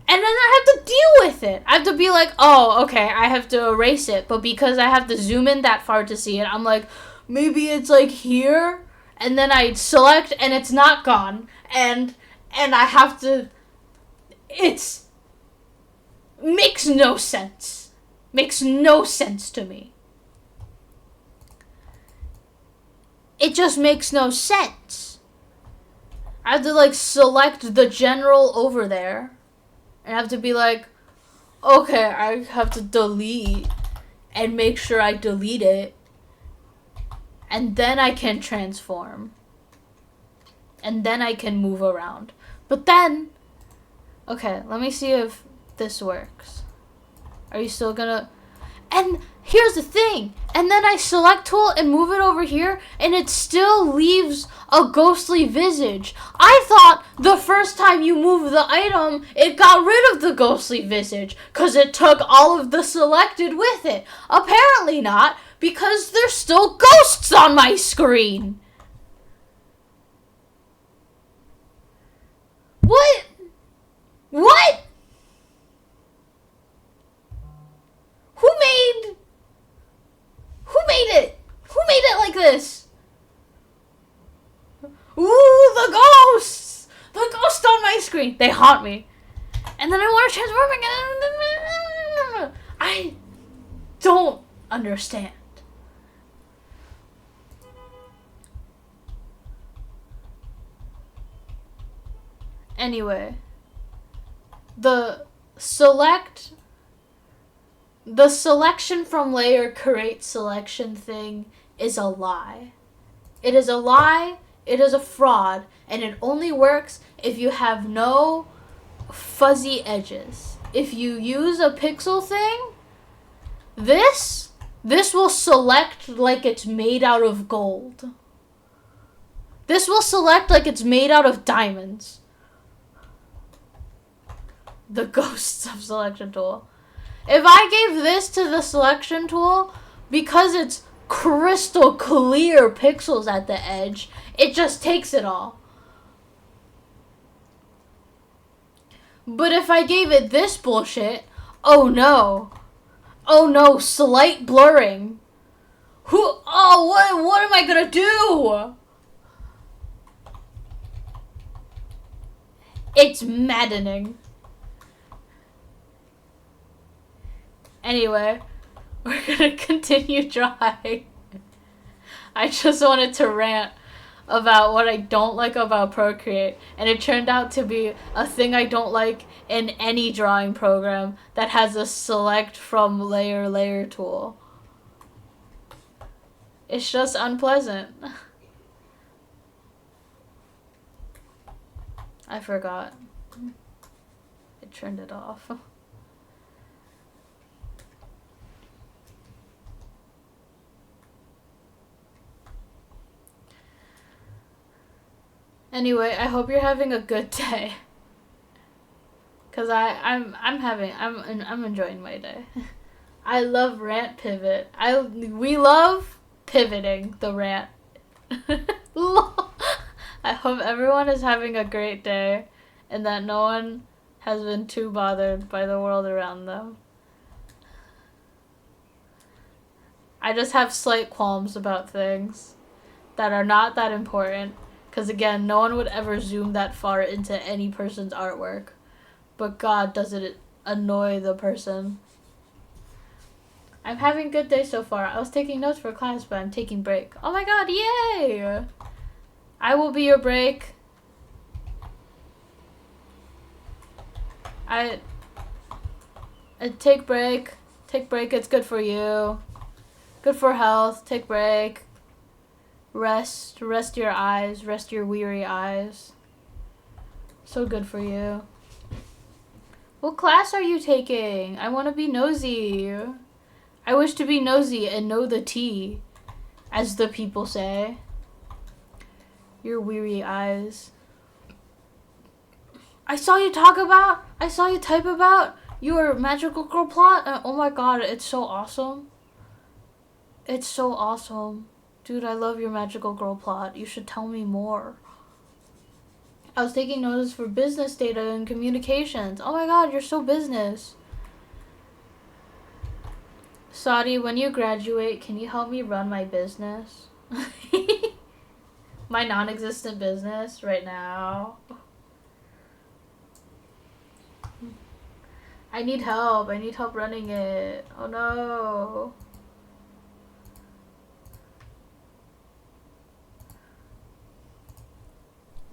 And then I have to deal with it. I have to be like, oh, okay, I have to erase it. But because I have to zoom in that far to see it, I'm like, maybe it's like here. And then I select and it's not gone. And I have to... Makes no sense. Makes no sense to me. It just makes no sense. I have to like select the general over there. And I have to be like, okay, I have to delete and make sure I delete it. And then I can transform. And then I can move around. But then, okay, let me see if this works. Are you still gonna... And here's the thing. And then I select tool and move it over here, and it still leaves a ghostly visage. I thought the first time you move the item, it got rid of the ghostly visage, because it took all of the selected with it. Apparently not, because there's still ghosts on my screen. What? What? Who made it? Who made it like this? Ooh, the ghosts! The ghosts on my screen. They haunt me. And then I want to transform again. I don't understand. Anyway, the selection from layer create selection thing is a lie. It is a lie, it is a fraud, and it only works if you have no fuzzy edges. If you use a pixel thing, this will select like it's made out of gold. This will select like it's made out of diamonds. The ghosts of selection tool. If I gave this to the selection tool, because it's crystal clear pixels at the edge, it just takes it all. But if I gave it this bullshit, oh no, slight blurring. What am I gonna do? It's maddening. Anyway, we're gonna continue drawing. I just wanted to rant about what I don't like about Procreate, and it turned out to be a thing I don't like in any drawing program that has a select from layer tool. It's just unpleasant. I forgot. I turned it off. Anyway, I hope you're having a good day. Cause I'm enjoying my day. I love rant pivot. We love pivoting the rant. I hope everyone is having a great day, and that no one has been too bothered by the world around them. I just have slight qualms about things that are not that important. Because again, no one would ever zoom that far into any person's artwork. But God, does it annoy the person. I'm having a good day so far. I was taking notes for class, but I'm taking break. Oh my God, yay! I will be your break. I take break. Take break, it's good for you. Good for health. Take break. Rest your eyes, rest your weary eyes. So good for you. What class are you taking? I want to be nosy. I wish to be nosy and know the tea, as the people say. Your weary eyes. I saw you type about your magical girl plot, and oh my God, it's so awesome. It's so awesome. Dude, I love your magical girl plot. You should tell me more. I was taking notice for business data and communications. Oh my God, you're so business. Saudi, when you graduate, can you help me run my business? My non-existent business right now. I need help. I need help running it. Oh no.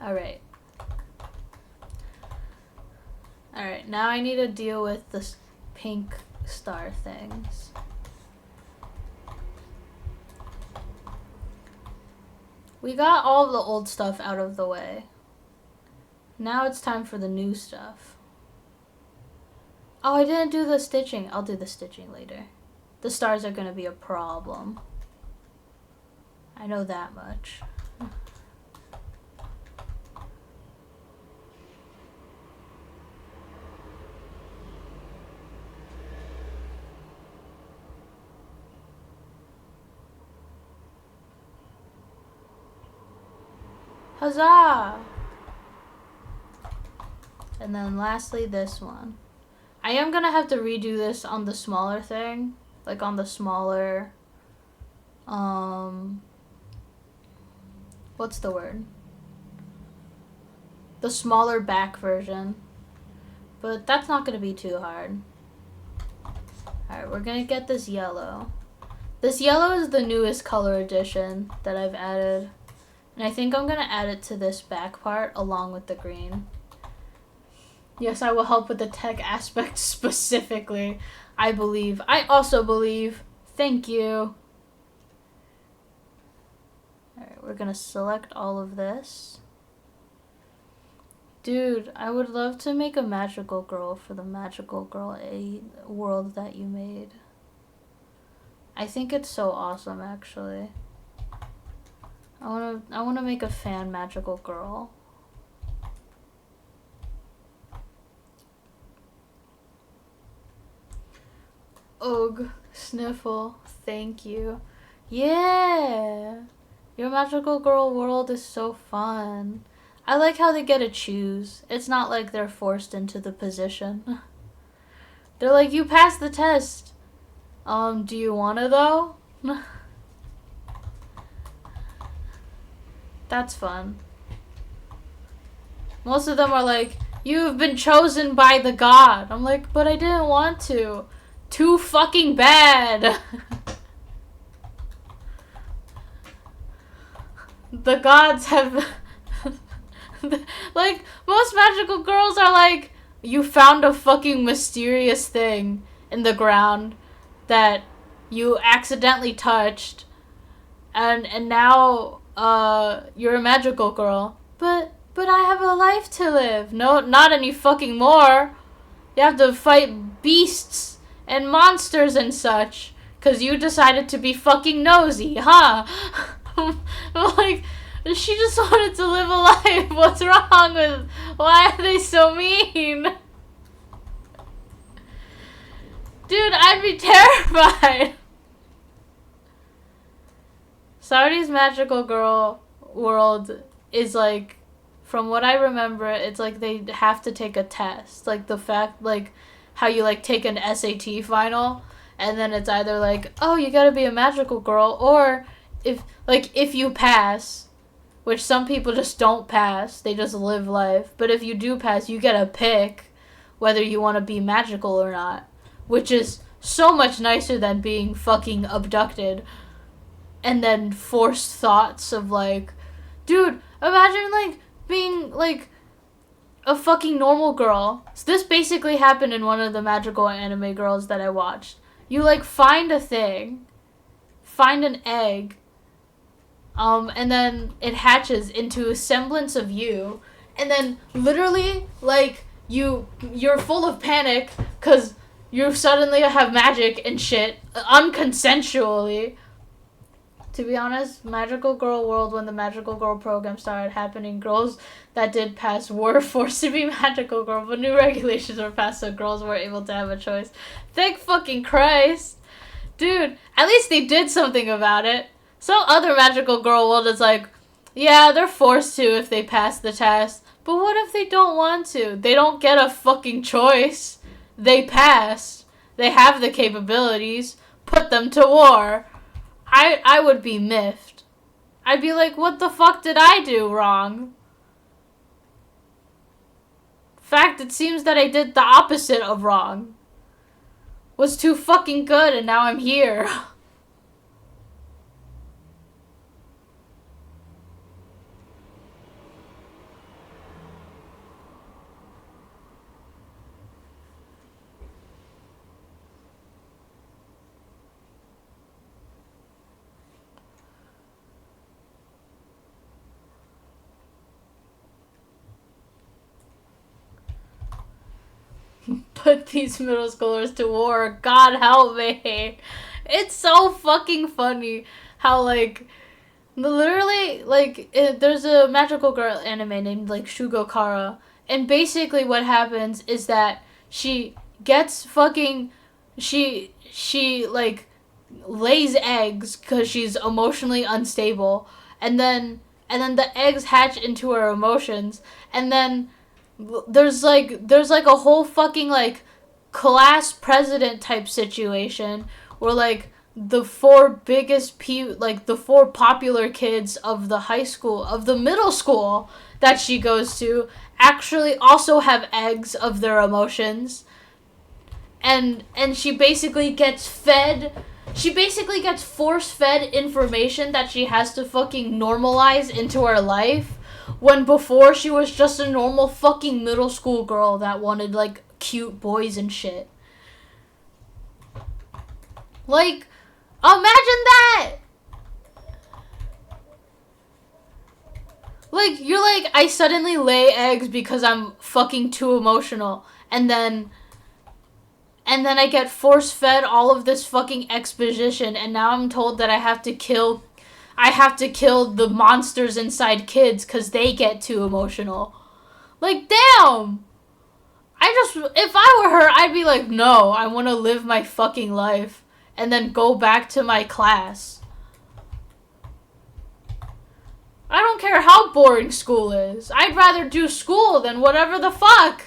Alright. Alright, now I need to deal with the pink star things. We got all the old stuff out of the way. Now it's time for the new stuff. Oh, I didn't do the stitching. I'll do the stitching later. The stars are gonna be a problem. I know that much. Huzzah! And then lastly, this one. I am gonna have to redo this on the smaller thing. Like on the smaller, what's the word? The smaller back version. But that's not gonna be too hard. Alright, we're gonna get this yellow. This yellow is the newest color addition that I've added. And I think I'm gonna add it to this back part along with the green. Yes, I will help with the tech aspect specifically. I believe. I also believe. Thank you. Alright, we're gonna select all of this. Dude, I would love to make a magical girl for the magical girl world that you made. I think it's so awesome, actually. I wanna make a fan magical girl. Ugh, Sniffle, thank you. Yeah! Your magical girl world is so fun. I like how they get to choose. It's not like they're forced into the position. They're like, you passed the test. Do you wanna though? That's fun. Most of them are like, you have been chosen by the god. I'm like, but I didn't want to. Too fucking bad. The gods have... like, most magical girls are like, you found a fucking mysterious thing in the ground that you accidentally touched, and now you're a magical girl. But I have a life to live. No, not any fucking more. You have to fight beasts and monsters and such, 'cause you decided to be fucking nosy, huh? Like, she just wanted to live a life. What's wrong with... Why are they so mean? Dude, I'd be terrified. Sardi's magical girl world is like, from what I remember, it's like they have to take a test. Like the fact, like, how you like take an SAT final, and then it's either like, oh, you gotta be a magical girl, or if you pass, which some people just don't pass, they just live life, but if you do pass, you get to pick whether you want to be magical or not, which is so much nicer than being fucking abducted and then forced thoughts of like, dude, imagine like being like a fucking normal girl. So this basically happened in one of the magical anime girls that I watched. You like find a thing, find an egg, and then it hatches into a semblance of you, and then literally like you're full of panic because you suddenly have magic and shit unconsensually. To be honest, Magical Girl World, when the Magical Girl program started happening, girls that did pass were forced to be Magical Girl, but new regulations were passed so girls were able to have a choice. Thank fucking Christ. Dude, at least they did something about it. Some other Magical Girl World is like, yeah, they're forced to if they pass the test. But what if they don't want to? They don't get a fucking choice. They passed. They have the capabilities. Put them to war. I would be miffed. I'd be like, what the fuck did I do wrong? Fact, it seems that I did the opposite of wrong. Was too fucking good and now I'm here. put these middle schoolers to war. God help me. It's so fucking funny how, like, literally, like, there's a magical girl anime named, like, Shugo Kara. And basically what happens is that she gets fucking... She like, lays eggs because she's emotionally unstable. And then the eggs hatch into her emotions. And then there's like a whole fucking, like, class president type situation where, like, the four the four popular kids of the high school, of the middle school that she goes to, actually also have eggs of their emotions. And she basically gets force fed information that she has to fucking normalize into her life, when before she was just a normal fucking middle school girl that wanted, like, cute boys and shit. Like, imagine that! Like, you're like, I suddenly lay eggs because I'm fucking too emotional. And then I get force-fed all of this fucking exposition, and now I'm told that I have to kill the monsters inside kids because they get too emotional. Like, damn! If I were her, I'd be like, no, I want to live my fucking life, and then go back to my class. I don't care how boring school is. I'd rather do school than whatever the fuck.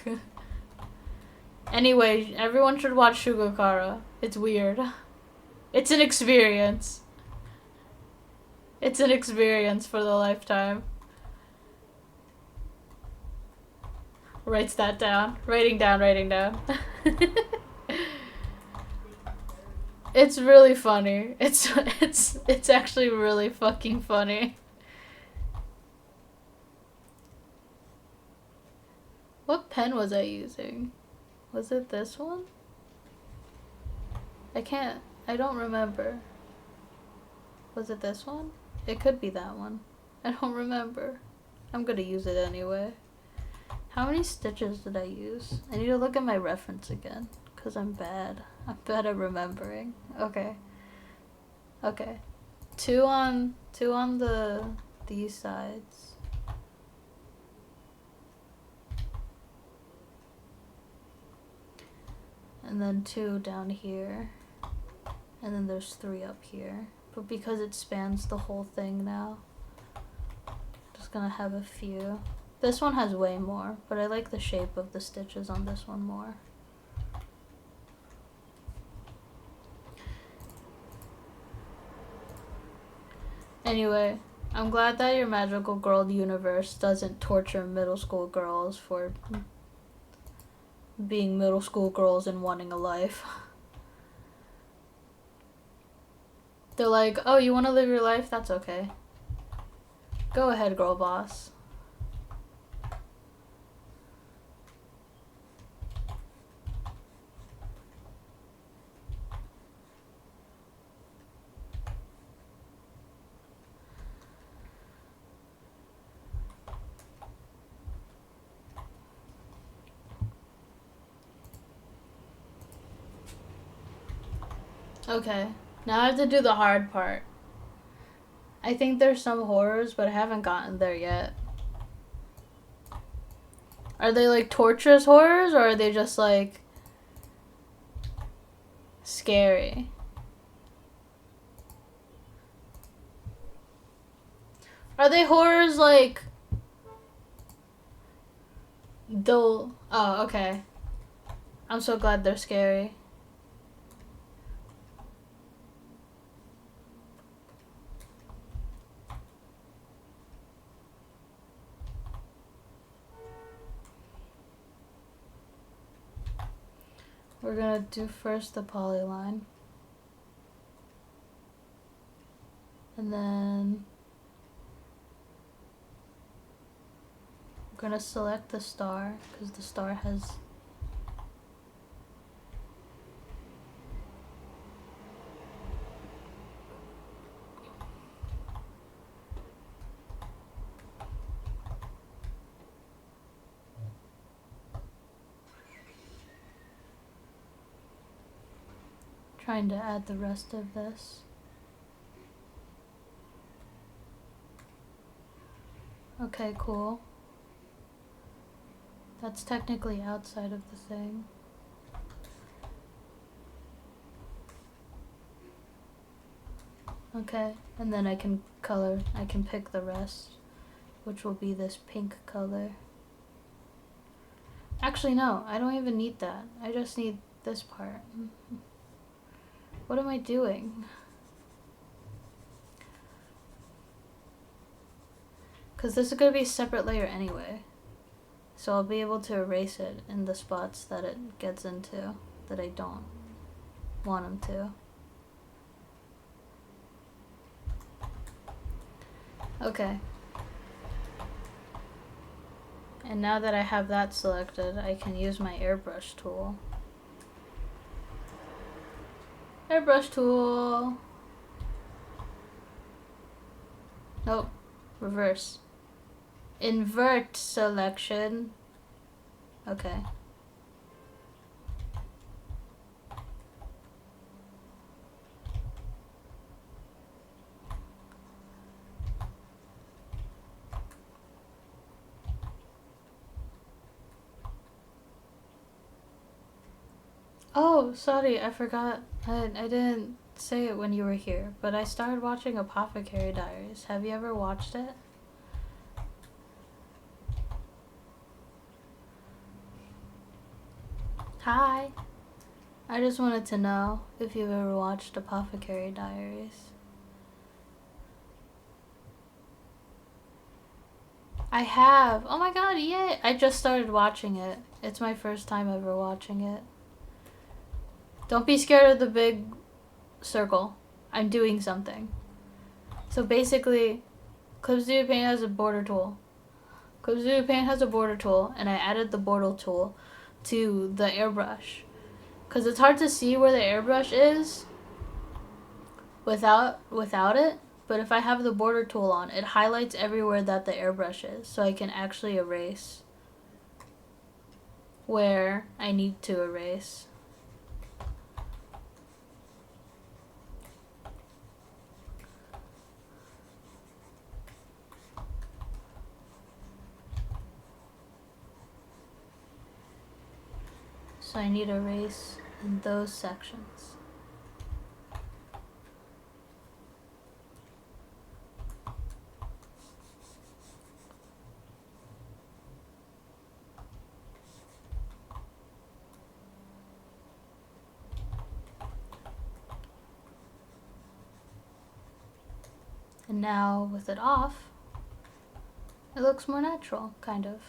Anyway, everyone should watch Shugo Kara. It's weird. It's an experience. It's an experience for the lifetime. Writes that down. Writing down. It's really funny. It's actually really fucking funny. What pen was I using? Was it this one? I don't remember. Was it this one? It could be that one. I don't remember. I'm gonna use it anyway. How many stitches did I use? I need to look at my reference again, because I'm bad. I'm bad at remembering. Okay. Two on these sides. And then 2 down here. And then there's 3 up here. But because it spans the whole thing now, I'm just gonna have a few. This one has way more, but I like the shape of the stitches on this one more. Anyway, I'm glad that your magical girl universe doesn't torture middle school girls for being middle school girls and wanting a life. They're like, oh, you want to live your life? That's okay. Go ahead, girl boss. Okay, now I have to do the hard part. I think there's some horrors, but I haven't gotten there yet. Are they like torturous horrors, or are they just like scary? Are they horrors like oh, okay. I'm so glad they're scary. We're gonna do first the polyline. And then we're gonna select the star, because the star has Trying to add the rest of this. Okay, cool. That's technically outside of the thing. Okay, and then I can pick the rest, which will be this pink color. Actually, no, I don't even need that. I just need this part. What am I doing? Because this is going to be a separate layer anyway. So I'll be able to erase it in the spots that it gets into that I don't want them to. Okay. And now that I have that selected, I can use my airbrush tool. Airbrush tool. Nope. Reverse. Invert selection. Okay. Oh, sorry, I forgot. I didn't say it when you were here, but I started watching Apothecary Diaries. Have you ever watched it? Hi. I just wanted to know if you've ever watched Apothecary Diaries. I have. Oh my god, yay! I just started watching it. It's my first time ever watching it. Don't be scared of the big circle. I'm doing something. So basically, Clip Studio Paint has a border tool. Clip Studio Paint has a border tool, and I added the border tool to the airbrush. Because it's hard to see where the airbrush is without it. But if I have the border tool on, it highlights everywhere that the airbrush is. So I can actually erase where I need to erase. So I need to erase in those sections. And now with it off, it looks more natural, kind of.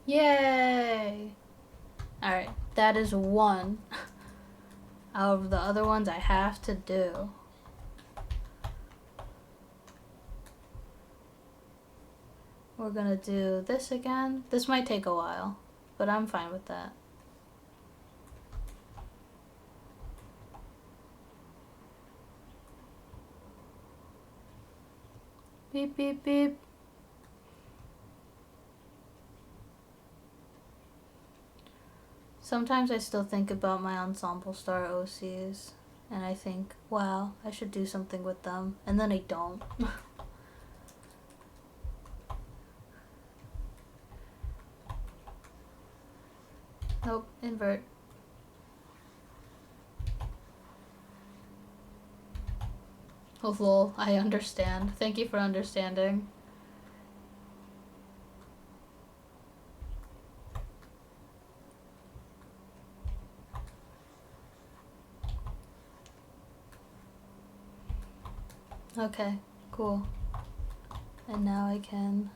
Yay! Alright, that is one out of the other ones I have to do. We're gonna do this again. This might take a while, but I'm fine with that. Beep, beep, beep. Sometimes I still think about my Ensemble Star OCs, and I think, wow, I should do something with them, and then I don't. Nope, invert. Oh lol, I understand. Thank you for understanding. Okay, cool. And now I can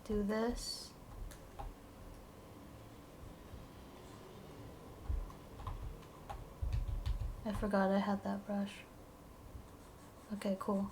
do this. I forgot I had that brush. Okay, cool.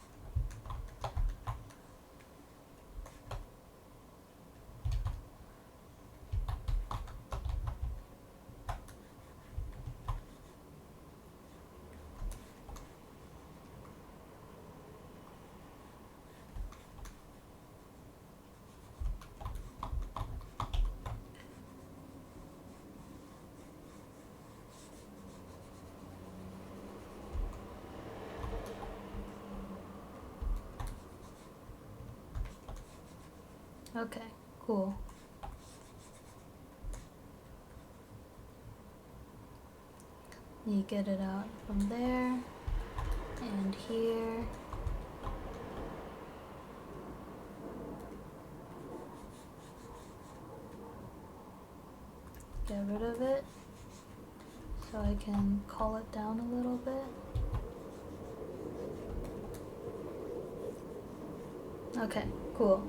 Okay, cool. You get it out from there and here. Get rid of it so I can call it down a little bit. Okay, cool.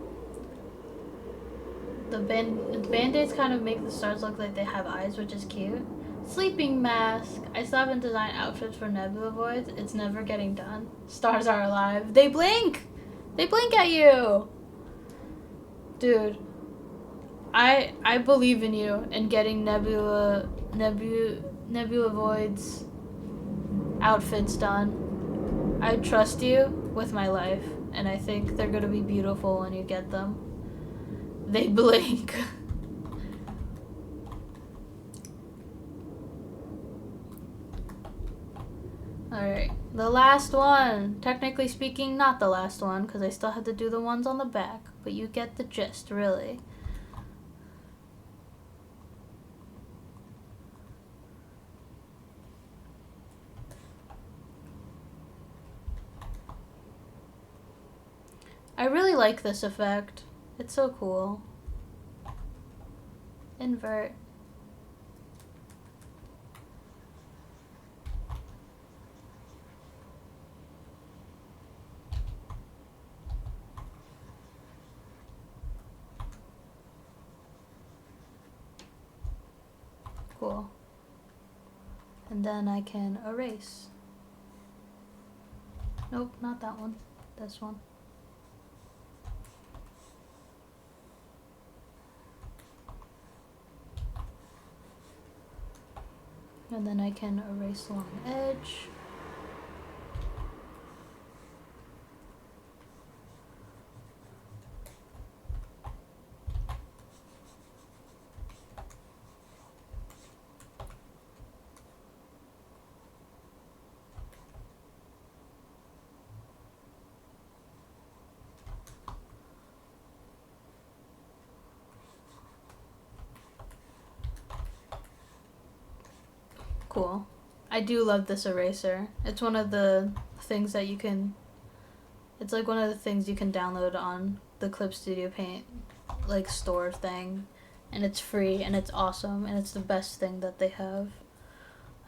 The band-aids kind of make the stars look like they have eyes, which is cute. Sleeping mask. I still haven't designed outfits for Nebula Voids. It's never getting done. Stars are alive. They blink! They blink at you! Dude. I believe in you in getting Nebula Voids outfits done. I trust you with my life, and I think they're gonna be beautiful when you get them. They blink. Alright, the last one. Technically speaking, not the last one, because I still have to do the ones on the back, but you get the gist, really. I really like this effect. It's so cool. Invert. Cool. And then I can erase. Nope, not that one. This one. And then I can erase along the edge. Cool. I do love this eraser. It's one of the things that you can... It's like one of the things you can download on the Clip Studio Paint like store thing. And it's free and it's awesome and it's the best thing that they have.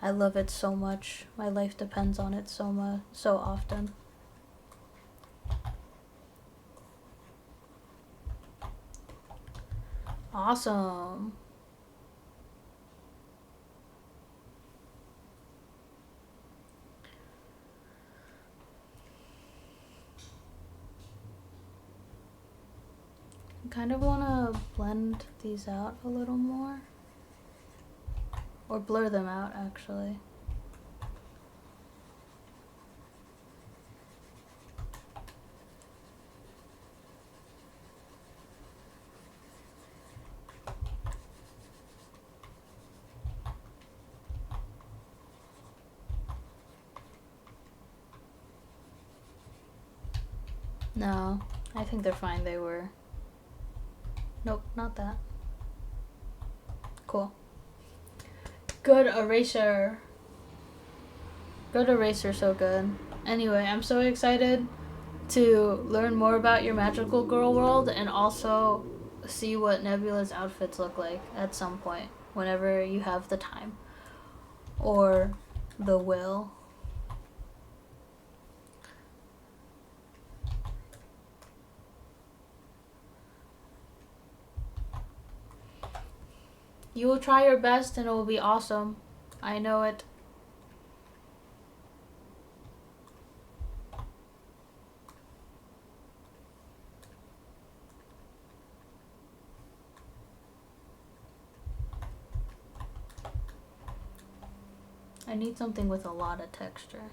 I love it so much. My life depends on it so much, so often. Awesome. I kind of want to blend these out a little more. Or blur them out, actually. No, I think they're fine. They were. Nope, not that. Cool. Good eraser. Good eraser, so good. Anyway, I'm so excited to learn more about your magical girl world and also see what Nebula's outfits look like at some point, whenever you have the time or the will. You will try your best and it will be awesome. I know it. I need something with a lot of texture.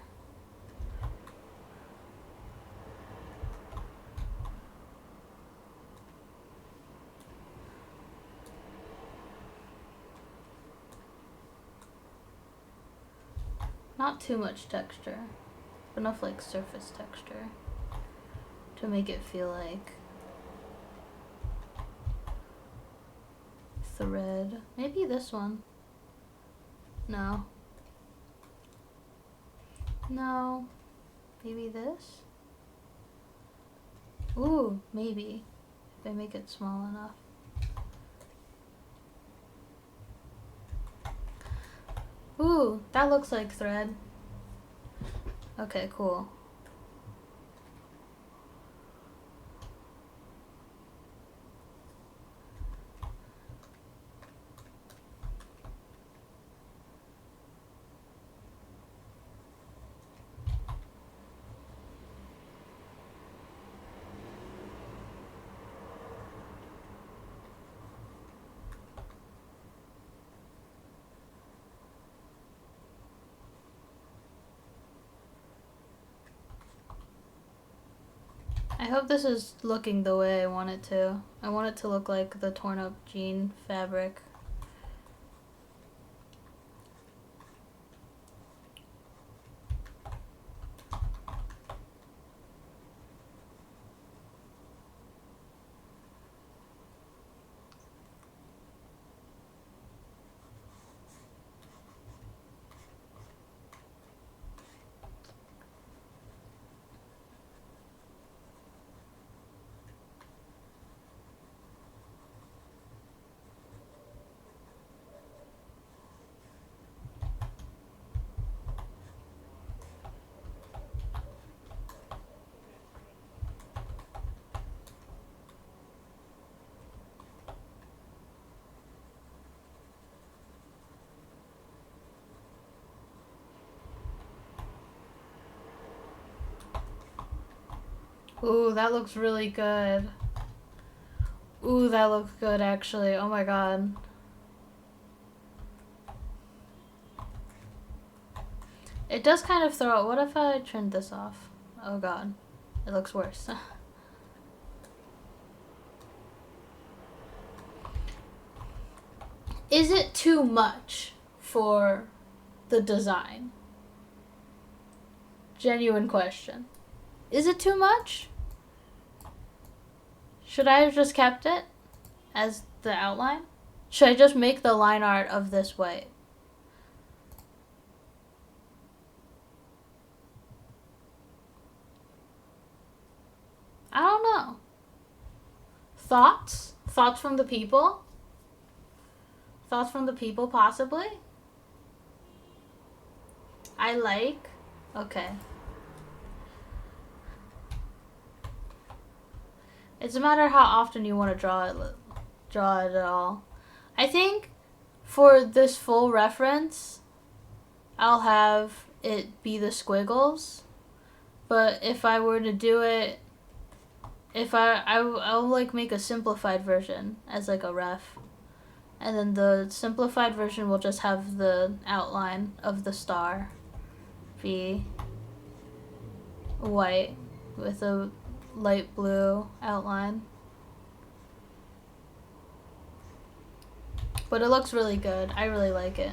Not too much texture, but enough like surface texture to make it feel like thread. Maybe this one. No. No. Maybe this? Ooh, maybe. If I make it small enough. Ooh, that looks like thread. Okay, cool. I hope this is looking the way I want it to. I want it to look like the torn up jean fabric. Ooh, that looks really good. Ooh, that looks good actually. Oh my god. It does kind of throw out. What if I turned this off? Oh god. It looks worse. Is it too much for the design? Genuine question. Is it too much? Should I have just kept it as the outline? Should I just make the line art of this white? I don't know. Thoughts? Thoughts from the people? Thoughts from the people, possibly? I like... Okay. It's a matter how often you want to draw it at all. I think for this full reference, I'll have it be the squiggles. But if I were to do it, I'll like make a simplified version as like a ref. And then the simplified version will just have the outline of the star be white with a light blue outline. But it looks really good. I really like it.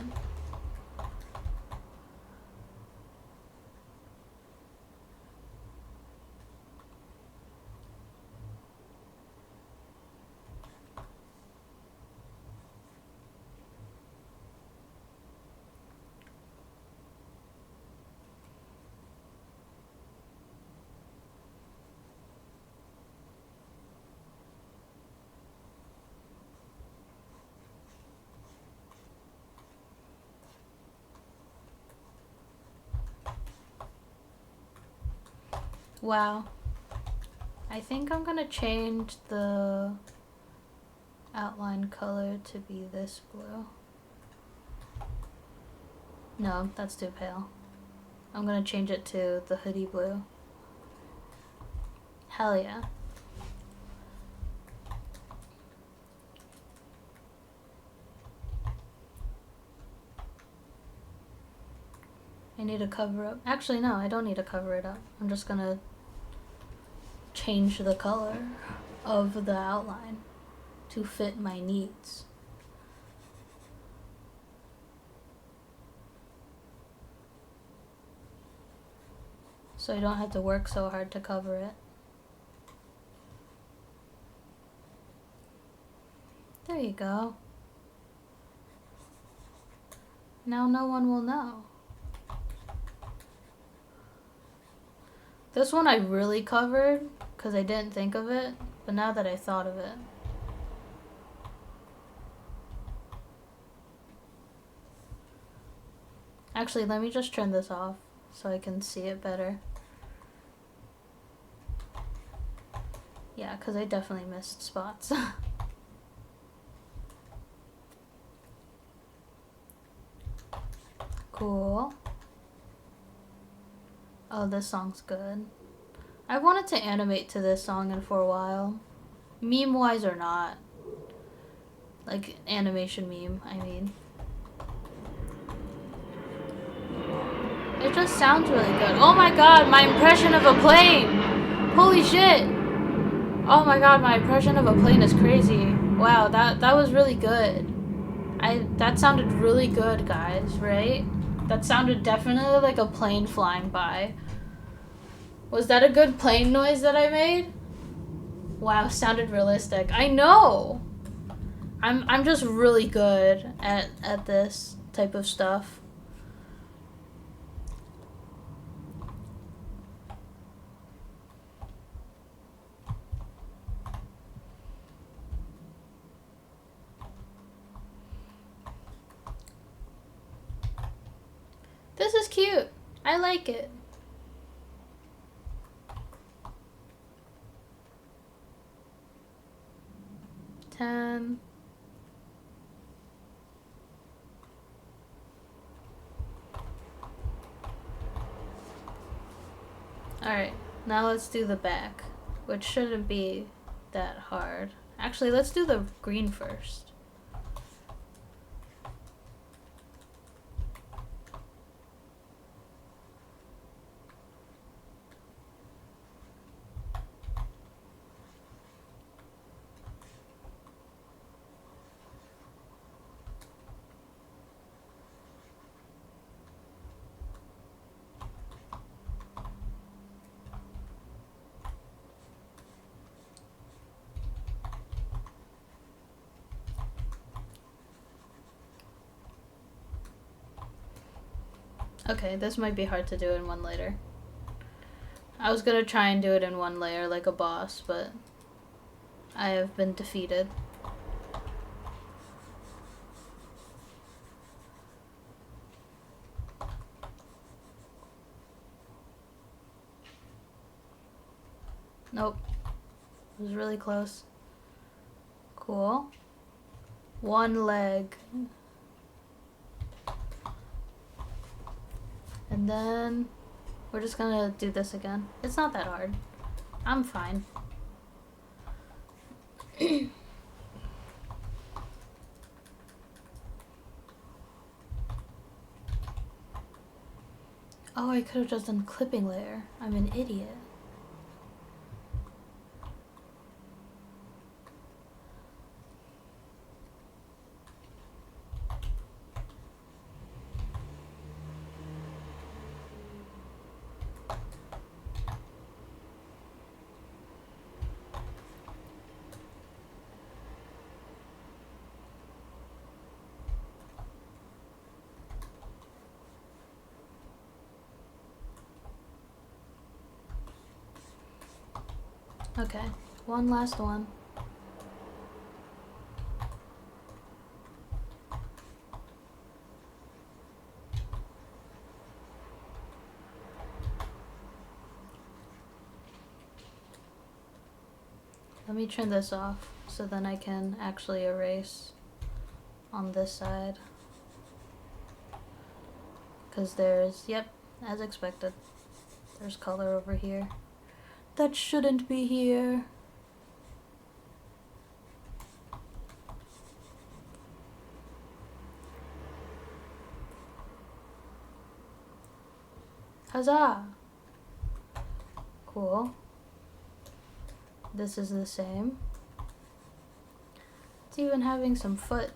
Wow. I think I'm gonna change the outline color to be this blue. No, that's too pale. I'm gonna change it to the hoodie blue. Hell yeah. I need to cover up. Actually, no, I don't need to cover it up. I'm just gonna change the color of the outline to fit my needs. So I don't have to work so hard to cover it. There you go. Now no one will know. This one I really covered because I didn't think of it, but now that I thought of it. Actually, let me just turn this off so I can see it better. Yeah, because I definitely missed spots. Cool. Oh, this song's good. I've wanted to animate to this song for a while. Meme-wise or not. Like, animation meme, I mean. It just sounds really good. Oh my god, my impression of a plane! Holy shit! Oh my god, my impression of a plane is crazy. Wow, that was really good. That sounded really good, guys, right? That sounded definitely like a plane flying by. Was that a good plane noise that I made? Wow, sounded realistic. I know! I'm just really good at this type of stuff. This is cute. I like it. Ten. Alright, now let's do the back, which shouldn't be that hard. Actually, let's do the green first. Okay, this might be hard to do in one layer. I was gonna try and do it in one layer like a boss, but I have been defeated. Nope. It was really close. Cool. One leg. And then we're just gonna do this again. It's not that hard. I'm fine. Oh, I could have just done clipping layer. I'm an idiot. Okay, one last one. Let me turn this off so then I can actually erase on this side. Because there's, yep, as expected, there's color over here. That shouldn't be here. Huzzah! Cool. This is the same. It's even having some foot.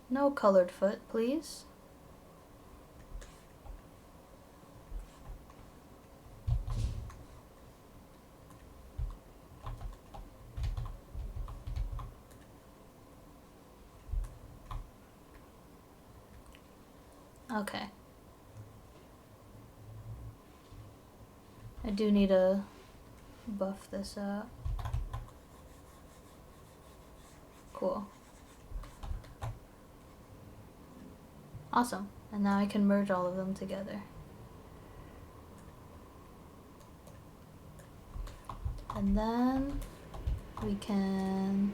No colored foot, please. Okay. I do need to buff this out. Cool. Awesome. And now I can merge all of them together. And then we can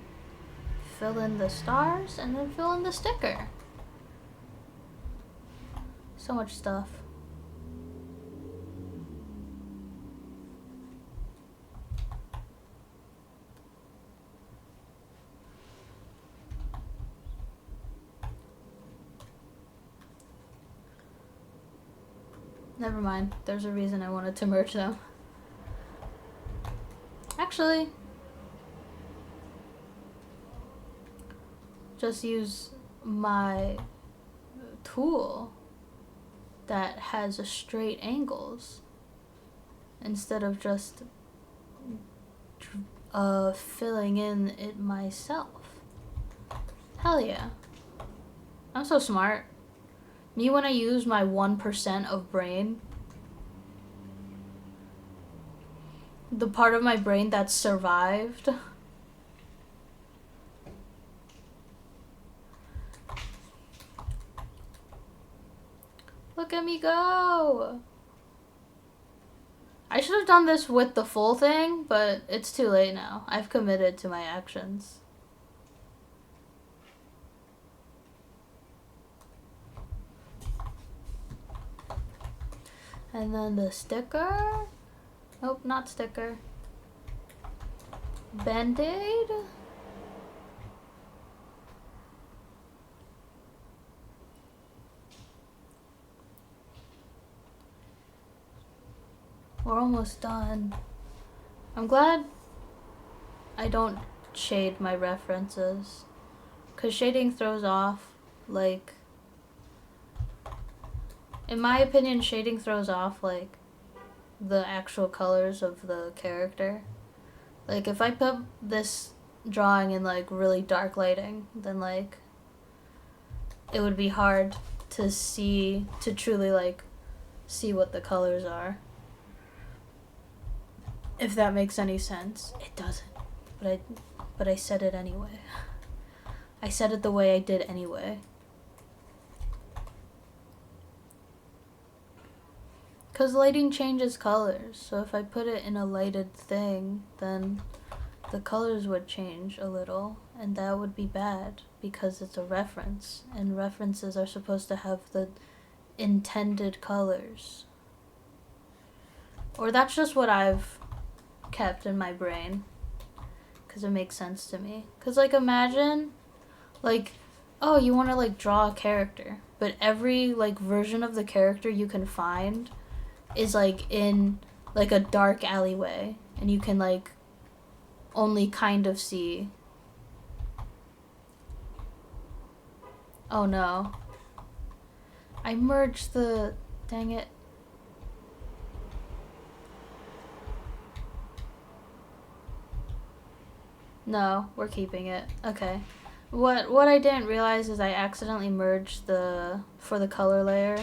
fill in the stars and then fill in the sticker. So much stuff. Never mind. There's a reason I wanted to merge them. Actually, just use my tool that has a straight angles instead of just filling in it myself. Hell yeah. I'm so smart. Me when I use my 1% of brain, the part of my brain that survived. Look at me go! I should have done this with the full thing, but it's too late now. I've committed to my actions. And then the sticker. Nope, not sticker. Band-Aid. We're almost done. I'm glad I don't shade my references, 'cause shading throws off, like, in my opinion, shading throws off, like, the actual colors of the character. Like, if I put this drawing in, like, really dark lighting, then, like, it would be hard to see, to truly, like, see what the colors are. If that makes any sense. It doesn't. But I said it anyway. I said it the way I did anyway. Because lighting changes colors, so if I put it in a lighted thing, then the colors would change a little, and that would be bad, because it's a reference, and references are supposed to have the intended colors. Or that's just what I've kept in my brain, because it makes sense to me. Because, like, imagine, like, oh, you want to, like, draw a character, but every, like, version of the character you can find is, like, in, like, a dark alleyway, and you can, like, only kind of see. Oh no. I merged the... Dang it. No, we're keeping it. Okay. What I didn't realize is I accidentally merged for the color layer,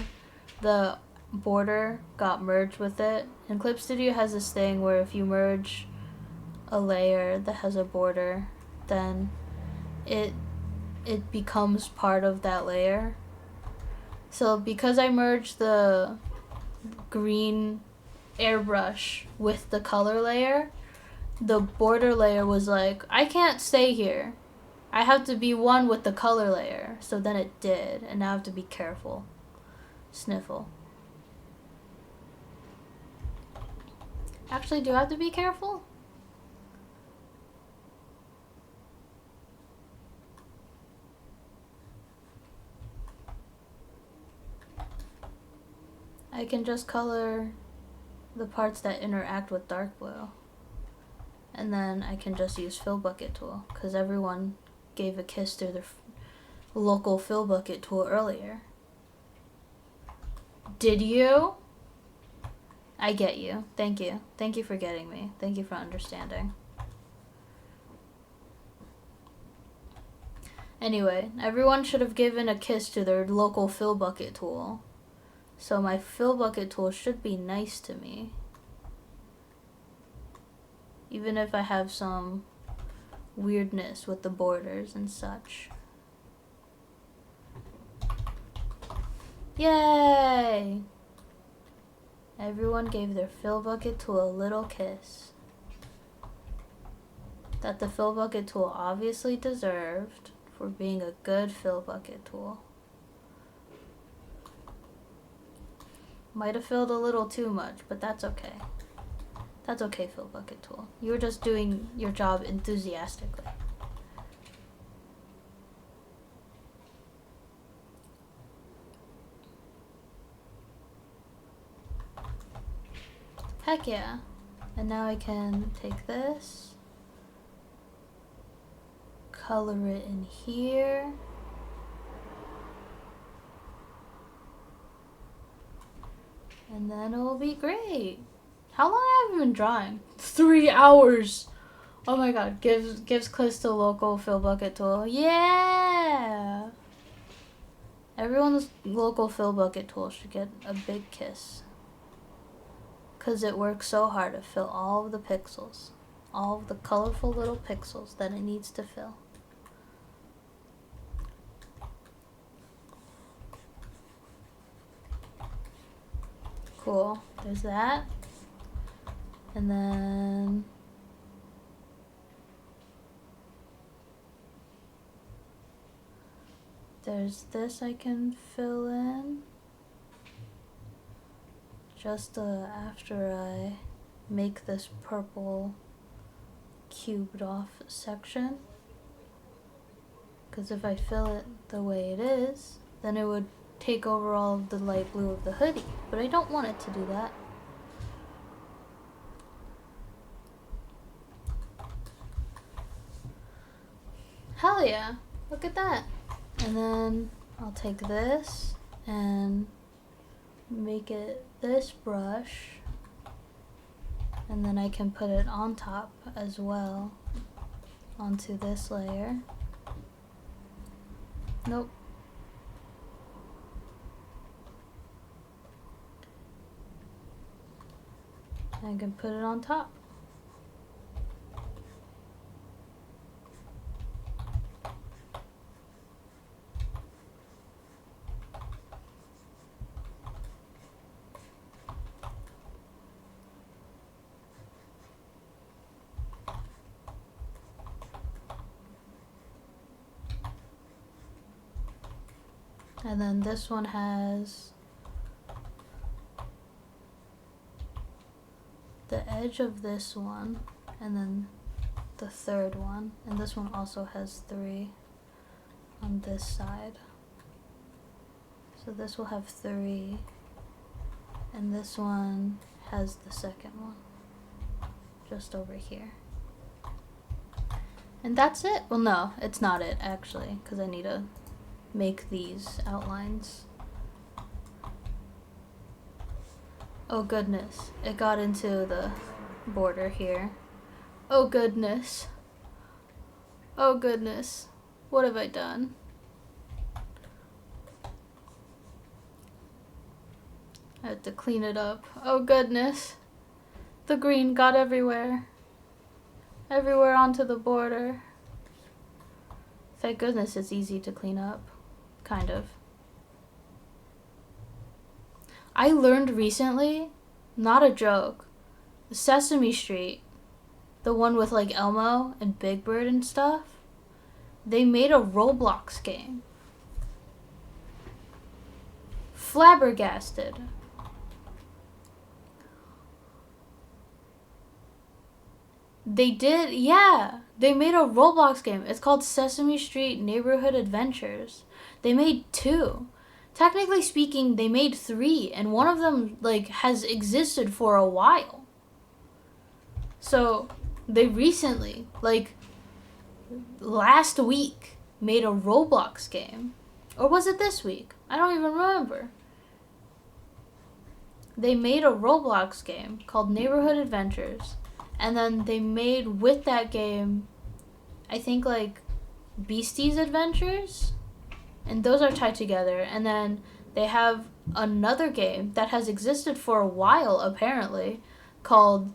the border got merged with it. And Clip Studio has this thing where if you merge a layer that has a border, then it becomes part of that layer. So because I merged the green airbrush with the color layer, the border layer was like, I can't stay here. I have to be one with the color layer. So then it did, and now I have to be careful. Sniffle. Actually, do I have to be careful? I can just color the parts that interact with dark blue. And then I can just use fill bucket tool, because everyone gave a kiss to their local fill bucket tool earlier. Did you? I get you. Thank you. Thank you for getting me. Thank you for understanding. Anyway, everyone should have given a kiss to their local fill bucket tool So my fill bucket tool should be nice to me. Even if I have some weirdness with the borders and such. Yay! Everyone gave their fill bucket tool a little kiss. That the fill bucket tool obviously deserved for being a good fill bucket tool. Might have filled a little too much, but that's okay. That's okay, fill bucket tool. You were just doing your job enthusiastically. Heck yeah. And now I can take this, color it in here. And then it will be great. How long have I been drawing? 3 hours. Oh my god. Gives clips to local fill bucket tool. Yeah. Everyone's local fill bucket tool should get a big kiss. Because it works so hard to fill all of the pixels. All of the colorful little pixels that it needs to fill. Cool. There's that. And then there's this I can fill in just after I make this purple cubed off section, because if I fill it the way it is, then it would take over all of the light blue of the hoodie, but I don't want it to do that. Hell yeah, look at that. And then I'll take this and make it this brush, and then I can put it on top as well onto this layer. Nope. I can put it on top. And then this one has the edge of this one, and then the third one, and this one also has 3 on this side. So this will have 3, and this one has the second one just over here. And that's it. Well, no, it's not it actually, because I need to make these outlines. Oh goodness, it got into the border here. Oh goodness. Oh goodness. What have I done? I had to clean it up. Oh goodness. The green got everywhere. Everywhere onto the border. Thank goodness it's easy to clean up. Kind of. I learned recently, not a joke, Sesame Street, the one with like Elmo and Big Bird and stuff, they made a Roblox game. Flabbergasted. They did, yeah. They made a Roblox game. It's called Sesame Street Neighborhood Adventures. They made 2. Technically speaking, they made 3, and one of them like has existed for a while. So they recently, like last week, made a Roblox game. Or was it this week? I don't even remember. They made a Roblox game called Neighborhood Adventures. And then they made with that game, I think like Beastie's Adventures. And those are tied together. And then they have another game that has existed for a while apparently called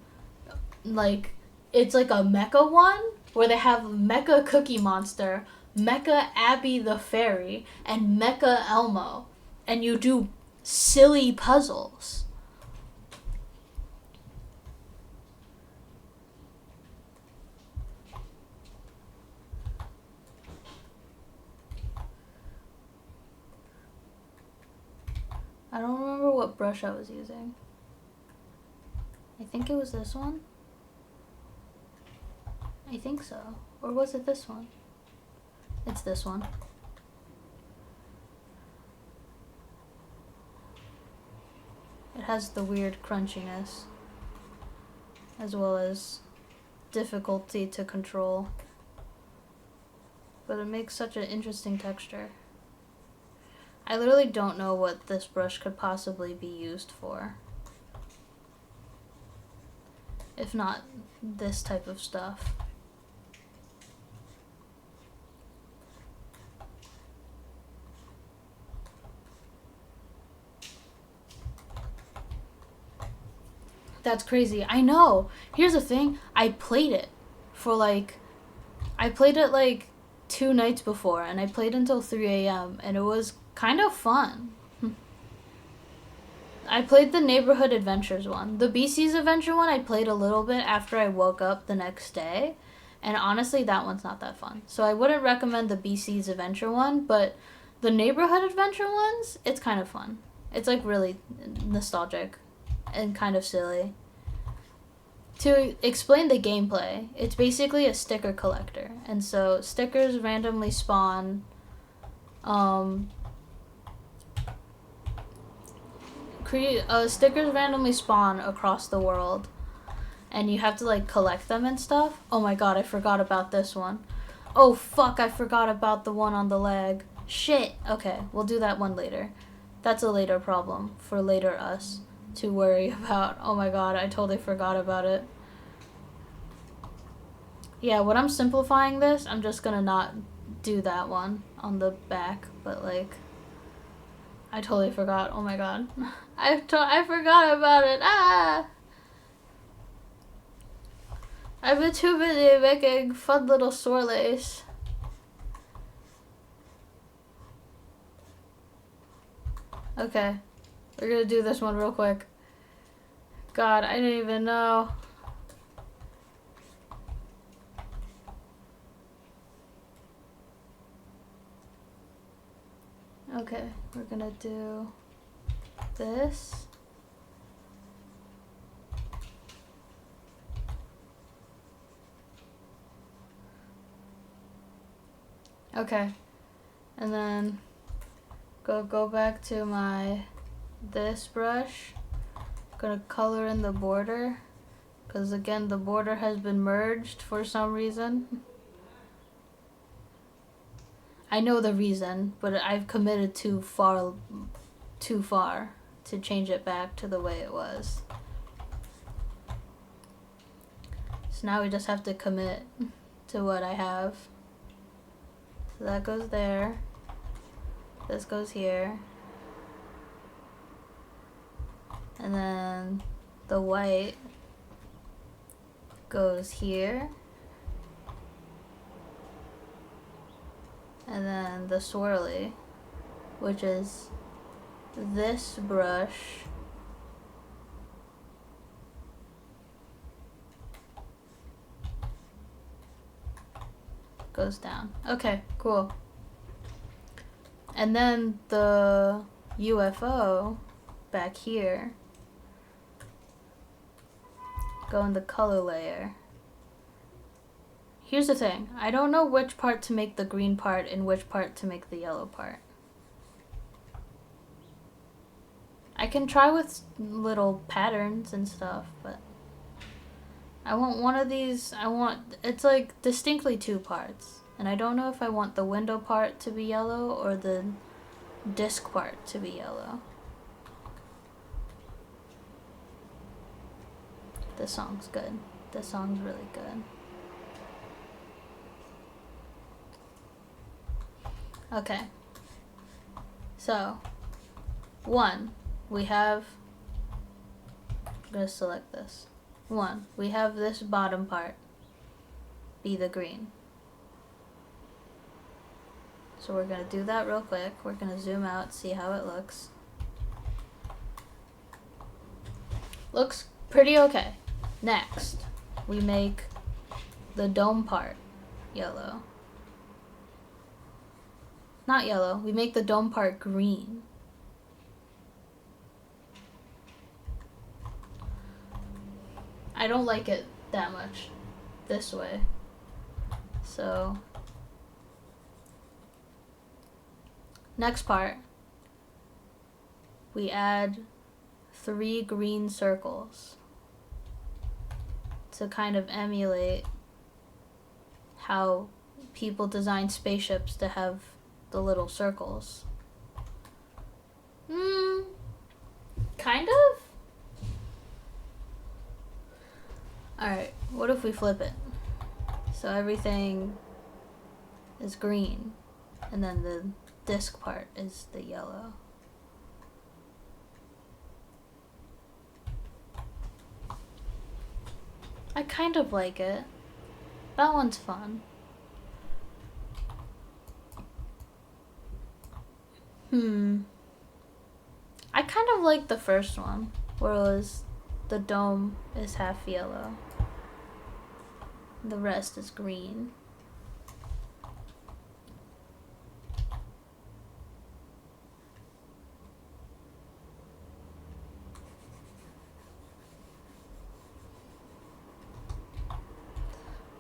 like it's like a mecha one where they have Mecha Cookie Monster, Mecha Abby the Fairy, and Mecha Elmo, and you do silly puzzles. I don't remember what brush I was using. I think it was this one. I think so. Or was it this one? It's this one. It has the weird crunchiness, as well as difficulty to control. But it makes such an interesting texture. I literally don't know what this brush could possibly be used for. If not this type of stuff. That's crazy. I know. Here's the thing. I played it like 2 nights before, and I played until 3 a.m. and it was kind of fun. I played the Neighborhood Adventures one. The BC's Adventure one I played a little bit after I woke up the next day, and honestly that one's not that fun. So I wouldn't recommend the BC's Adventure one, but the Neighborhood Adventure ones, it's kind of fun. It's like really nostalgic and kind of silly. To explain the gameplay, it's basically a sticker collector, and so stickers randomly spawn stickers randomly spawn across the world, and you have to like collect them and stuff. Oh my god, I forgot about this one. Oh fuck, I forgot about the one on the leg. Shit. Okay, we'll do that one later. That's a later problem for later us to worry about. Oh my god, I totally forgot about it. Yeah, when I'm simplifying this, I'm just gonna not do that one on the back, but like, I totally forgot. Oh my god. I forgot about it. Ah! I've been too busy making fun little swirlies. Okay, we're gonna do this one real quick. God, I didn't even know. Okay, we're gonna do this. Okay, and then go back to this brush. Gonna color in the border, because again the border has been merged for some reason. I know the reason, but I've committed too far to change it back to the way it was. So now we just have to commit to what I have. So that goes there. This goes here. And then the white goes here. And then the swirly, which is this brush, goes down. Okay, cool. And then the UFO back here, go in the color layer. Here's the thing. I don't know which part to make the green part and which part to make the yellow part. I can try with little patterns and stuff, but I want one of these. It's like distinctly 2 parts. And I don't know if I want the window part to be yellow or the disc part to be yellow. This song's good. This song's really good. Okay. So, 1, we have, I'm going to select this. 1, we have this bottom part be the green. So we're going to do that real quick. We're going to zoom out, see how it looks. Looks pretty okay. Next, we make the dome part yellow. Not yellow, we make the dome part green. I don't like it that much this way. So, next part, we add 3 green circles to kind of emulate how people design spaceships to have the little circles. Kind of? Alright, what if we flip it? So everything is green, and then the disc part is the yellow. I kind of like it. That one's fun. I kind of like the first one, where it was the dome is half yellow. The rest is green.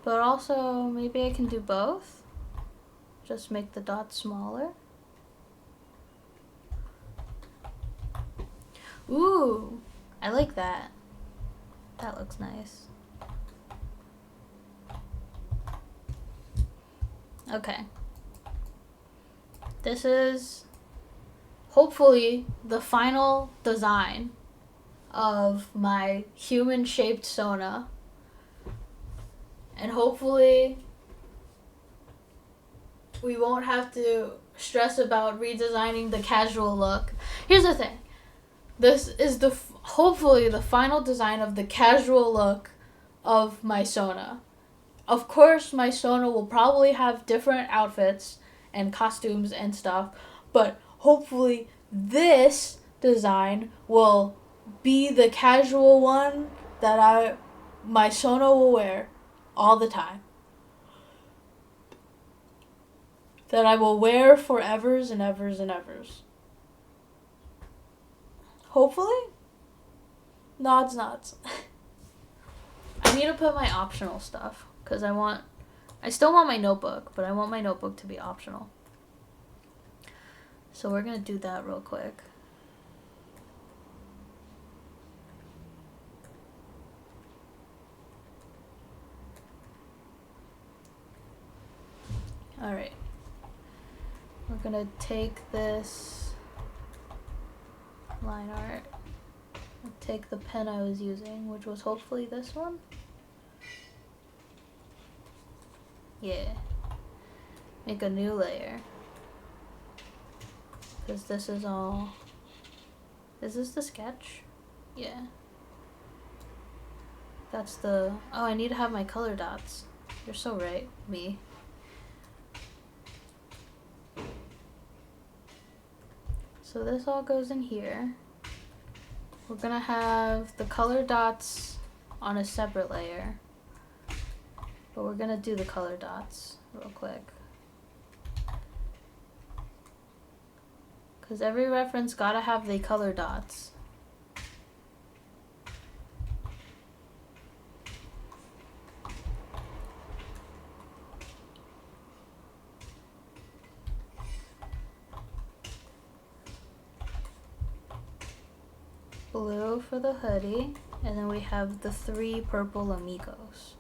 But also, maybe I can do both. Just make the dots smaller. Ooh, I like that. That looks nice. Okay. This is hopefully the final design of my human-shaped Sona. And hopefully we won't have to stress about redesigning the casual look. Here's the thing. This is hopefully the final design of the casual look of my Sona. Of course, my Sona will probably have different outfits and costumes and stuff, but hopefully this design will be the casual one that my Sona will wear all the time. That I will wear for evers and evers and evers. Hopefully? Nods. I need to put my optional stuff, because I still want my notebook, but I want my notebook to be optional. So we're going to do that real quick. Alright. We're going to take this line art, take the pen I was using, which was hopefully this one. Yeah. Make a new layer. Because this is all... Is this the sketch? Yeah. That's the... Oh, I need to have my color dots. You're so right, me. So this all goes in here. We're gonna have the color dots on a separate layer. But we're gonna do the color dots real quick. Because every reference gotta have the color dots. Blue for the hoodie, and then we have the 3 purple amigos.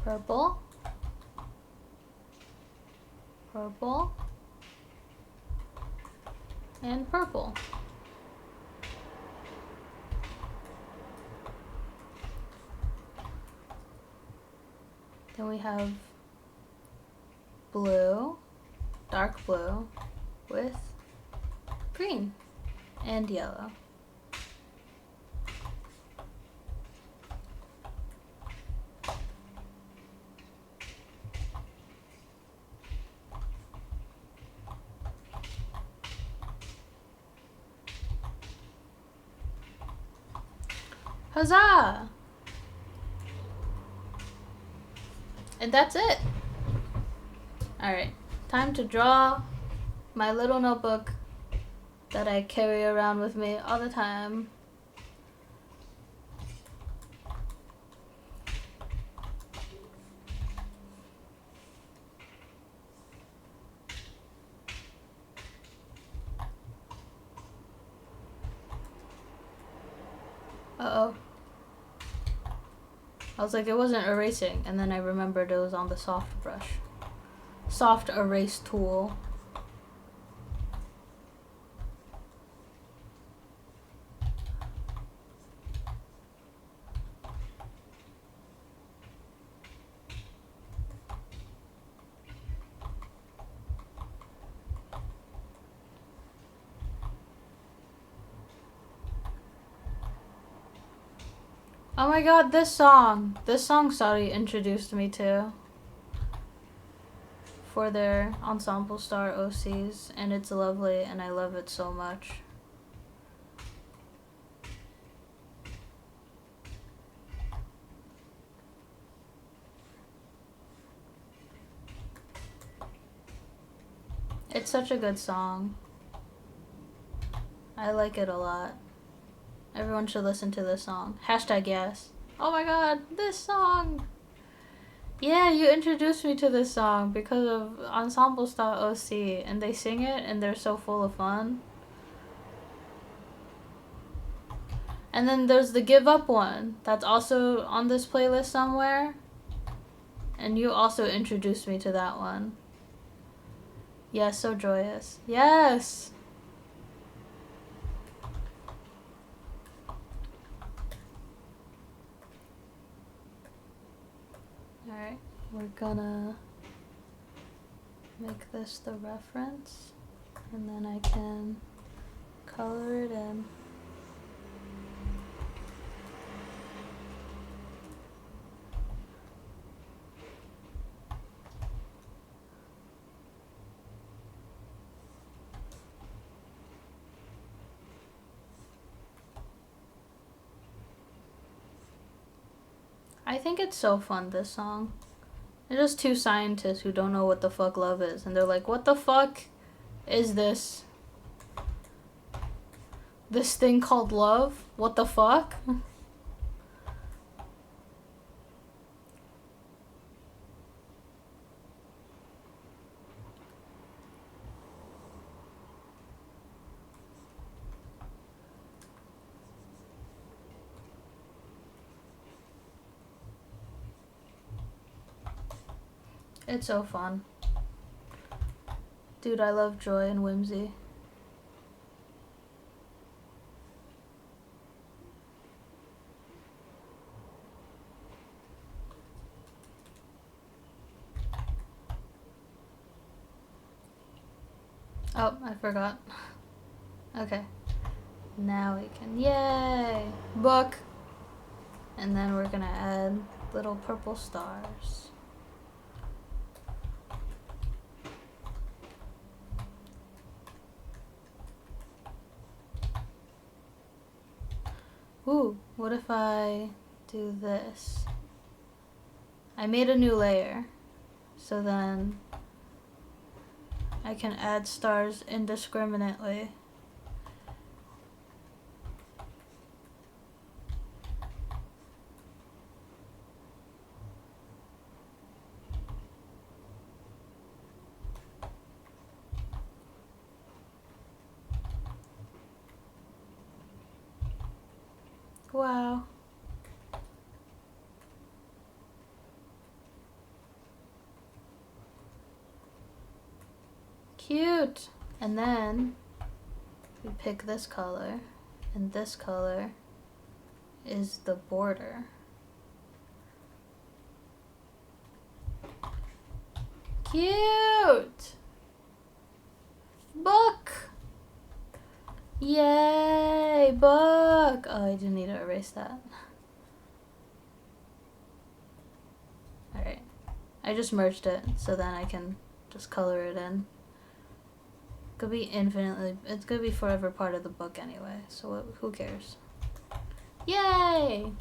Purple, purple, and purple. Then we have blue, dark blue with green and yellow. Huzzah! And that's it. Alright, time to draw my little notebook that I carry around with me all the time. Uh-oh. I was like, it wasn't erasing, and then I remembered it was on the soft brush. Soft erase tool. Oh my god, this song Saudi introduced me to for their Ensemble Star OCs, and it's lovely and I love it so much. It's such a good song. I like it a lot. Everyone should listen to this song. Hashtag yes. Oh my god, this song! Yeah, you introduced me to this song because of Ensemble Star OC, and they sing it and they're so full of fun. And then there's the Give Up one that's also on this playlist somewhere. And you also introduced me to that one. Yes, so joyous. Yes! Alright, we're gonna make this the reference, and then I can color it in. I think it's so fun, this song. It's just two scientists who don't know what the fuck love is, and they're like, what the fuck is this? This thing called love? What the fuck? It's so fun. Dude, I love joy and whimsy. Oh, I forgot. Okay. Now we can, yay! Book! And then we're gonna add little purple stars. Ooh, what if I do this? I made a new layer, so then I can add stars indiscriminately. Wow. Cute. And then we pick this color, and this color is the border. Cute. Book! Yay! Book! Oh, I do need to erase that. Alright. I just merged it so then I can just color it in. Could be infinitely, it's gonna be forever part of the book anyway, so who cares? Yay!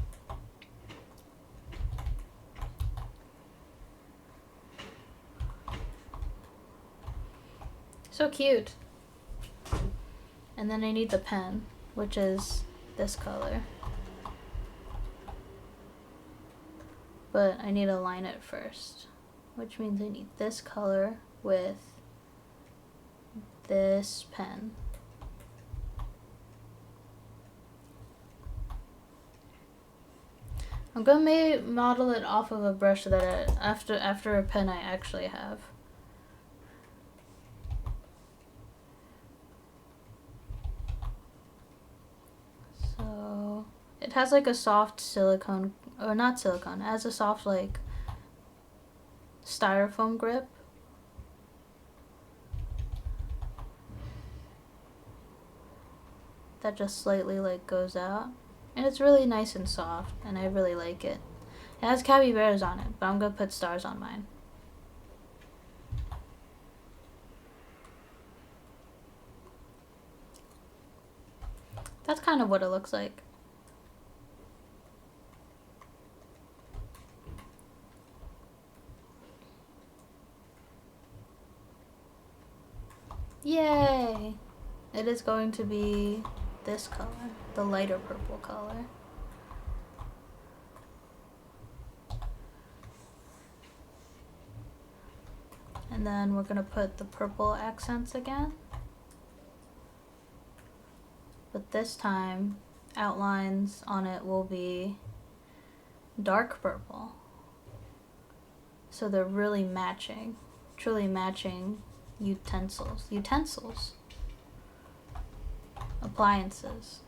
So cute. And then I need the pen, which is this color. But I need to line it first, which means I need this color with this pen. I'm gonna model it off of a brush that after a pen I actually have. So it has like a soft silicone, or not silicone, it has a soft like styrofoam grip. That just slightly like goes out. And it's really nice and soft, and I really like it. It has capybaras on it, but I'm gonna put stars on mine. That's kind of what it looks like. Yay! It is going to be this color, the lighter purple color. And then we're gonna put the purple accents again. But this time, outlines on it will be dark purple. So they're really matching, truly matching utensils. Appliances.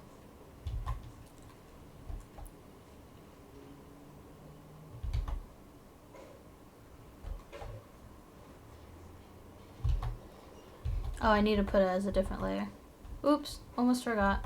Oh, I need to put it as a different layer. Oops, almost forgot.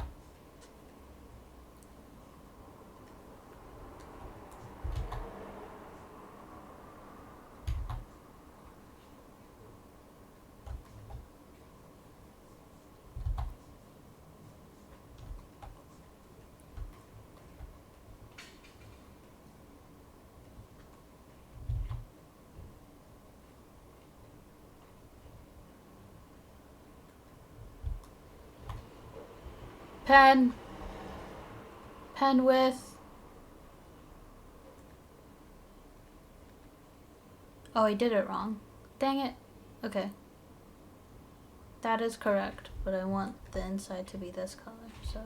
Pen with. Oh, I did it wrong. Dang it. Okay. That is correct, but I want the inside to be this color, so.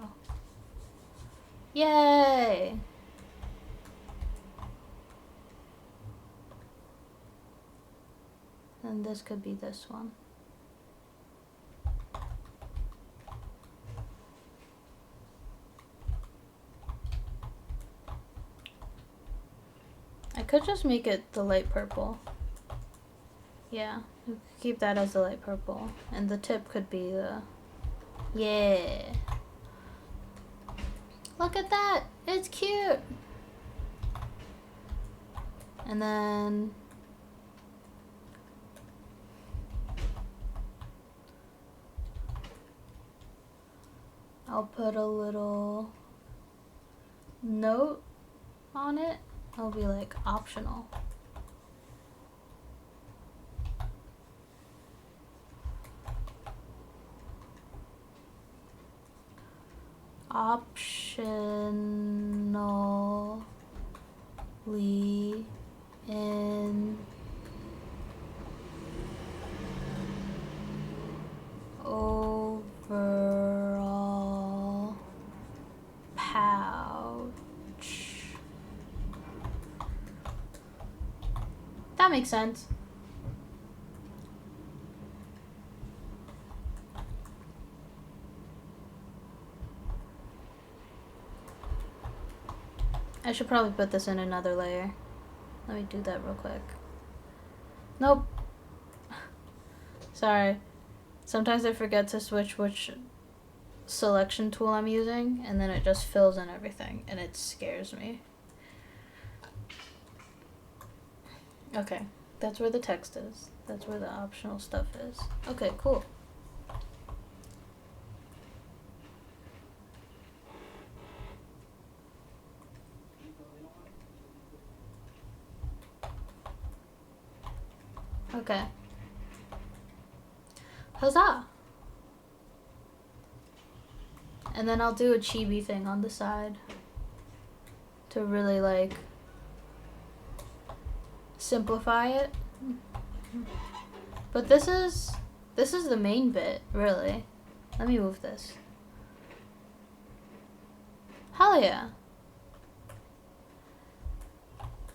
Yay! And this could be this one. I could just make it the light purple. Yeah, keep that as the light purple. And the tip could be the... Yeah. Look at that! It's cute! And then... I'll put a little note on it. It'll be like optional. Optionally in overall pouch. That makes sense. I should probably put this in another layer. Let me do that real quick. Nope. Sorry. Sometimes I forget to switch which selection tool I'm using, and then it just fills in everything, and it scares me. Okay, that's where the text is. That's where the optional stuff is. Okay, cool. Okay. Huzzah! And then I'll do a chibi thing on the side to really like simplify it. But this is the main bit, really. Let me move this. Hell yeah.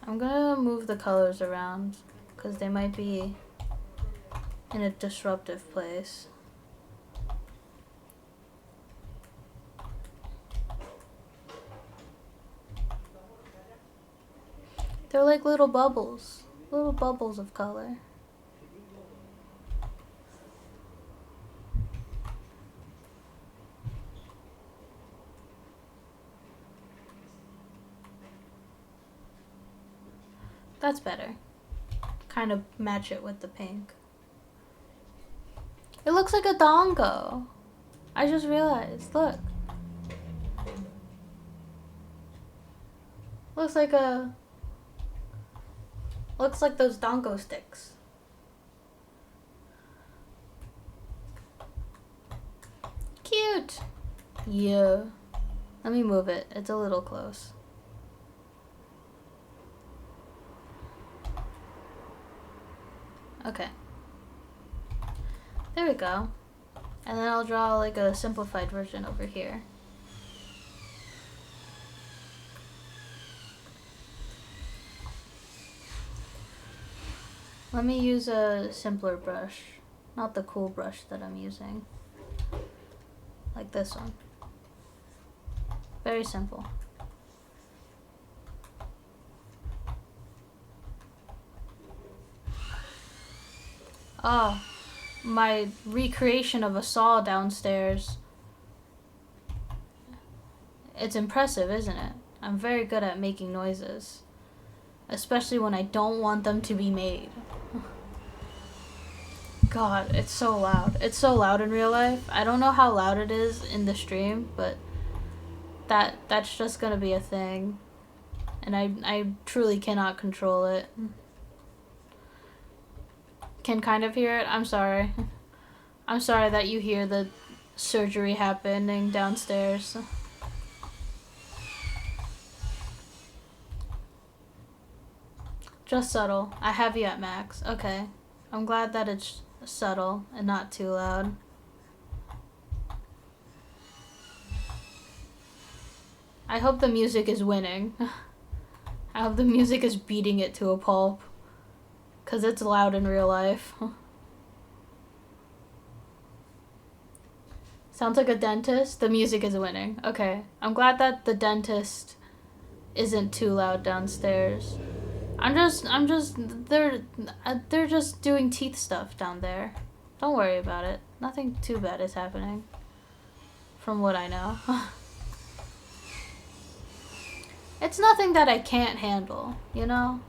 I'm gonna move the colors around because they might be in a disruptive place. They're like little bubbles of color. That's better. Kind of match it with the pink. It looks like a dongo. I just realized, look. Looks like those dongo sticks. Cute. Yeah. Let me move it. It's a little close. Okay. There we go. And then I'll draw like a simplified version over here. Let me use a simpler brush, not the cool brush that I'm using. Like this one. Very simple. Oh, my recreation of a saw downstairs. It's impressive, isn't it? I'm very good at making noises. Especially when I don't want them to be made. God, it's so loud. It's so loud in real life. I don't know how loud it is in the stream, but that's just gonna be a thing. And I truly cannot control it. Can kind of hear it. I'm sorry. I'm sorry that you hear the surgery happening downstairs. Just subtle. I have you at max. Okay. I'm glad that it's subtle and not too loud. I hope the music is winning. I hope the music is beating it to a pulp. 'Cause it's loud in real life. Sounds like a dentist. The music is winning. Okay. I'm glad that the dentist isn't too loud downstairs. They're just doing teeth stuff down there. Don't worry about it. Nothing too bad is happening. From what I know. It's nothing that I can't handle, you know?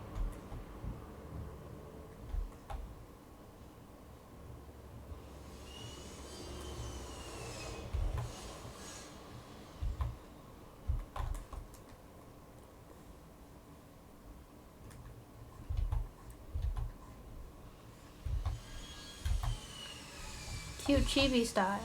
Cute chibi style.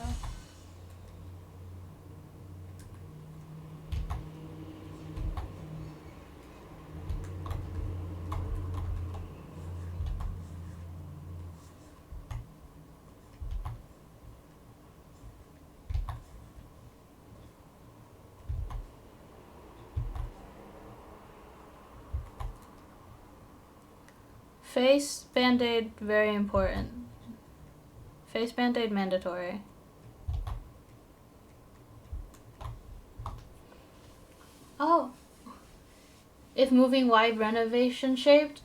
Face band-aid, very important. Face band-aid mandatory. Oh. If moving wide renovation shaped?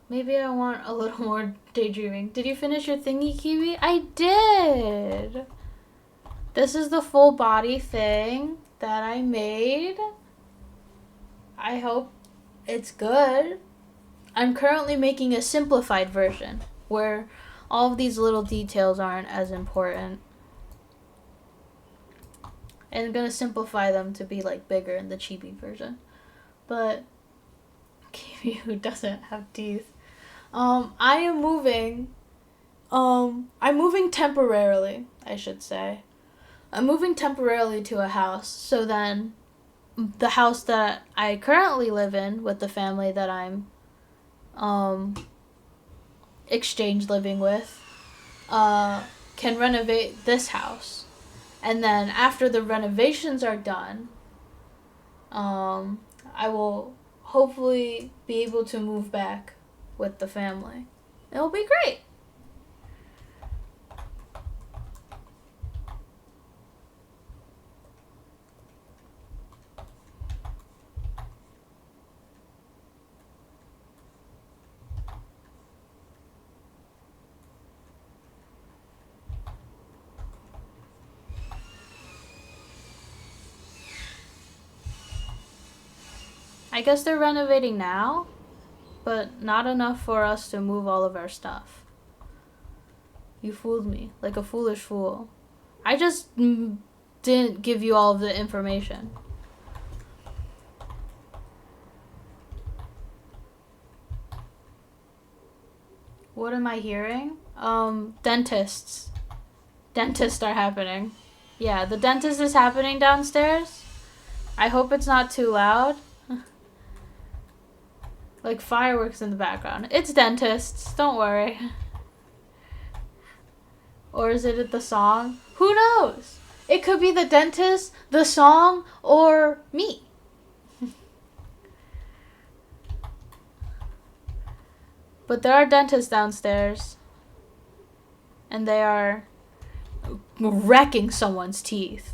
Maybe I want a little more daydreaming. Did you finish your thingy, Kiwi? I did! This is the full body thing that I made. I hope it's good. I'm currently making a simplified version where all of these little details aren't as important. And I'm gonna simplify them to be like bigger in the chibi version. But Kiwi who doesn't have teeth. I am moving. I'm moving temporarily, I should say. I'm moving temporarily to a house, so then the house that I currently live in with the family that I'm exchange living with can renovate this house. And then after the renovations are done, I will hopefully be able to move back with the family. It'll be great. I guess they're renovating now, but not enough for us to move all of our stuff. You fooled me, like a foolish fool. I just didn't give you all of the information. What am I hearing? Dentists. Dentists are happening. Yeah, the dentist is happening downstairs. I hope it's not too loud. Like fireworks in the background. It's dentists, don't worry. Or is it the song? Who knows? It could be the dentist, the song, or me. But there are dentists downstairs. And they are wrecking someone's teeth.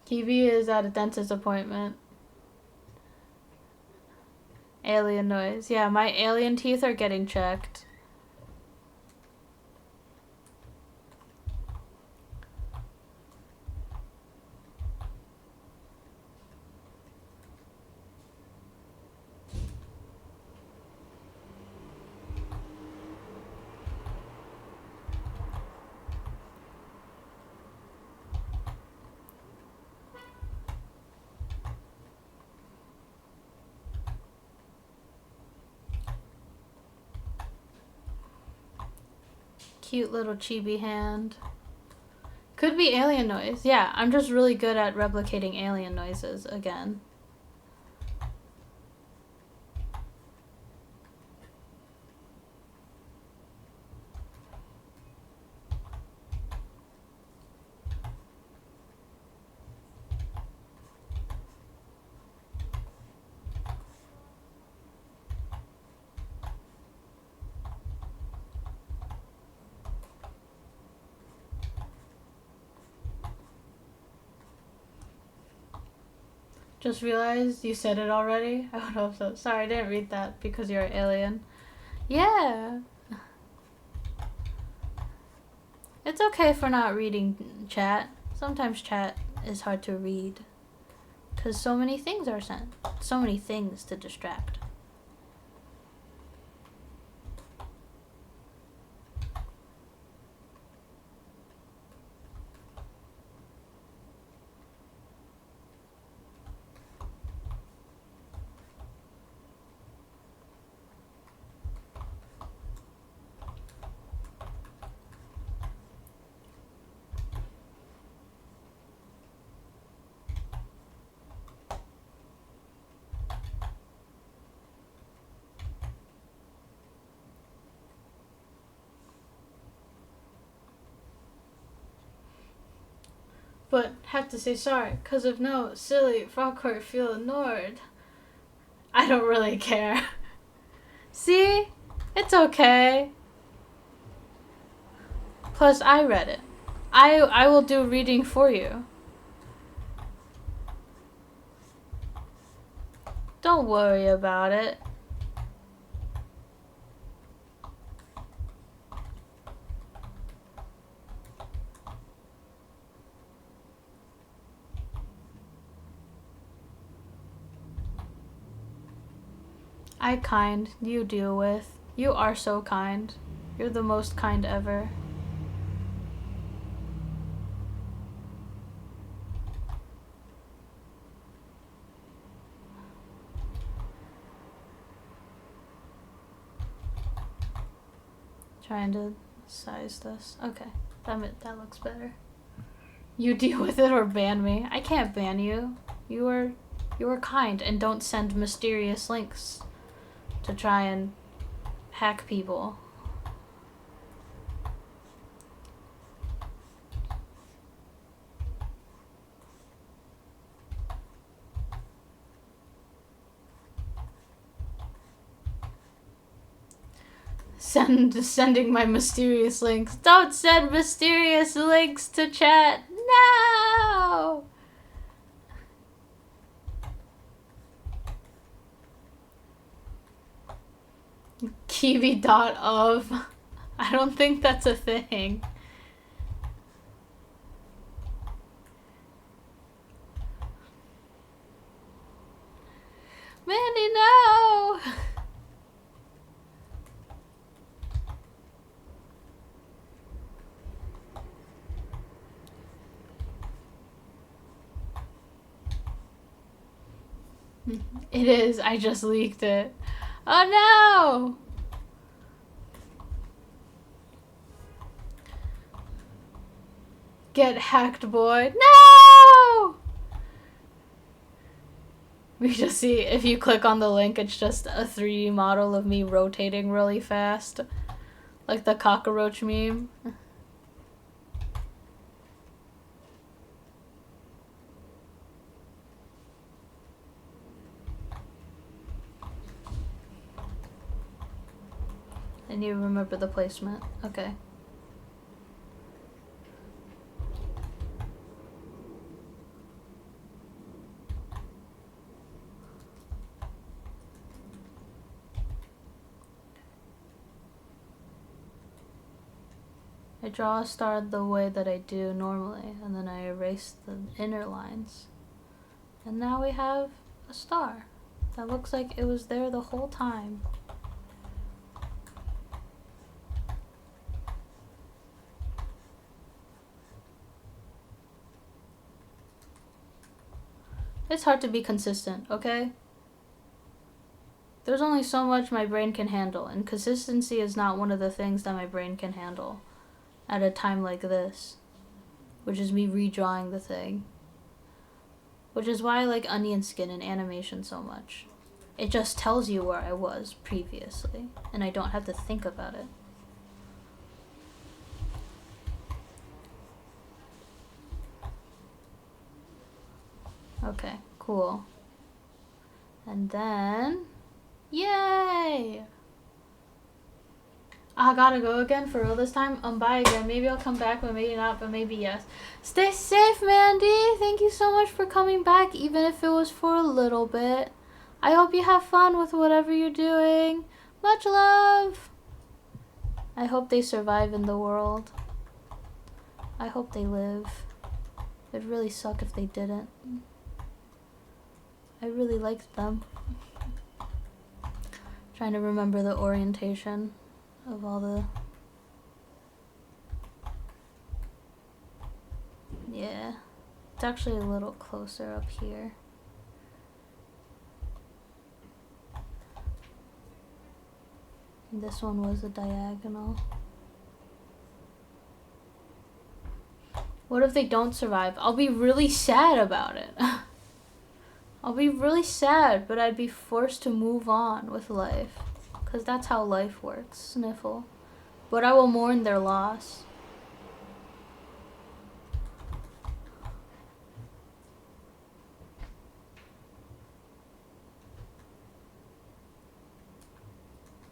Kiwi is at a dentist appointment. Alien noise. Yeah, my alien teeth are getting checked. Cute little chibi hand. Could be alien noise. Yeah, I'm just really good at replicating alien noises again. Just realized you said it already. I would hope so. Sorry, I didn't read that because you're an alien. Yeah. It's okay for not reading chat. Sometimes chat is hard to read. Because so many things are sent. So many things to distract. But have to say sorry, because if no, silly Frogcourt feel ignored. I don't really care. See? It's okay. Plus, I read it. I will do reading for you. Don't worry about it. I kind, you deal with. You are so kind. You're the most kind ever. Trying to size this. Okay, that looks better. You deal with it or ban me. I can't ban you. You are kind and don't send mysterious links to try and hack people. Sending my mysterious links. Don't send mysterious links to chat. No! Kiwi.of. I don't think that's a thing. Mandy, no! It is. I just leaked it. Oh no! Get hacked, boy. No! We just see, if you click on the link, it's just a 3D model of me rotating really fast. Like the cockroach meme. And you remember the placement. Okay. I draw a star the way that I do normally, and then I erase the inner lines. And now we have a star that looks like it was there the whole time. It's hard to be consistent, okay? There's only so much my brain can handle, and consistency is not one of the things that my brain can handle at a time like this, which is me redrawing the thing. Which is why I like onion skin and animation so much. It just tells you where I was previously, and I don't have to think about it. Okay, cool. And then, yay! I gotta go again for real this time. Bye again. Maybe I'll come back, but maybe not, but maybe yes. Stay safe, Mandy. Thank you so much for coming back, even if it was for a little bit. I hope you have fun with whatever you're doing. Much love. I hope they survive in the world. I hope they live. It'd really suck if they didn't. I really liked them. Trying to remember the orientation of all the... Yeah. It's actually a little closer up here. And this one was a diagonal. What if they don't survive? I'll be really sad about it. I'll be really sad, but I'd be forced to move on with life. Because that's how life works, Sniffle. But I will mourn their loss.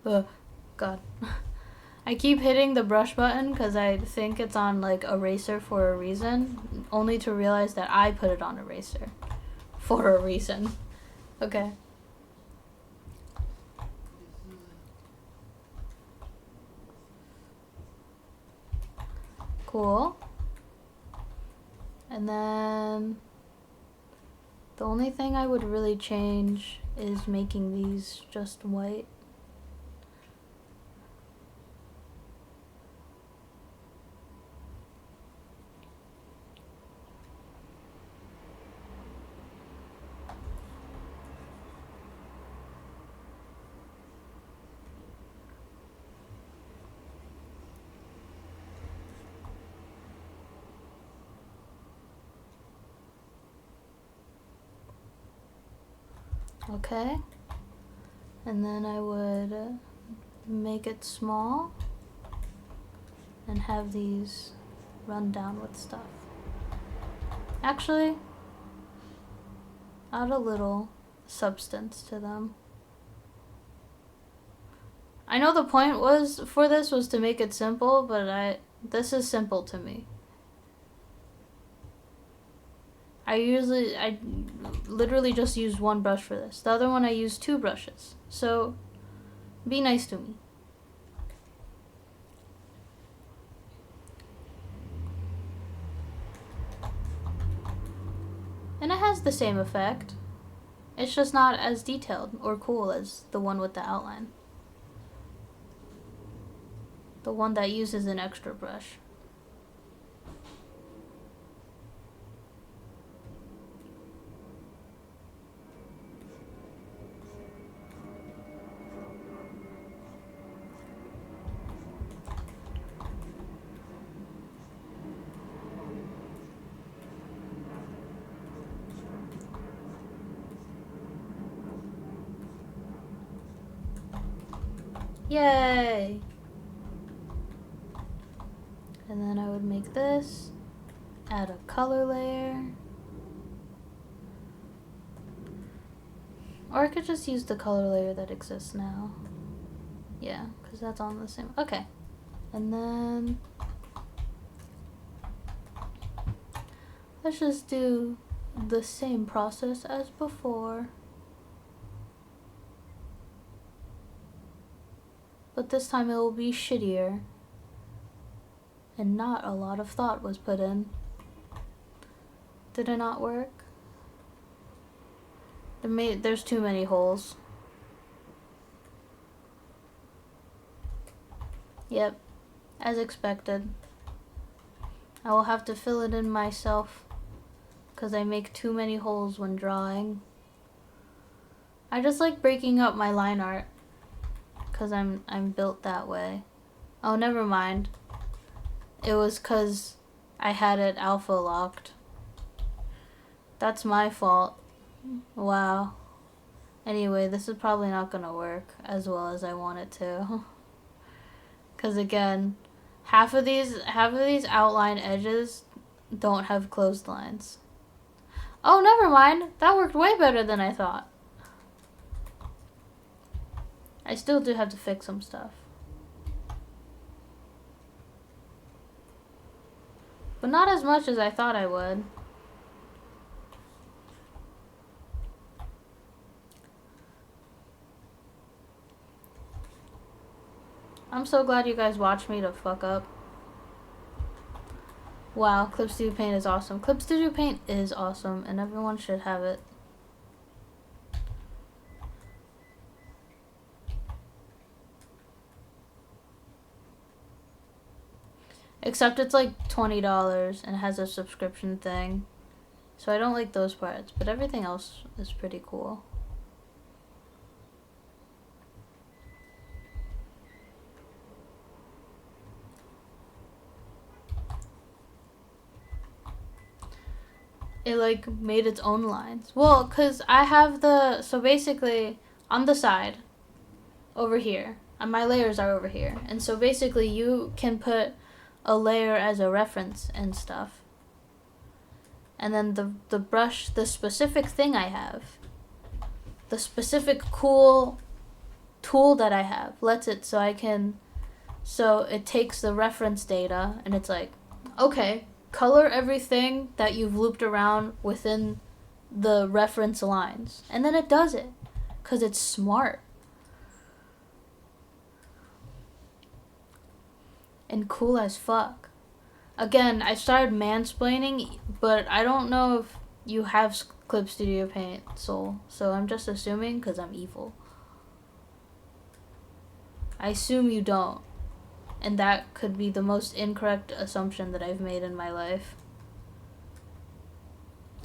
Ugh, God. I keep hitting the brush button because I think it's on like eraser for a reason, only to realize that I put it on eraser for a reason. Okay. Cool. And then the only thing I would really change is making these just white. Okay, and then I would make it small and have these run down with stuff. Actually, add a little substance to them. I know the point was for this was to make it simple, but this is simple to me. I literally just use one brush for this. The other one I use 2 brushes. So be nice to me. And it has the same effect. It's just not as detailed or cool as the one with the outline. The one that uses an extra brush. Yay! And then I would make this, add a color layer. Or I could just use the color layer that exists now. Yeah, because that's on the same. Okay. And then let's just do the same process as before. But this time it will be shittier. And not a lot of thought was put in. Did it not work? There's too many holes. Yep, as expected. I will have to fill it in myself because I make too many holes when drawing. I just like breaking up my line art because I'm built that way. Oh, never mind. It was because I had it alpha locked. That's my fault. Wow. Anyway, this is probably not gonna work as well as I want it to. Because again, half of these outline edges don't have closed lines. Oh, never mind. That worked way better than I thought. I still do have to fix some stuff. But not as much as I thought I would. I'm so glad you guys watched me to fuck up. Wow, Clip Studio Paint is awesome. Clip Studio Paint is awesome, and everyone should have it. Except it's like $20 and has a subscription thing. So I don't like those parts, but everything else is pretty cool. It like made its own lines. Well, cause I have so basically on the side over here, and my layers are over here. And so basically you can put a layer as a reference and stuff. And then the brush, the specific thing I have, the specific cool tool that I have lets it so it takes the reference data and it's like, okay, color everything that you've looped around within the reference lines. And then it does it because it's smart. And cool as fuck. Again, I started mansplaining, but I don't know if you have Clip Studio Paint, Soul. So I'm just assuming because I'm evil. I assume you don't. And that could be the most incorrect assumption that I've made in my life.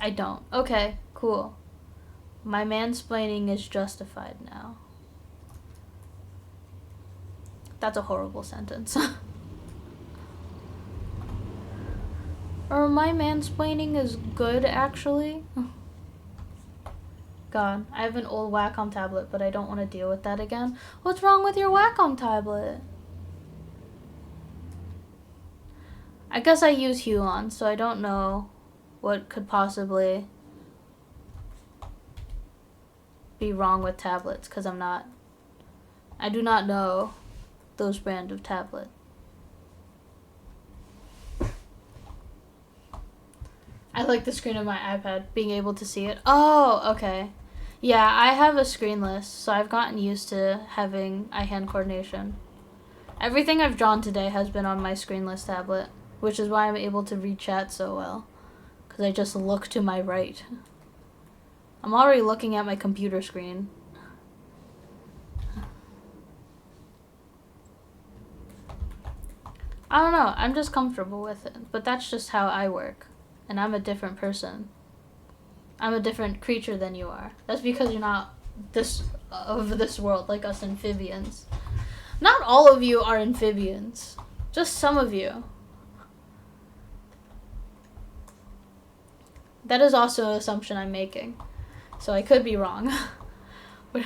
I don't. Okay, cool. My mansplaining is justified now. That's a horrible sentence. Or my mansplaining is good, actually. God, I have an old Wacom tablet, but I don't want to deal with that again. What's wrong with your Wacom tablet? I guess I use Huon, so I don't know what could possibly be wrong with tablets, because I do not know those brand of tablet. I like the screen of my iPad, being able to see it. Oh, okay. Yeah, I have a screenless, so I've gotten used to having eye-hand coordination. Everything I've drawn today has been on my screenless tablet, which is why I'm able to read chat so well, because I just look to my right. I'm already looking at my computer screen. I don't know, I'm just comfortable with it, but that's just how I work, and I'm a different person. I'm a different creature than you are. That's because you're not of this world, like us amphibians. Not all of you are amphibians, just some of you. That is also an assumption I'm making, so I could be wrong. But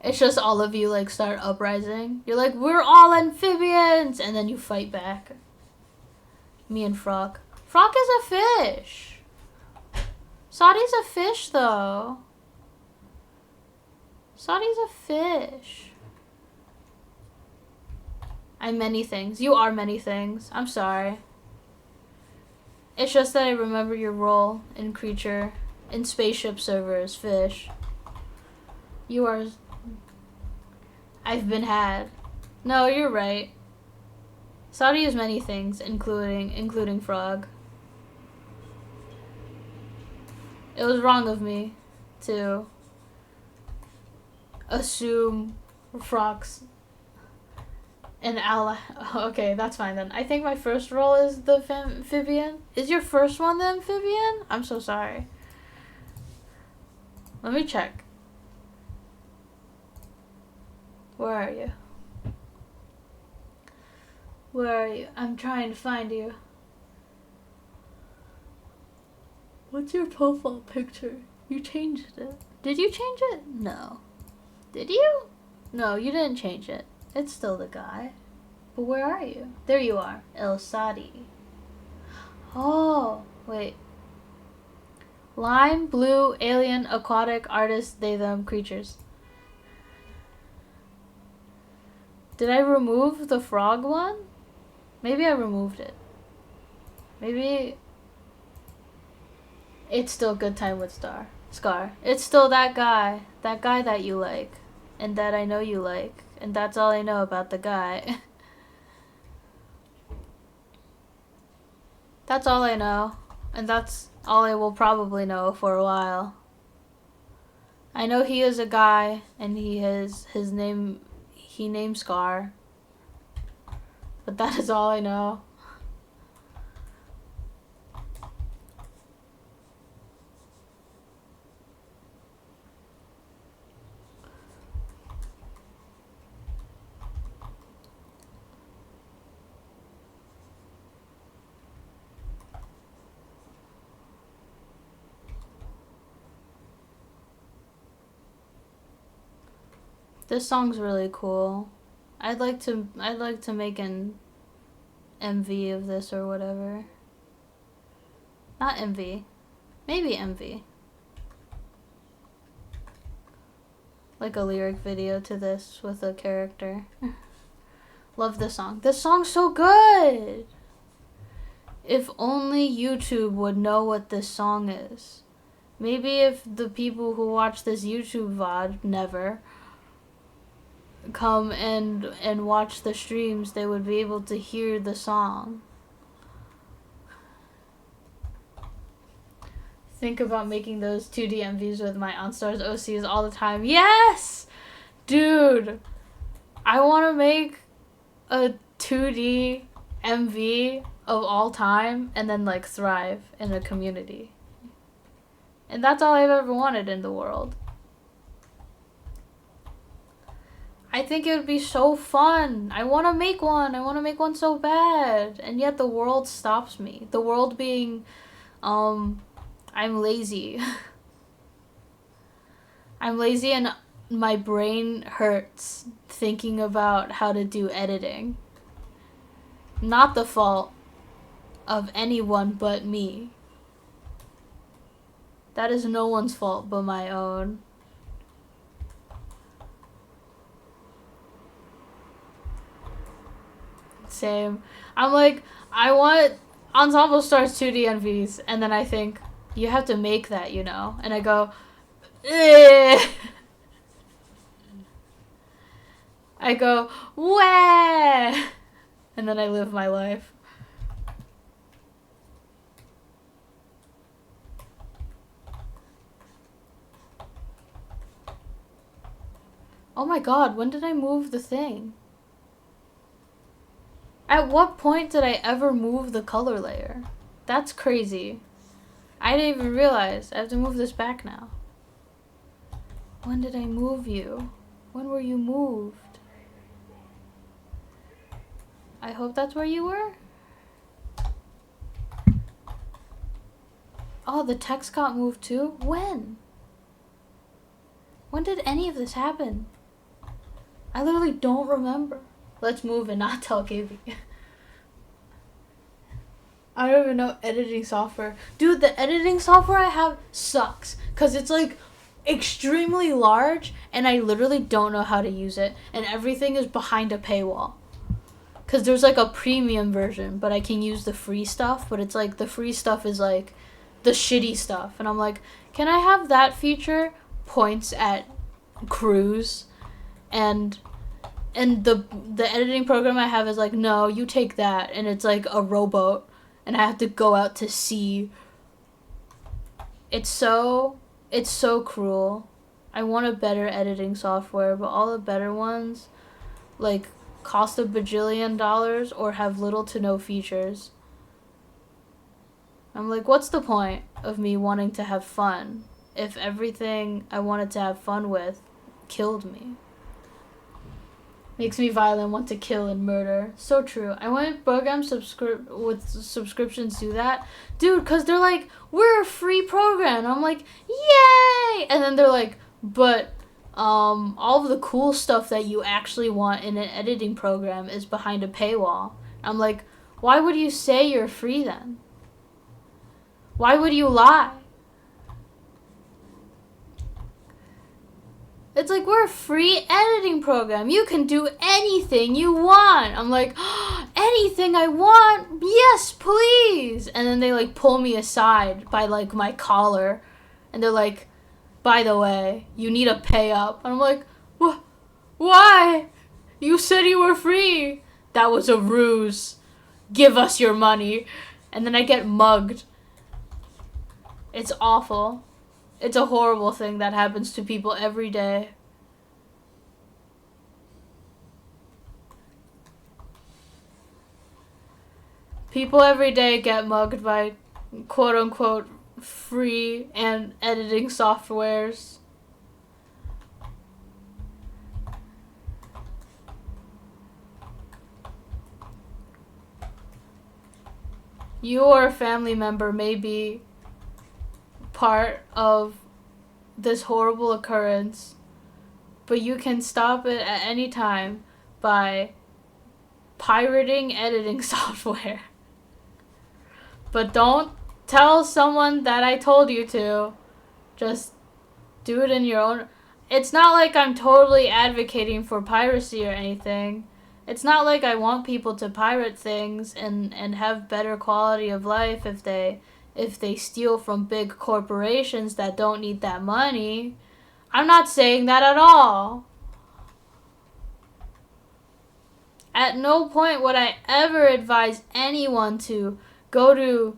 it's just all of you like start uprising. You're like, we're all amphibians, and then you fight back. Me and Frog. Frog is a fish. Sadi's a fish, though. Sadi's a fish. I'm many things. You are many things. I'm sorry. It's just that I remember your role in creature, in spaceship servers, fish. You are... I've been had. No, you're right. Sadi is many things, including Frog. It was wrong of me to assume Frog's an ally. Okay, that's fine then. I think my first role is the amphibian. Is your first one the amphibian? I'm so sorry. Let me check. Where are you? Where are you? I'm trying to find you. What's your profile picture? You changed it. Did you change it? No. Did you? No, you didn't change it. It's still the guy. But where are you? There you are. El Sadi. Oh, wait. Lime, blue, alien, aquatic, artist, they, them, creatures. Did I remove the frog one? Maybe I removed it. Maybe... It's still Good Time with Scar. It's still that guy that you like, and that I know you like, and that's all I know about the guy. That's all I know, and that's all I will probably know for a while. I know he is a guy, and he named Scar, but that is all I know. This song's really cool. I'd like to make an MV of this or whatever. Not MV. Maybe MV. Like a lyric video to this with a character. Love this song. This song's so good! If only YouTube would know what this song is. Maybe if the people who watch this YouTube VOD never come and watch the streams, they would be able to hear the song. Think about making those 2D MVs with my OnStars OCs all the time. Yes! Dude, I want to make a 2D MV of all time and then like thrive in a community. And that's all I've ever wanted in the world. I think it would be so fun. I want to make one. I want to make one so bad. And yet the world stops me. The world being, I'm lazy. I'm lazy and my brain hurts thinking about how to do editing. Not the fault of anyone but me. That is no one's fault but my own. Same. I'm like, I want Ensemble Stars 2D MVs, and then I think, you have to make that, you know? And I go, eh. I go, wah! And then I live my life. Oh my god, when did I move the thing? At what point did I ever move the color layer? That's crazy. I didn't even realize. I have to move this back now. When did I move you? When were you moved? I hope that's where you were? Oh, the text got moved too? When? When did any of this happen? I literally don't remember. Let's move and not tell KB. I don't even know editing software. Dude, the editing software I have sucks. Because it's like extremely large and I literally don't know how to use it. And everything is behind a paywall. Because there's like a premium version, but I can use the free stuff. But it's like the free stuff is like the shitty stuff. And I'm like, can I have that feature? Points at Cruise. And the editing program I have is like, no, you take that. And it's like a rowboat. And I have to go out to sea. It's so cruel. I want a better editing software, but all the better ones, like, cost $1 bajillion or have little to no features. I'm like, what's the point of me wanting to have fun if everything I wanted to have fun with killed me? Makes me violent, want to kill and murder. So true. I want programs with subscriptions do that. Dude, because they're like, we're a free program. I'm like, yay! And then they're like, but all of the cool stuff that you actually want in an editing program is behind a paywall. I'm like, why would you say you're free then? Why would you lie? It's like, we're a free editing program. You can do anything you want. I'm like, oh, anything I want? Yes, please. And then they like pull me aside by like my collar. And they're like, by the way, you need to pay up. And I'm like, why? You said you were free. That was a ruse. Give us your money. And then I get mugged. It's awful. It's a horrible thing that happens to people every day. People every day get mugged by quote-unquote free and editing softwares. You or a family member may be part of this horrible occurrence, but you can stop it at any time by pirating editing software. But don't tell someone that I told you to. Just do it in your own. It's not like I'm totally advocating for piracy or anything. It's not like I want people to pirate things and have better quality of life if they steal from big corporations that don't need that money. I'm not saying that at all. At no point would I ever advise anyone to go to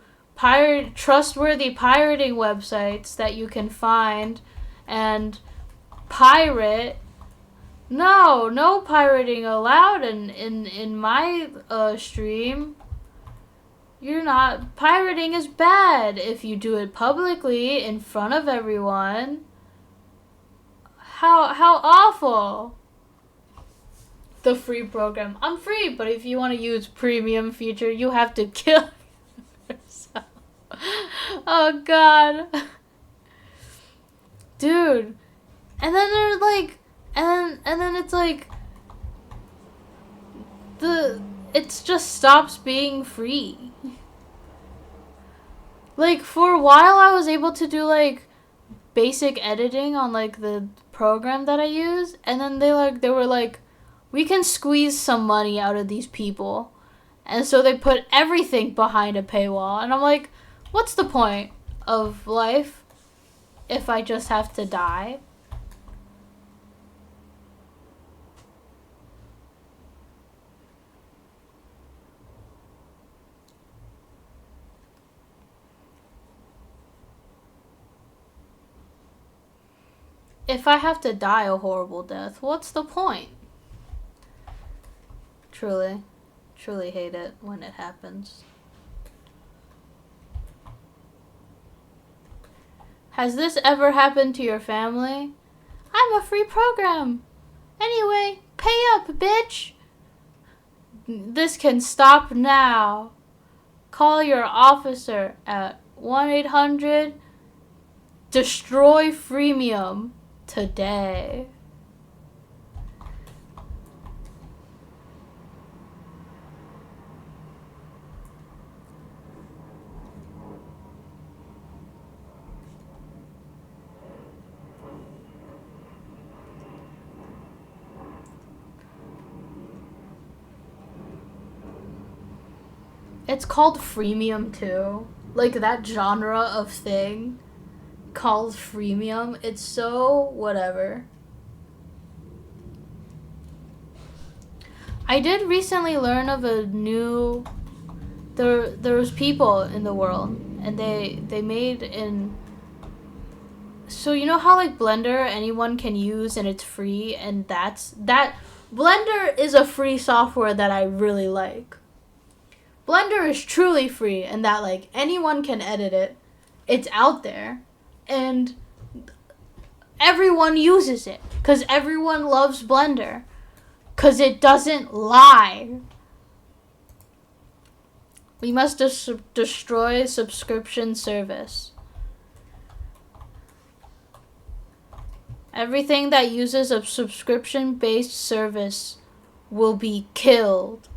trustworthy pirating websites that you can find and pirate. No pirating allowed in my stream. You're not. Pirating is bad if you do it publicly in front of everyone. How awful. The free program. I'm free, but if you want to use premium feature, you have to kill yourself. Oh god. Dude. And then there's like and then it's like it just stops being free. Like for a while I was able to do like basic editing on like the program that I use, and then they were like, we can squeeze some money out of these people. And so they put everything behind a paywall. And I'm like, what's the point of life if I just have to die? If I have to die a horrible death, what's the point? Truly hate it when it happens. Has this ever happened to your family? I'm a free program. Anyway, pay up, bitch. This can stop now. Call your officer at 1-800 Freemium today. It's called freemium too. Like that genre of thing called freemium. It's so whatever. I did recently learn of a new there was people in the world, and they made in, so you know how like Blender anyone can use and it's free, and that Blender is a free software that I really like. Blender is truly free and that like anyone can edit it. It's out there and everyone uses it cuz everyone loves Blender cuz it doesn't lie. We must destroy subscription service. Everything that uses a subscription-based service will be killed.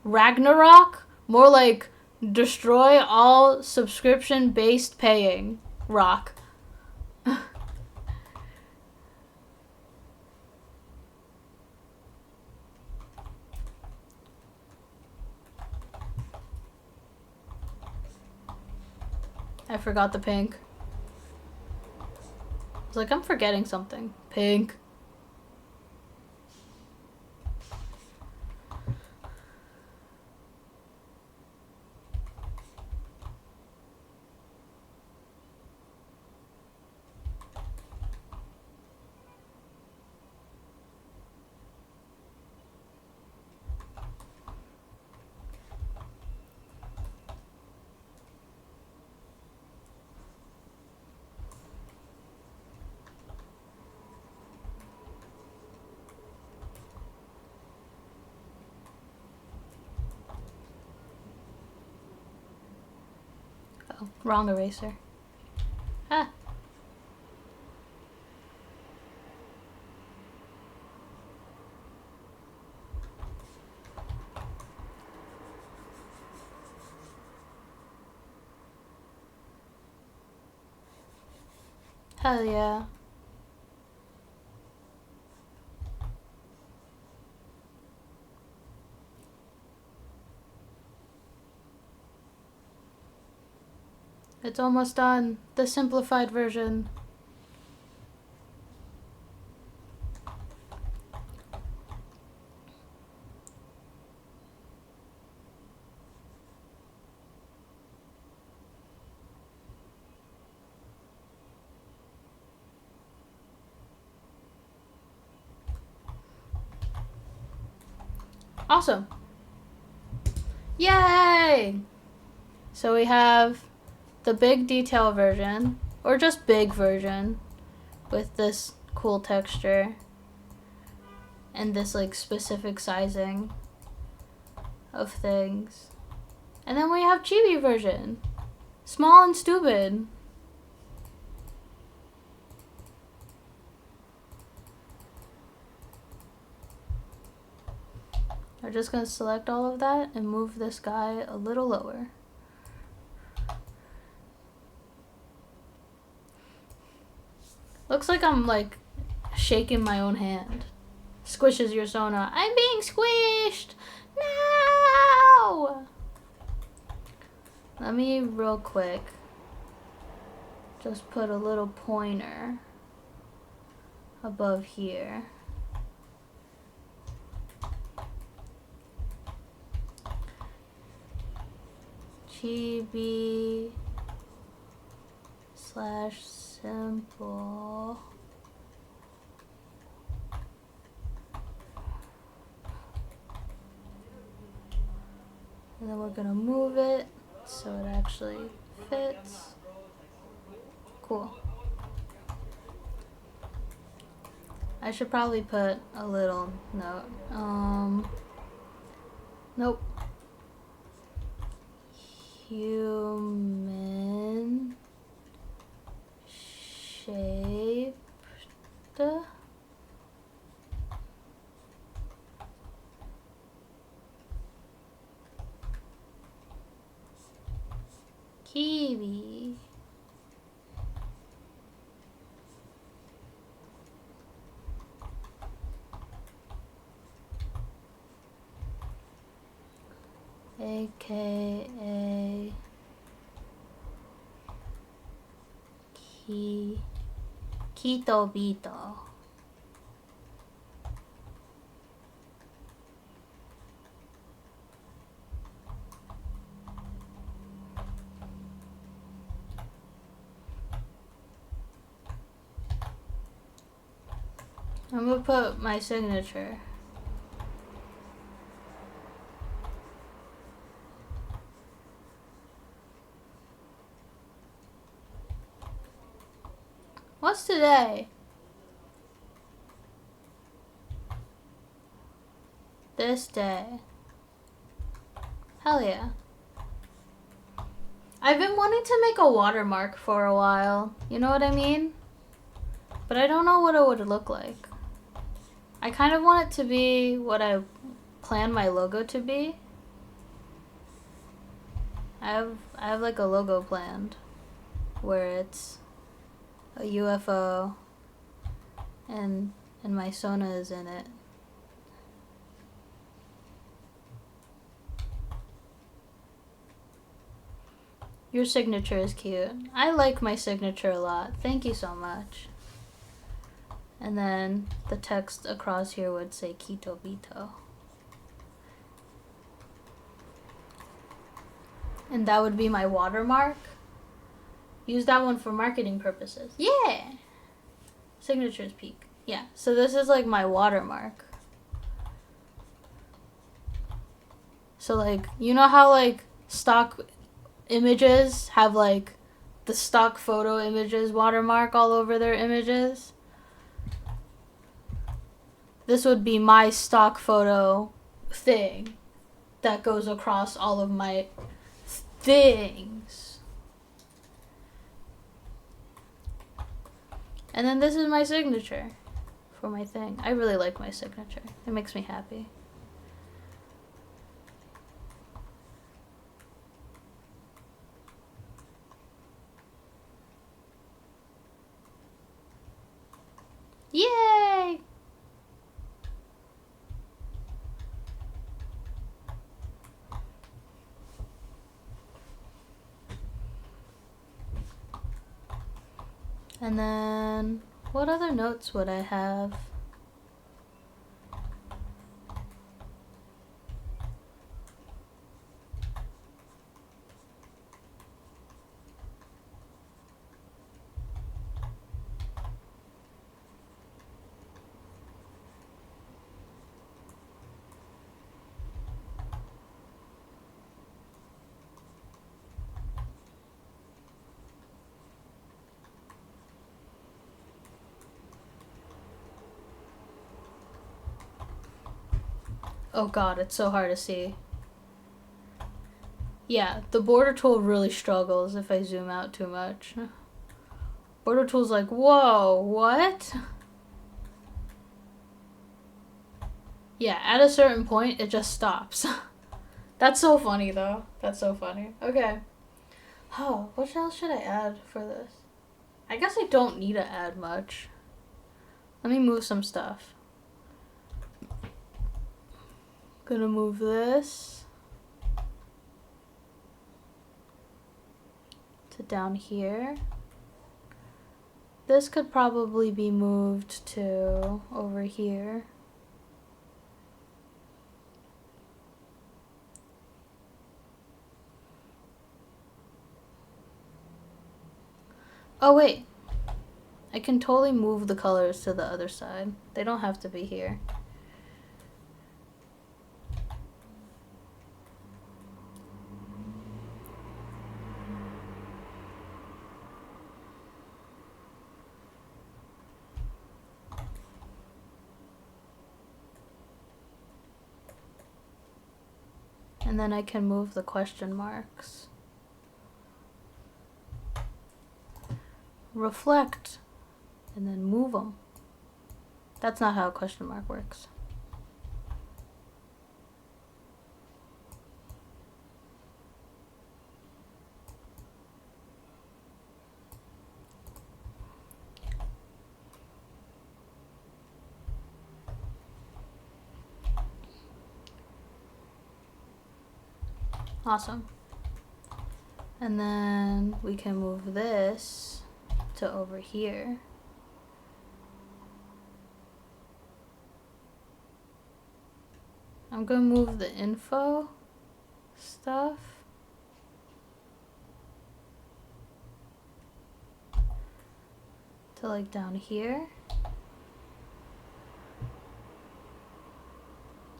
Ragnarok? More like destroy all subscription-based paying. Rock. I forgot the pink. I was like, I'm forgetting something. Pink. Oh, wrong eraser. Ah. Hell yeah. It's almost done. The simplified version. Awesome. Yay! So we have the big detail version, or just big version, with this cool texture and this like specific sizing of things. And then we have chibi version, small and stupid. We're just gonna select all of that and move this guy a little lower. Looks like I'm like shaking my own hand. Squishes your Sona. I'm being squished! No! Let me real quick just put a little pointer above here. Chibi / simple. And then we're gonna move it so it actually fits. Cool. I should probably put a little note. Nope. Human shaped kiwi. AKA Kitobito. I'm gonna put my signature. What's today? This day. Hell yeah. I've been wanting to make a watermark for a while. You know what I mean? But I don't know what it would look like. I kind of want it to be what I plan my logo to be. I have like a logo planned where it's a UFO and my Sona is in it. Your signature is cute. I like my signature a lot. Thank you so much. And then the text across here would say Kitobito. And that would be my watermark. Use that one for marketing purposes. Yeah! Signatures peak. Yeah, so this is like my watermark. So like, you know how like stock images have like the stock photo images watermark all over their images? This would be my stock photo thing that goes across all of my things. And then this is my signature for my thing. I really like my signature. It makes me happy. Yay! And then, what other notes would I have? Oh god, it's so hard to see. Yeah, the border tool really struggles if I zoom out too much. Border tool's like, whoa, what? Yeah, at a certain point, it just stops. That's so funny, though. That's so funny. Okay. Oh, what else should I add for this? I guess I don't need to add much. Let me move some stuff. Gonna move this to down here. This could probably be moved to over here. Oh wait, I can totally move the colors to the other side. They don't have to be here. And then I can move the question marks. Reflect, and then move them. That's not how a question mark works. Awesome. And then we can move this to over here. I'm gonna move the info stuff to like down here.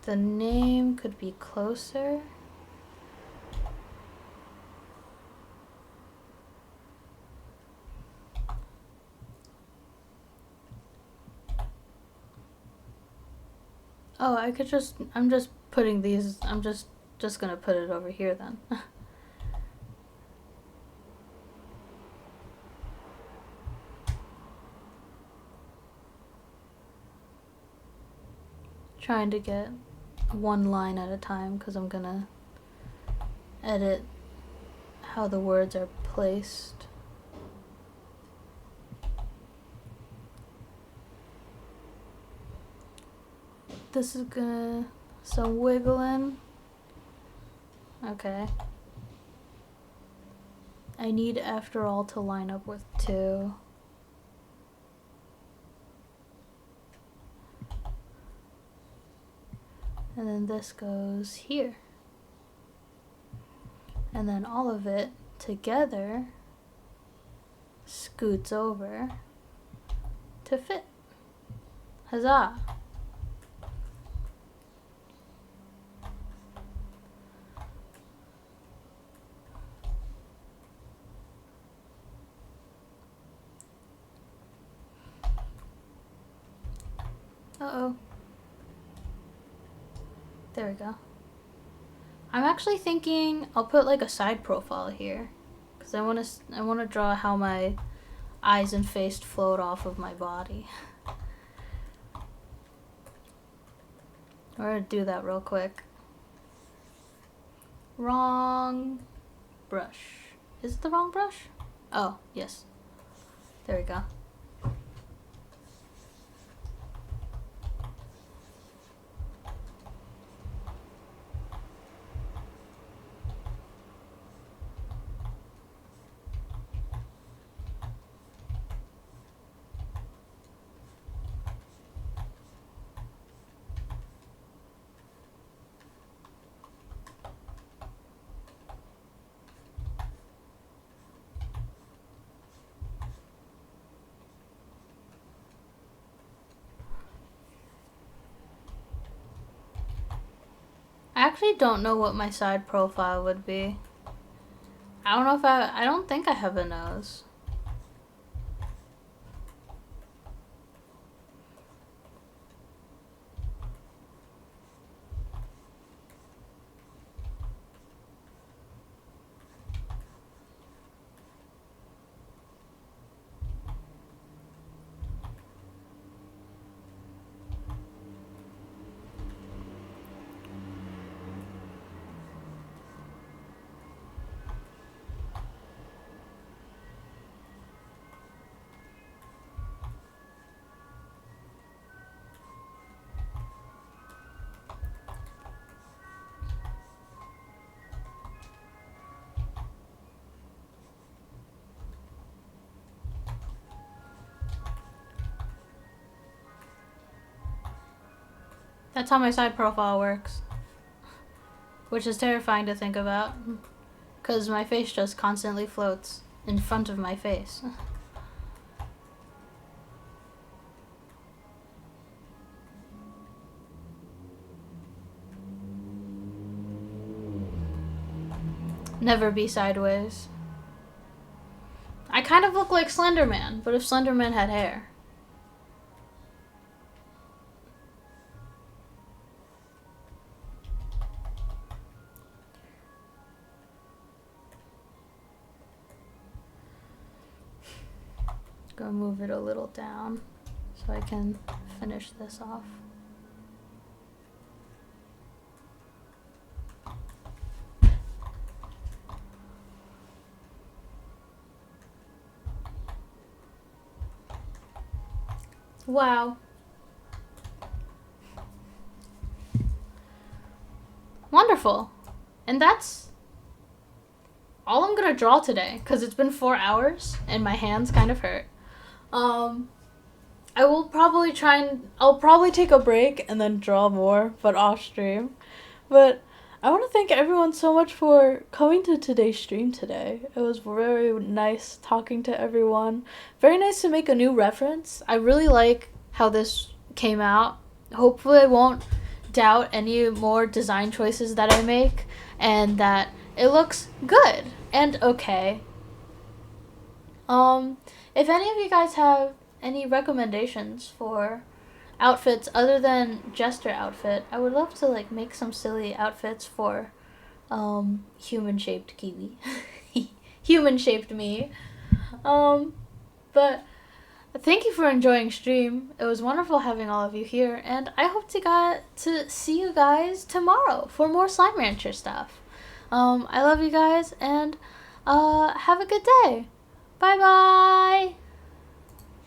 The name could be closer. Oh, I could just, I'm just putting these, I'm just gonna put it over here then. Trying to get one line at a time because I'm gonna edit how the words are placed. This is gonna, some wiggling. Okay. I need after all to line up with 2. And then this goes here. And then all of it together scoots over to fit. Huzzah! Uh-oh. There we go. I'm actually thinking I'll put like a side profile here because I want to draw how my eyes and face float off of my body. We're gonna do that real quick. Wrong brush. Is it the wrong brush? Oh, yes. There we go. I actually don't know what my side profile would be. I don't know if I don't think I have a nose. That's how my side profile works. Which is terrifying to think about. Because my face just constantly floats in front of my face. Never be sideways. I kind of look like Slender Man, but if Slender Man had hair. Go move it a little down so I can finish this off. Wow. Wonderful. And that's all I'm gonna draw today, because it's been 4 hours and my hands kind of hurt. I will probably I'll probably take a break and then draw more, but off stream. But I want to thank everyone so much for coming to today's stream today. It was very nice talking to everyone. Very nice to make a new reference. I really like how this came out. Hopefully I won't doubt any more design choices that I make, and that it looks good and okay. If any of you guys have any recommendations for outfits other than Jester outfit, I would love to like make some silly outfits for human-shaped Kiwi. Human-shaped me. But thank you for enjoying stream. It was wonderful having all of you here, and I hope to see you guys tomorrow for more Slime Rancher stuff. I love you guys, and have a good day. Bye bye.